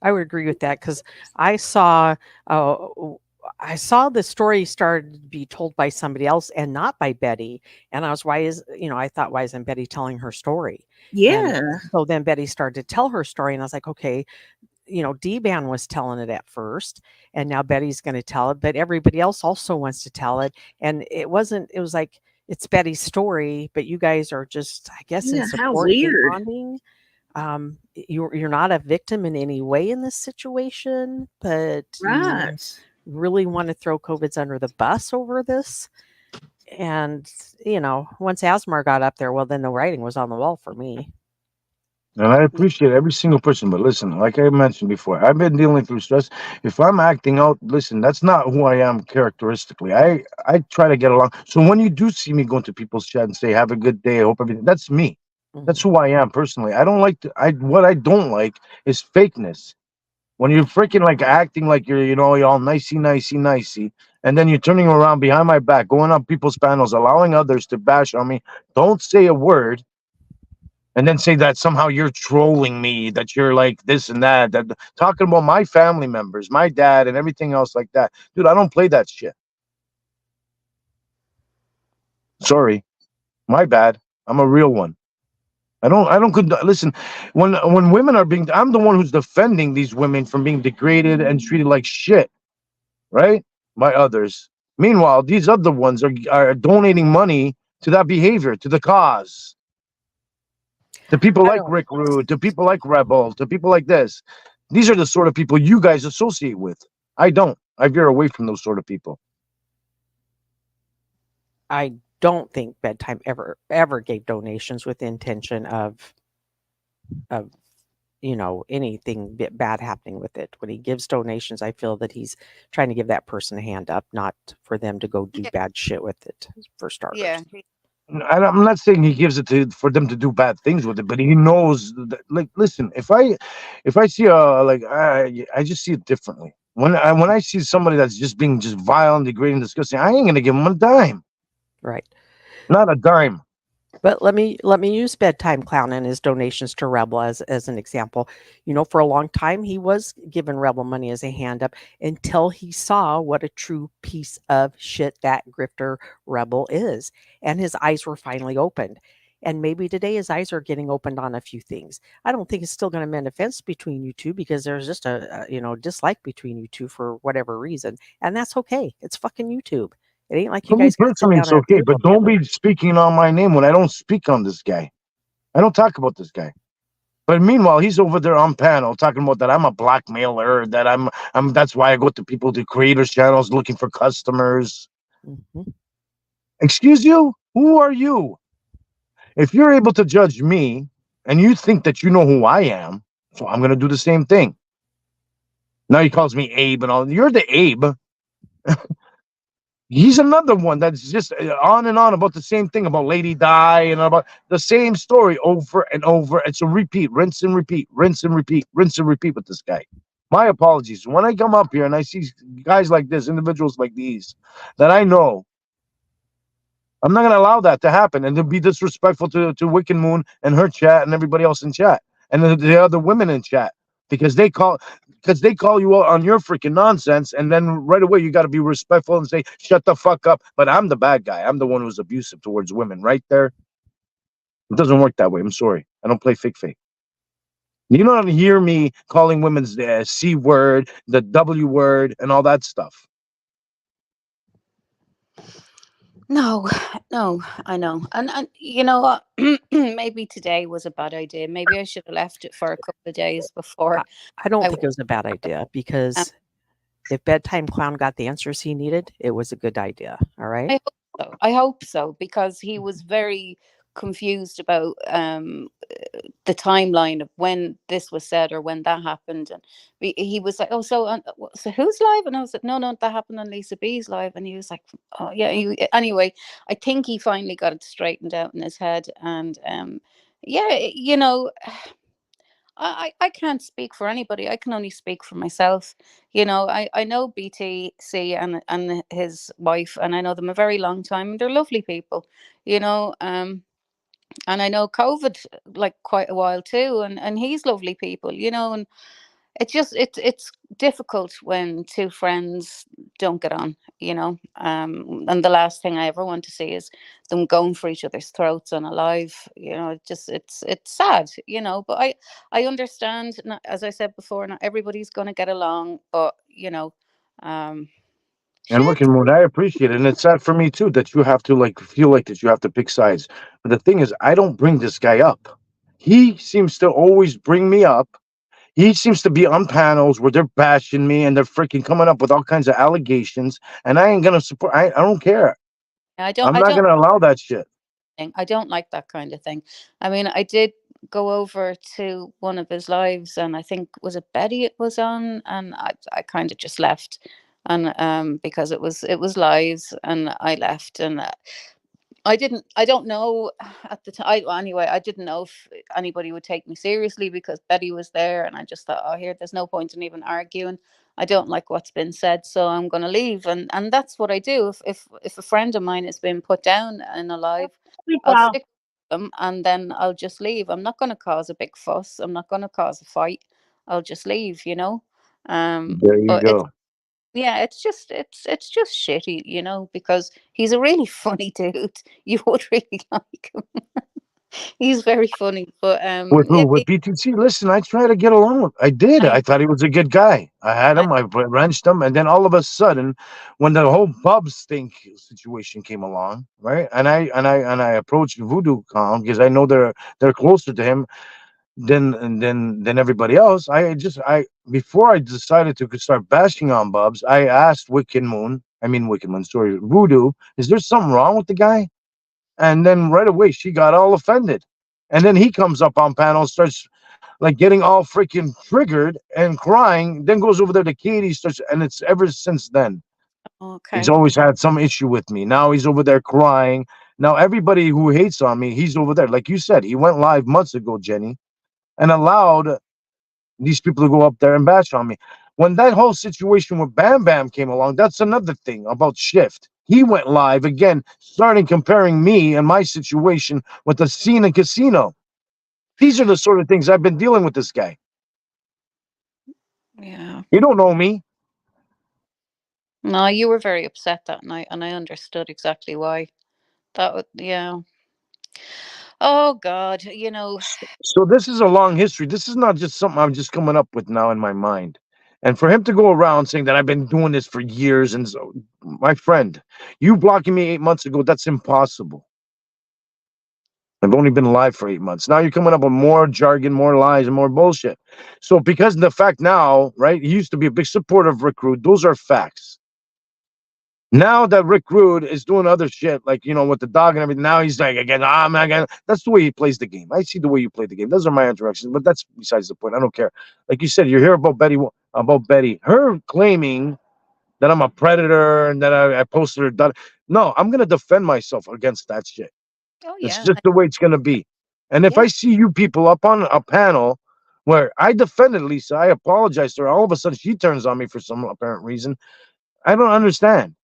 Speaker 7: I would agree with that because I saw uh, I saw the story started to be told by somebody else and not by Betty. And I was, I thought, why isn't Betty telling her story? And
Speaker 5: Yeah,
Speaker 7: so then Betty started to tell her story, and I was like, okay, D-Ban was telling it at first, and now Betty's going to tell it, but everybody else also wants to tell it. And it was like, it's Betty's story, but you guys are just, I guess, in
Speaker 5: yeah. How
Speaker 7: support hate
Speaker 5: weird,
Speaker 7: bonding. You're not a victim in any way in this situation, but you
Speaker 5: right?
Speaker 7: really want to throw COVIDs under the bus over this. And once Asmar got up there, well, then the writing was on the wall for me.
Speaker 4: And I appreciate every single person. But listen, like I mentioned before, I've been dealing through stress. If I'm acting out, listen, that's not who I am characteristically. I try to get along. So when you do see me go into people's chat and say, "Have a good day," I hope everything. That's me. That's
Speaker 7: Mhm.
Speaker 4: who I am personally. I don't like to. What I don't like is fakeness. When you're freaking like acting like you're all nicey, nicey, nicey, and then you're turning around behind my back, going on people's panels, allowing others to bash on me. Don't say a word and then say that somehow you're trolling me, that you're like this and that talking about my family members, my dad, and everything else like that. Dude, I don't play that shit. Sorry, my bad. I'm a real one. Listen, when women are being, I'm the one who's defending these women from being degraded and treated like shit, right? By others. Meanwhile, these other ones are donating money to that behavior, to the cause. To people
Speaker 7: I
Speaker 4: like
Speaker 7: don't.
Speaker 4: Rick Rude, to people like Rebel, to people like this. These are the sort of people you guys associate with. I don't. I veer away from those sort of people.
Speaker 7: I don't think Bedtime ever gave donations with the intention of anything bad happening with it. When he gives donations, I feel that he's trying to give that person a hand up, not for them to go do
Speaker 1: Yeah,
Speaker 7: bad shit with it, for
Speaker 1: yeah,
Speaker 7: starters.
Speaker 4: I'm not saying he gives it to for them to do bad things with it, but he knows that, like, listen, if I see I just see it differently. When I see somebody that's just being violent, degrading, disgusting, I ain't gonna give him a dime.
Speaker 7: Right.
Speaker 4: Not a dime.
Speaker 7: But let me use Bedtime Clown and his donations to Rebel as an example. For a long time he was giving Rebel money as a hand up until he saw what a true piece of shit that grifter Rebel is, and his eyes were finally opened. And maybe today his eyes are getting opened on a few things. I don't think it's still going to mend a fence between you two because there's just a dislike between you two for whatever reason, and that's okay. It's fucking YouTube. It ain't like you
Speaker 4: For me
Speaker 7: guys got to sit
Speaker 4: personally,
Speaker 7: down
Speaker 4: it's
Speaker 7: and have
Speaker 4: okay,
Speaker 7: dinner
Speaker 4: but don't
Speaker 7: together.
Speaker 4: be speaking on my name when I don't speak on this guy. I don't talk about this guy. But meanwhile, he's over there on panel talking about that I'm a blackmailer, that I'm that's why I go to people to creators channels looking for customers.
Speaker 7: Mhm.
Speaker 4: Excuse you? Who are you? If you're able to judge me and you think that you know who I am, so I'm gonna do the same thing. Now he calls me Abe and all. You're the Abe. He's another one that's just on and on about the same thing about Lady Di and about the same story over and over. It's a repeat, rinse and repeat, rinse and repeat, rinse and repeat with this guy. My apologies. When I come up here and I see guys like this, individuals like these, that I know, I'm not going to allow that to happen and to be disrespectful to Wicked Moon and her chat and everybody else in chat and the other women in chat because they call you out on your freaking nonsense, and then right away you got to be respectful and say shut the fuck up. But I'm the bad guy. I'm the one who's abusive towards women. Right there, it doesn't work that way. I'm sorry. I don't play fake. You don't hear me calling women's the C word, the W word, and all that stuff.
Speaker 1: No, no, I know. And you know what? Maybe today was a bad idea. Maybe I should have left it for a couple of days
Speaker 7: I,
Speaker 1: before
Speaker 7: I don't
Speaker 1: I
Speaker 7: think
Speaker 1: went.
Speaker 7: it was a bad idea
Speaker 1: Um,
Speaker 7: because if Bedtime Clown got the answers he needed, it was a good idea. All right.
Speaker 1: I hope so. I hope so because he was very confused about the timeline of when this was said or when that happened, and he was like, "Oh, so who's live?" And I was like, "No, no, that happened on Lisa B's live." And he was like, "Oh, yeah." Anyway, I think he finally got it straightened out in his head, and yeah, I can't speak for anybody. I can only speak for myself. I know BTC and his wife, and I know them a very long time, and they're lovely people. You know, and I know COVID like quite a while too, and he's lovely people. And it's difficult when two friends don't get on. And the last thing I ever want to see is them going for each other's throats on a live. It's sad. But I understand. As I said before, not everybody's going to get along, but um
Speaker 4: And
Speaker 1: shit.
Speaker 4: Wicked Moon, I appreciate it. And it's sad for me too that you have to like feel like that you have to pick sides. But the thing is, I don't bring this guy up. He seems to always bring me up. He seems to be on panels where they're bashing me and they're freaking coming up with all kinds of allegations. And I ain't gonna support. I don't care.
Speaker 1: I don't
Speaker 4: I'm
Speaker 1: I
Speaker 4: not
Speaker 1: don't
Speaker 4: gonna allow that shit.
Speaker 1: I don't like that kind of thing. I mean, I did go over to one of his lives, and I think was it Betty it was on, and I kind of just left, and because it was lives, and I left, and I don't know at the time. Anyway, I didn't know if anybody would take me seriously because Betty was there, and I just thought, oh, here, there's no point in even arguing. I don't like what's been said, so I'm going to leave, and that's what I do. If a friend of mine has been put down in a live, I'll stick with them, and then I'll just leave. I'm not going to cause a big fuss. I'm not going to cause a fight. I'll just leave.
Speaker 4: There you
Speaker 1: But it's
Speaker 4: go.
Speaker 1: yeah, it's just shitty, because he's a really funny dude. You would really like him. He's very funny, but
Speaker 4: With who?
Speaker 1: yeah,
Speaker 4: With BTC? Listen, I try to get along with. I did.
Speaker 1: I
Speaker 4: I thought he was a good guy. I had
Speaker 1: I
Speaker 4: him. I wrenched him, and then all of a sudden, when the whole Bubs thing situation came along, right? And I approached Voodoo Kong because I know they're closer to him than everybody else. I before I decided to start bashing on Bubs, I asked Wicked Moon. I mean Wicked Moon. Sorry, Voodoo. Is there something wrong with the guy? And then right away she got all offended. And then he comes up on panel, starts like getting all freaking triggered and crying, then goes over there to Katie, starts, and it's ever since then. He's
Speaker 1: okay.
Speaker 4: always had some issue with me. Now he's over there crying. Now everybody who hates on me, he's over there. Like you said, he went live months ago, Jenny, and allowed these people to go up there and bash on me. When that whole situation with Bam Bam came along, that's another thing about Shift. He went live again, starting comparing me and my situation with the scene in Casino. These are the sort of things I've been dealing with this guy.
Speaker 1: Yeah.
Speaker 4: You don't know me.
Speaker 1: No, you were very upset that night, and I understood exactly why. That would, yeah. Oh God,
Speaker 4: So this is a long history. This is not just something I'm just coming up with now in my mind. And for him to go around saying that I've been doing this for years, and so, my friend, you blocking me 8 months ago, that's impossible. I've only been alive for 8 months. Now you're coming up with more jargon, more lies, and more bullshit. So because of the fact now, right? He used to be a big supporter of Rick Rude. Those are facts. Now that Rick Rude is doing other shit, like with the dog and everything, now he's like again, I'm again. That's the way he plays the game. I see the way you play the game. Those are my interactions, but that's besides the point. I don't care. Like you said, you hear about Betty, her claiming that I'm a predator and that I posted her. No, I'm gonna defend myself against that shit.
Speaker 1: oh
Speaker 4: It's
Speaker 1: yeah,
Speaker 4: just the way it's gonna be. And if
Speaker 1: yeah.
Speaker 4: I see you people up on a panel where I defended Lisa, I apologize to her. All of a sudden, she turns on me for some apparent reason. I don't understand.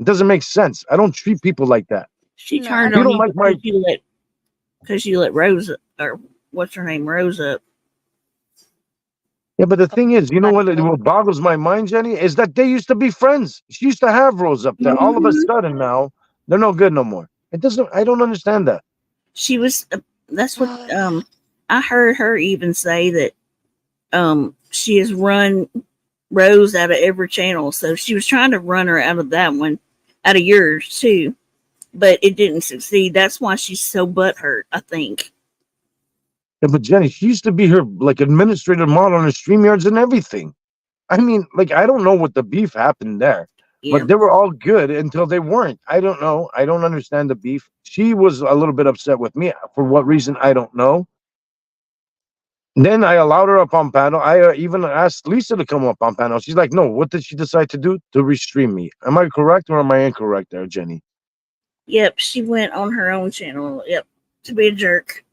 Speaker 4: It doesn't make sense. I don't treat people like that.
Speaker 5: She
Speaker 1: No,
Speaker 5: turned
Speaker 4: You
Speaker 5: on
Speaker 4: don't
Speaker 5: you
Speaker 4: like my
Speaker 5: because you let Rose or what's her name Rose up.
Speaker 4: Yeah, but the thing is, you know what?
Speaker 1: oh,
Speaker 4: What boggles my mind, Jenny, is that they used to be friends. She used to have Rose up there. All of a
Speaker 5: Hmm.
Speaker 4: sudden now, they're no good no more. It doesn't. I don't understand that.
Speaker 5: She was. That's what
Speaker 1: oh,
Speaker 5: I heard her even say that she has run Rose out of every channel. So she was trying to run her out of that one, out of yours too, but it didn't succeed. That's why she's so butthurt, I think.
Speaker 4: Yeah, but Jenny, she used to be her like administrative model on the StreamYards and everything. I mean, like I don't know what the beef happened there,
Speaker 5: Yeah.
Speaker 4: but they were all good until they weren't. I don't know. I don't understand the beef. She was a little bit upset with me for what reason I don't know. Then I allowed her up on panel. I even asked Lisa to come up on panel. She's like, "No, what did she decide to do? To restream me? Am I correct or am I incorrect there, Jenny?"
Speaker 5: Yep. She went on her own channel. Yep. To be a jerk.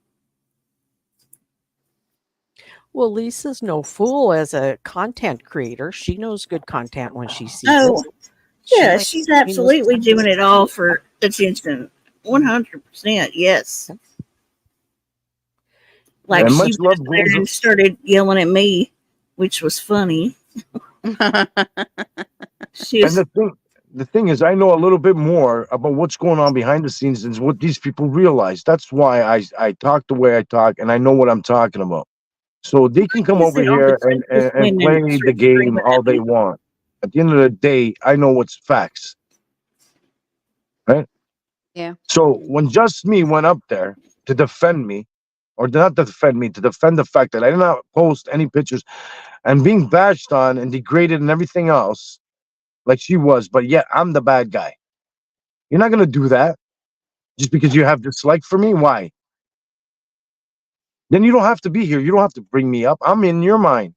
Speaker 7: Well, Lisa's no fool as a content creator. She knows good content when she sees
Speaker 5: Oh,
Speaker 7: it.
Speaker 5: yeah.
Speaker 7: She,
Speaker 5: She's
Speaker 7: she knows
Speaker 5: absolutely
Speaker 7: exactly
Speaker 5: doing
Speaker 7: what
Speaker 5: it
Speaker 7: she's
Speaker 5: all
Speaker 7: doing.
Speaker 5: for attention. 100%. Yes. Like
Speaker 4: And
Speaker 5: she
Speaker 4: much
Speaker 5: went
Speaker 4: love
Speaker 5: up there
Speaker 4: goes.
Speaker 5: and started yelling at me, which was funny. She
Speaker 4: And
Speaker 5: was,
Speaker 4: the thing is, I know a little bit more about what's going on behind the scenes than what these people realize. That's why I talk the way I talk, and I know what I'm talking about. So they can come
Speaker 5: use
Speaker 4: over
Speaker 5: it all the
Speaker 4: here
Speaker 5: time with
Speaker 4: and
Speaker 5: women
Speaker 4: play the game
Speaker 5: screaming
Speaker 4: all
Speaker 5: at
Speaker 4: they
Speaker 5: me.
Speaker 4: want. At the end of the day, I know what's facts, right?
Speaker 1: yeah.
Speaker 4: So when Just Me went up there to defend me, or not to defend me, to defend the fact that I did not post any pictures and being bashed on and degraded and everything else, like she was, but yet I'm the bad guy. You're not gonna do that just because you have dislike for me. Why? Then you don't have to be here. You don't have to bring me up. I'm in your mind.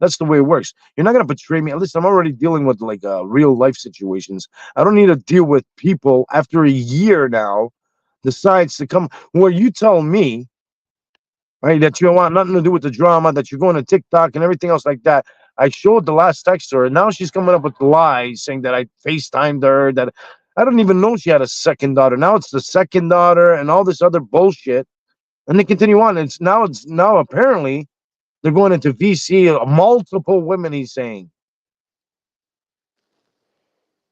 Speaker 4: That's the way it works. You're not gonna betray me. Listen, I'm already dealing with like real life situations. I don't need to deal with people after a year now decides to come where you tell me, right, that you want nothing to do with the drama, that you're going to TikTok and everything else like that. I showed the last text to her, and now she's coming up with lies saying that I FaceTimed her, that I don't even know she had a second daughter. Now it's the second daughter and all this other bullshit. And they continue on. It's now apparently they're going into VC, multiple women, he's saying.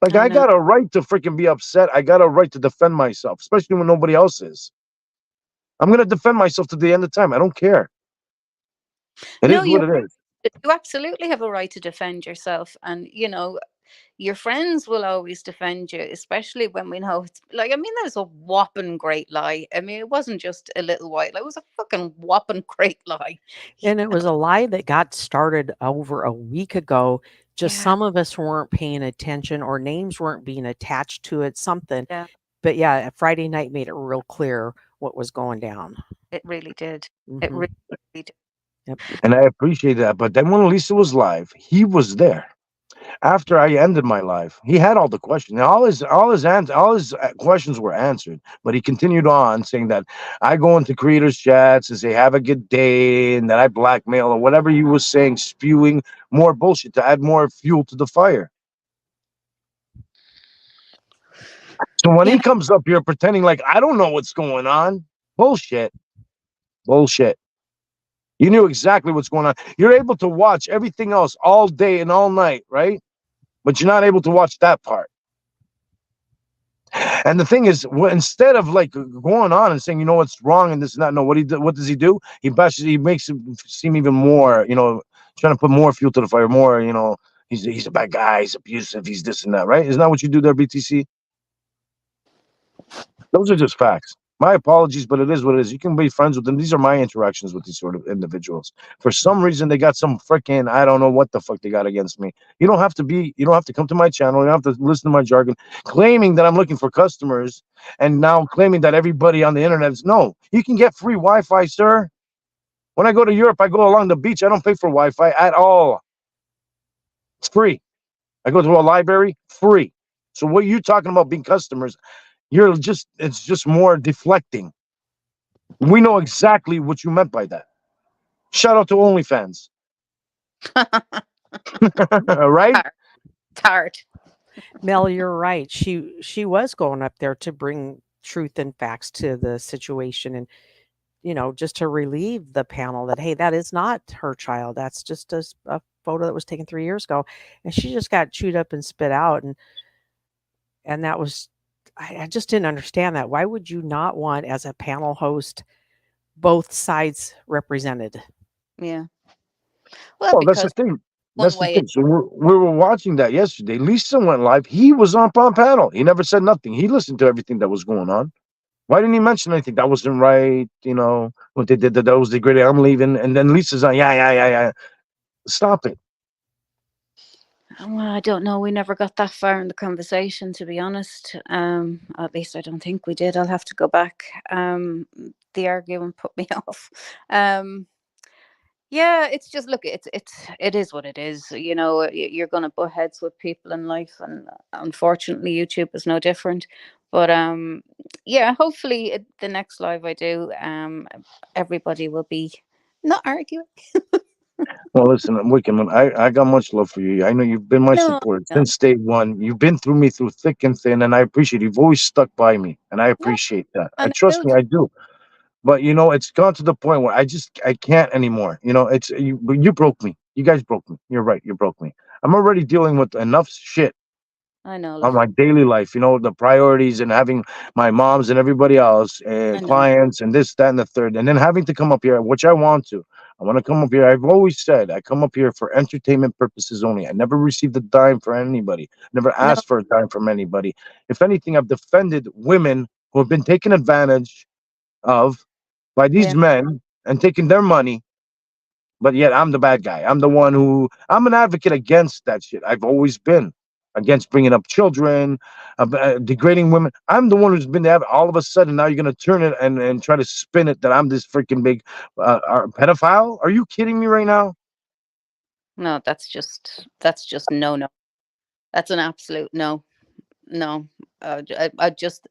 Speaker 4: Like,
Speaker 1: I
Speaker 4: I
Speaker 1: know.
Speaker 4: got a right to freaking be upset. I got a right to defend myself, especially when nobody else is. I'm going to defend myself to the end of time. I don't care. It
Speaker 1: No,
Speaker 4: is what it is.
Speaker 1: you absolutely have a right to defend yourself, and your friends will always defend you, especially when we know it's like, I mean, that was a whopping great lie. I mean, it wasn't just a little white lie, it was a fucking whopping great lie.
Speaker 7: And it was a lie that got started over a week ago. Just
Speaker 1: Yeah,
Speaker 7: some of us weren't paying attention or names weren't being attached to it, something.
Speaker 1: yeah,
Speaker 7: But yeah, Friday night made it real clear what was going down.
Speaker 1: it really did. It
Speaker 7: Hmm.
Speaker 1: really, really did.
Speaker 7: Yep.
Speaker 4: And I appreciate that. But then when Lisa was live, he was there. After I ended my life, he had all the questions. All his questions were answered. But he continued on saying that I go into creators' chats and say have a good day, and that I blackmail or whatever he was saying, spewing more bullshit to add more fuel to the fire. So when
Speaker 1: You
Speaker 4: he
Speaker 1: know,
Speaker 4: comes up here pretending like I don't know what's going on, bullshit, bullshit. You knew exactly what's going on. You're able to watch everything else all day and all night, right? But you're not able to watch that part. And the thing is, instead of like going on and saying, you know what's wrong and this and that, no, what does he do? He makes it seem even more, trying to put more fuel to the fire, more, he's a bad guy, he's abusive, he's this and that, right? Isn't that what you do there, BTC? Those are just facts. My apologies, but it is what it is. You can be friends with them. These are my interactions with these sort of individuals. For some reason, they got some freaking, I don't know what the fuck they got against me. You don't have to come to my channel. You don't have to listen to my jargon, claiming that I'm looking for customers and now claiming that everybody on the internet is, no, you can get free Wi Fi, sir. When I go to Europe, I go along the beach. I don't pay for Wi Fi at all. It's free. I go to a library, free. So what you talking about being customers? It's just more deflecting. We know exactly what you meant by that. Shout out to OnlyFans. Right?
Speaker 1: hard. It's hard.
Speaker 7: Mel, you're right. She was going up there to bring truth and facts to the situation, and just to relieve the panel that, hey, that is not her child. That's just a photo that was taken 3 years ago, and she just got chewed up and spit out, and that was, I just didn't understand that. Why would you not want, as a panel host, both sides represented?
Speaker 1: Yeah. Well,
Speaker 4: Well, that's the
Speaker 1: because
Speaker 4: thing.
Speaker 1: one
Speaker 4: That's the
Speaker 1: way,
Speaker 4: thing. So we were watching that yesterday. Lisa went live. He was on panel. He never said nothing. He listened to everything that was going on. Why didn't he mention anything? That wasn't right. What they did, that was degrading. I'm leaving. And then Lisa's on, yeah, yeah, yeah, yeah. Stop it.
Speaker 1: well, I don't know. We never got that far in the conversation, to be honest. At least I don't think we did. I'll have to go back. The argument put me off. Um, yeah, it's just, look, it is what it is. You're going to butt heads with people in life, and unfortunately, YouTube is no different. But yeah, hopefully, the next live I do, everybody will be not arguing.
Speaker 4: Well, listen, Wickham, I got much love for you. I know you've been my
Speaker 1: No,
Speaker 4: support
Speaker 1: no,
Speaker 4: since day one. You've been through me through thick and thin, and I appreciate it. You've always stuck by me, and I
Speaker 1: no,
Speaker 4: appreciate that. I
Speaker 1: and I
Speaker 4: trust
Speaker 1: will.
Speaker 4: me, I do. But it's gone to the point where I can't anymore. It's you broke me. You guys broke me. You're right. You broke me. I'm already dealing with enough shit
Speaker 1: I know,
Speaker 4: on
Speaker 1: love.
Speaker 4: my daily life. The priorities and having my moms and everybody else,
Speaker 1: I know.
Speaker 4: clients and this, that, and the third, and then having to come up here, which I want to. I want to come up here. I've always said I come up here for entertainment purposes only. I never received a dime for anybody. Never
Speaker 1: No,
Speaker 4: asked for a dime from anybody. If anything, I've defended women who have been taken advantage of by these
Speaker 1: yeah,
Speaker 4: men and taking their money, but yet I'm the bad guy. I'm an advocate against that shit. I've always been against bringing up children, degrading women. I'm the one who's been there. All of a sudden, now you're going to turn it and try to spin it that I'm this freaking big pedophile. Are you kidding me right now?
Speaker 1: no. That's just no, no. That's an absolute no. No, I just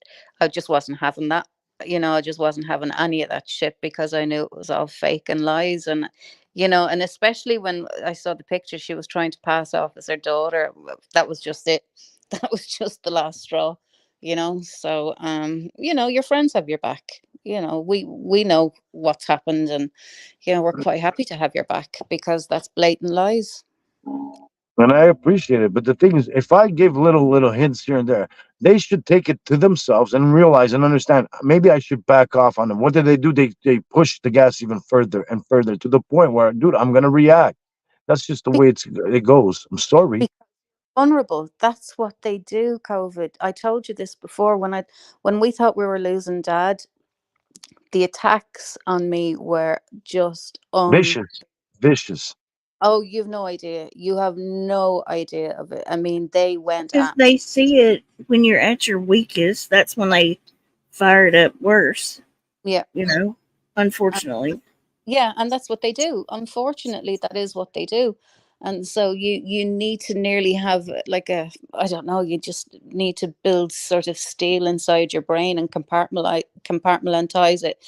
Speaker 1: wasn't having that. I just wasn't having any of that shit, because I knew it was all fake and lies. And and especially when I saw the picture she was trying to pass off as her daughter, that was just it. That was just the last straw. So your friends have your back. We know what's happened, and we're quite happy to have your back, because that's blatant lies.
Speaker 4: And I appreciate it. But the thing is, if I give little hints here and there, they should take it to themselves and realize and understand. Maybe I should back off on them. What do? They push the gas even further and further to the point where, dude, I'm gonna react. That's just the way it goes. I'm sorry.
Speaker 1: Vulnerable. That's what they do. COVID. I told you this before. When we thought we were losing Dad, the attacks on me were just on.
Speaker 4: Vicious, vicious.
Speaker 1: Oh, you've no idea. You have no idea of it. I mean, they went
Speaker 5: Because
Speaker 1: at me.
Speaker 5: they see it when you're at your weakest. That's when they fire it up worse.
Speaker 1: Yeah.
Speaker 5: Unfortunately.
Speaker 1: Yeah, and that's what they do. Unfortunately, that is what they do. And so you need to nearly have, like, I don't know, you just need to build sort of steel inside your brain and compartmentalize it.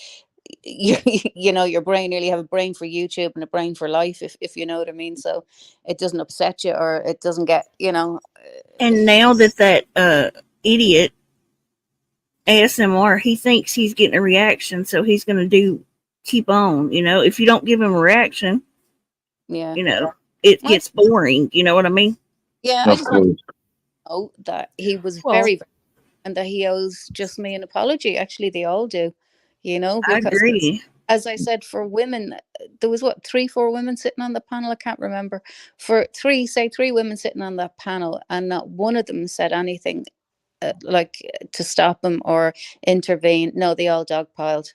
Speaker 1: You your brain, nearly have a brain for YouTube and a brain for life, if you know what I mean. So it doesn't upset you, or it doesn't get.
Speaker 5: And now that idiot ASMR, he thinks he's getting a reaction, so he's going to keep on. If you don't give him a reaction,
Speaker 1: Yeah.
Speaker 5: it
Speaker 1: I,
Speaker 5: gets boring. You know what I mean?
Speaker 1: yeah, I
Speaker 4: Of
Speaker 1: just want to
Speaker 4: course.
Speaker 1: know that he was
Speaker 7: Well,
Speaker 1: very, and that he owes just me an apology. Actually, they all do,
Speaker 5: I
Speaker 1: because
Speaker 5: agree.
Speaker 1: as I said, for women, there was what, 3, 4 women sitting on the panel. I can't remember. For three women sitting on that panel, and not one of them said anything to stop him or intervene. No, they all dogpiled.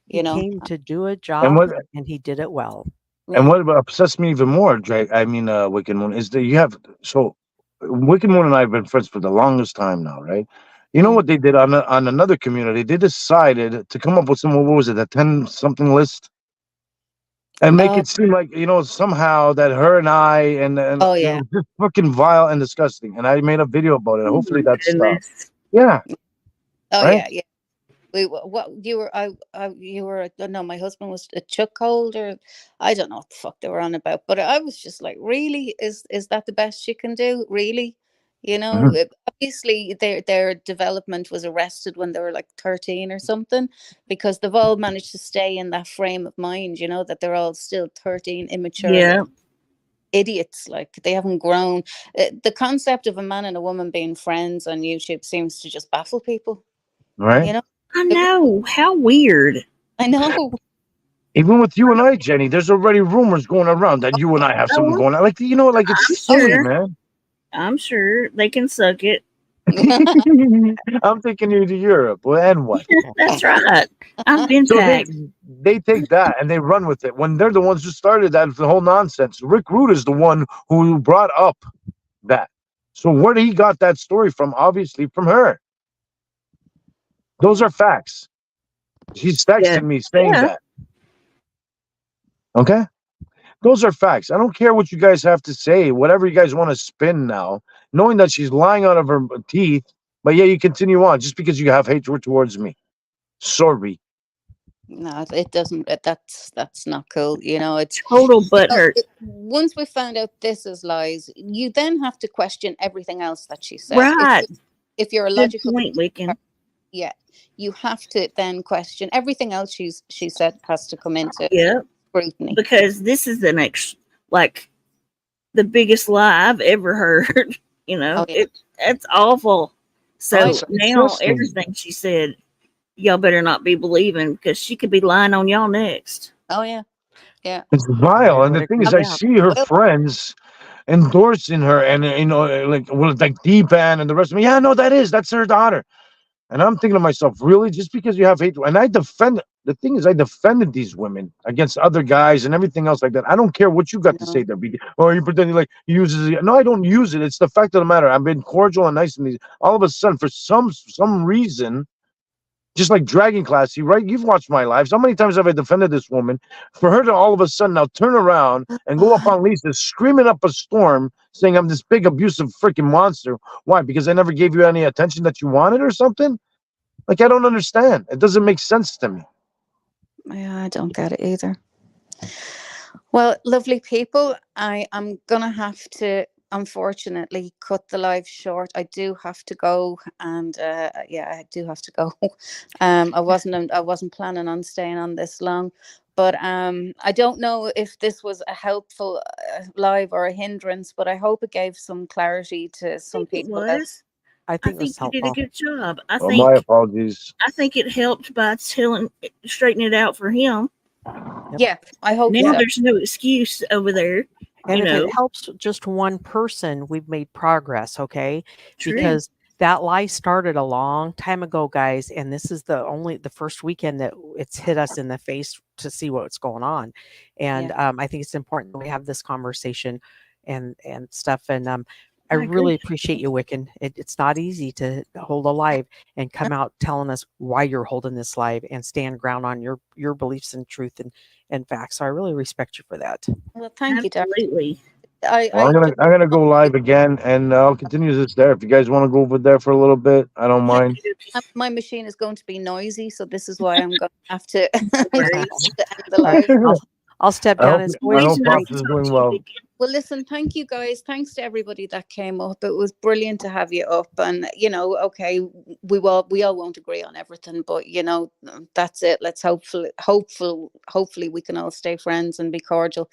Speaker 7: he
Speaker 1: You know.
Speaker 7: came to do a
Speaker 4: And
Speaker 7: job
Speaker 4: what
Speaker 7: and he did it well.
Speaker 4: and
Speaker 1: Yeah.
Speaker 4: what upsets me even more, Jay, I mean, Wicked Moon, is that you have so Wicked Moon and I have been friends for the longest time now, right? You know
Speaker 1: Mm.
Speaker 4: what they did on another community? They decided to come up with some, what was it, a 10 something list, and make
Speaker 1: Oh.
Speaker 4: it seem like, somehow that her and I and
Speaker 1: Oh yeah.
Speaker 4: just fucking vile and disgusting. And I made a video about it.
Speaker 5: Oh
Speaker 4: Hopefully
Speaker 5: my
Speaker 4: that stopped.
Speaker 5: goodness.
Speaker 4: Yeah,
Speaker 1: Oh
Speaker 4: right.
Speaker 1: yeah. Yeah. What you were? You were. No, my husband was a chokehold, or I don't know what the fuck they were on about. But I was just like, really, is that the best you can do? Really,
Speaker 4: Mhm.
Speaker 1: obviously their development was arrested when they were like 13 or something, because they've all managed to stay in that frame of mind. That they're all still 13, immature
Speaker 5: Yeah.
Speaker 1: little idiots. Like, they haven't grown. The concept of a man and a woman being friends on YouTube seems to just baffle people.
Speaker 4: Right.
Speaker 1: You know.
Speaker 5: I know. How weird.
Speaker 1: I know.
Speaker 4: Even with you and I, Jenny, there's already rumors going around that you and I have something
Speaker 5: Oh,
Speaker 4: going on. Like, like
Speaker 5: I'm
Speaker 4: it's silly,
Speaker 5: sure.
Speaker 4: man.
Speaker 5: I'm sure they can suck it.
Speaker 4: I'm taking you to Europe. Well, and what?
Speaker 5: That's right. I've been
Speaker 4: So they
Speaker 5: packed.
Speaker 4: they take that and they run with it when they're the ones who started that the whole nonsense. Rick Rude is the one who brought up that. So where he got that story from? Obviously from her. Those
Speaker 1: Yeah.
Speaker 4: are facts. She's
Speaker 5: Yeah.
Speaker 4: texting me saying
Speaker 5: Yeah.
Speaker 4: that. Okay? Those are facts. I don't care what you guys have to say, whatever you guys want to spin now, knowing that she's lying out of her teeth, but yeah, you continue on just because you have hatred towards me. Sorry.
Speaker 1: No, it doesn't. That's not cool. It's
Speaker 5: Total butt hurt.
Speaker 1: once we found out this is lies, you then have to question everything else that she said.
Speaker 5: Right.
Speaker 1: If you're a
Speaker 5: Good
Speaker 1: logical,
Speaker 5: point, Wiccan.
Speaker 1: yeah, you have to then question everything else she said has to come into
Speaker 5: Yeah.
Speaker 1: scrutiny.
Speaker 5: Because this is the next, like, the biggest lie I've ever heard.
Speaker 1: Oh yeah.
Speaker 5: It's awful.
Speaker 1: I
Speaker 5: So
Speaker 4: It's
Speaker 5: now
Speaker 4: disgusting.
Speaker 5: everything she said, y'all better not be believing because she could be lying on y'all next.
Speaker 1: Oh yeah. Yeah.
Speaker 4: It's
Speaker 7: I
Speaker 4: vile. And
Speaker 7: would
Speaker 4: the thing
Speaker 7: agree
Speaker 4: is,
Speaker 7: with
Speaker 4: I
Speaker 7: that.
Speaker 4: see her
Speaker 1: Well,
Speaker 4: friends endorsing her and, like, well, like D-Pan and the rest of them. Yeah, no, that's her daughter. And I'm thinking to myself, really? Just because you have hate? And the thing is, I defended these women against other guys and everything else like that. I don't care what you got to say
Speaker 1: no.
Speaker 4: there, BD. Or you pretending like he uses it. No, I don't use it. It's the fact of the matter. I've been cordial and nice in these. All of a sudden, for some reason, just like Dragon Classy, right? You've watched my lives. How many times have I defended this woman? For her to all of a sudden now turn around and go up on Lisa, screaming up a storm, saying I'm this big abusive freaking monster. Why? Because I never gave you any attention that you wanted or something? Like, I don't understand. It doesn't make sense to me.
Speaker 1: Yeah, I don't get it either. Well, lovely people, I am gonna have to unfortunately cut the live short. I do have to go, and yeah, I do have to go. I wasn't planning on staying on this long, but I don't know if this was a helpful live or a hindrance, but I hope it gave some clarity to
Speaker 5: I
Speaker 1: some
Speaker 5: think it
Speaker 1: people out.
Speaker 5: was.
Speaker 7: I
Speaker 5: I
Speaker 7: think it was
Speaker 5: think you did a
Speaker 7: helpful.
Speaker 5: good job. I
Speaker 4: Well, my
Speaker 5: think
Speaker 4: apologies.
Speaker 5: I think it helped by straightening it out for him.
Speaker 7: Yep.
Speaker 1: Yeah, I hope
Speaker 5: Now
Speaker 1: so.
Speaker 5: there's no excuse over there.
Speaker 7: And
Speaker 5: You
Speaker 7: if it
Speaker 5: know,
Speaker 7: helps just one person, we've made progress, okay?
Speaker 5: true.
Speaker 7: Because that lie started a long time ago, guys, and this is the first weekend that it's hit us in the face to see what's going on. And
Speaker 1: Yeah.
Speaker 7: I think it's important that we have this conversation and stuff. And I
Speaker 5: I
Speaker 7: really
Speaker 5: agree.
Speaker 7: appreciate you, Wiccan. It's not easy to hold a live and come out telling us why you're holding this live and stand ground on your beliefs and truth and facts. So I really respect you for that.
Speaker 1: Well, thank you, Darren.
Speaker 5: Absolutely.
Speaker 4: Well,
Speaker 1: I just
Speaker 4: I'm gonna go live again, and I'll continue this there. If you guys want to go over there for a little bit, I don't
Speaker 1: yeah,
Speaker 4: mind.
Speaker 1: my machine is going to be noisy, so this is why I'm going to have to,
Speaker 5: No
Speaker 1: I'm gonna
Speaker 5: worries.
Speaker 1: have to end the
Speaker 7: All right,
Speaker 1: live.
Speaker 7: I'll step
Speaker 4: I
Speaker 7: down.
Speaker 4: hope
Speaker 7: It's
Speaker 5: Well,
Speaker 7: always
Speaker 4: I
Speaker 5: he's
Speaker 4: hope
Speaker 5: enough
Speaker 7: great.
Speaker 4: Pops
Speaker 5: to
Speaker 4: is
Speaker 5: talk
Speaker 4: doing
Speaker 5: to you,
Speaker 4: well.
Speaker 5: Vicky.
Speaker 1: Well, listen, thank you guys. Thanks to everybody that came up. It was brilliant to have you up. And okay, we all won't agree on everything, but that's it. Let's hopefully we can all stay friends and be cordial.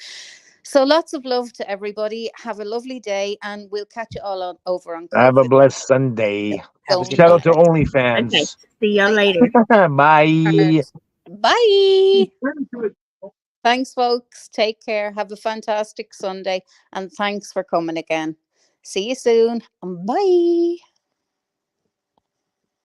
Speaker 1: So lots of love to everybody. Have a lovely day, and we'll catch you all over on
Speaker 4: Have a
Speaker 1: coffee.
Speaker 4: blessed Sunday.
Speaker 7: Have a
Speaker 1: Don't
Speaker 7: good
Speaker 4: Shout out to
Speaker 7: Sunday.
Speaker 5: Okay.
Speaker 4: OnlyFans.
Speaker 5: See y'all
Speaker 1: bye.
Speaker 5: later.
Speaker 4: Bye.
Speaker 1: Bye. Thanks, folks. Take care. Have a fantastic Sunday. And thanks for coming again. See you soon. Bye.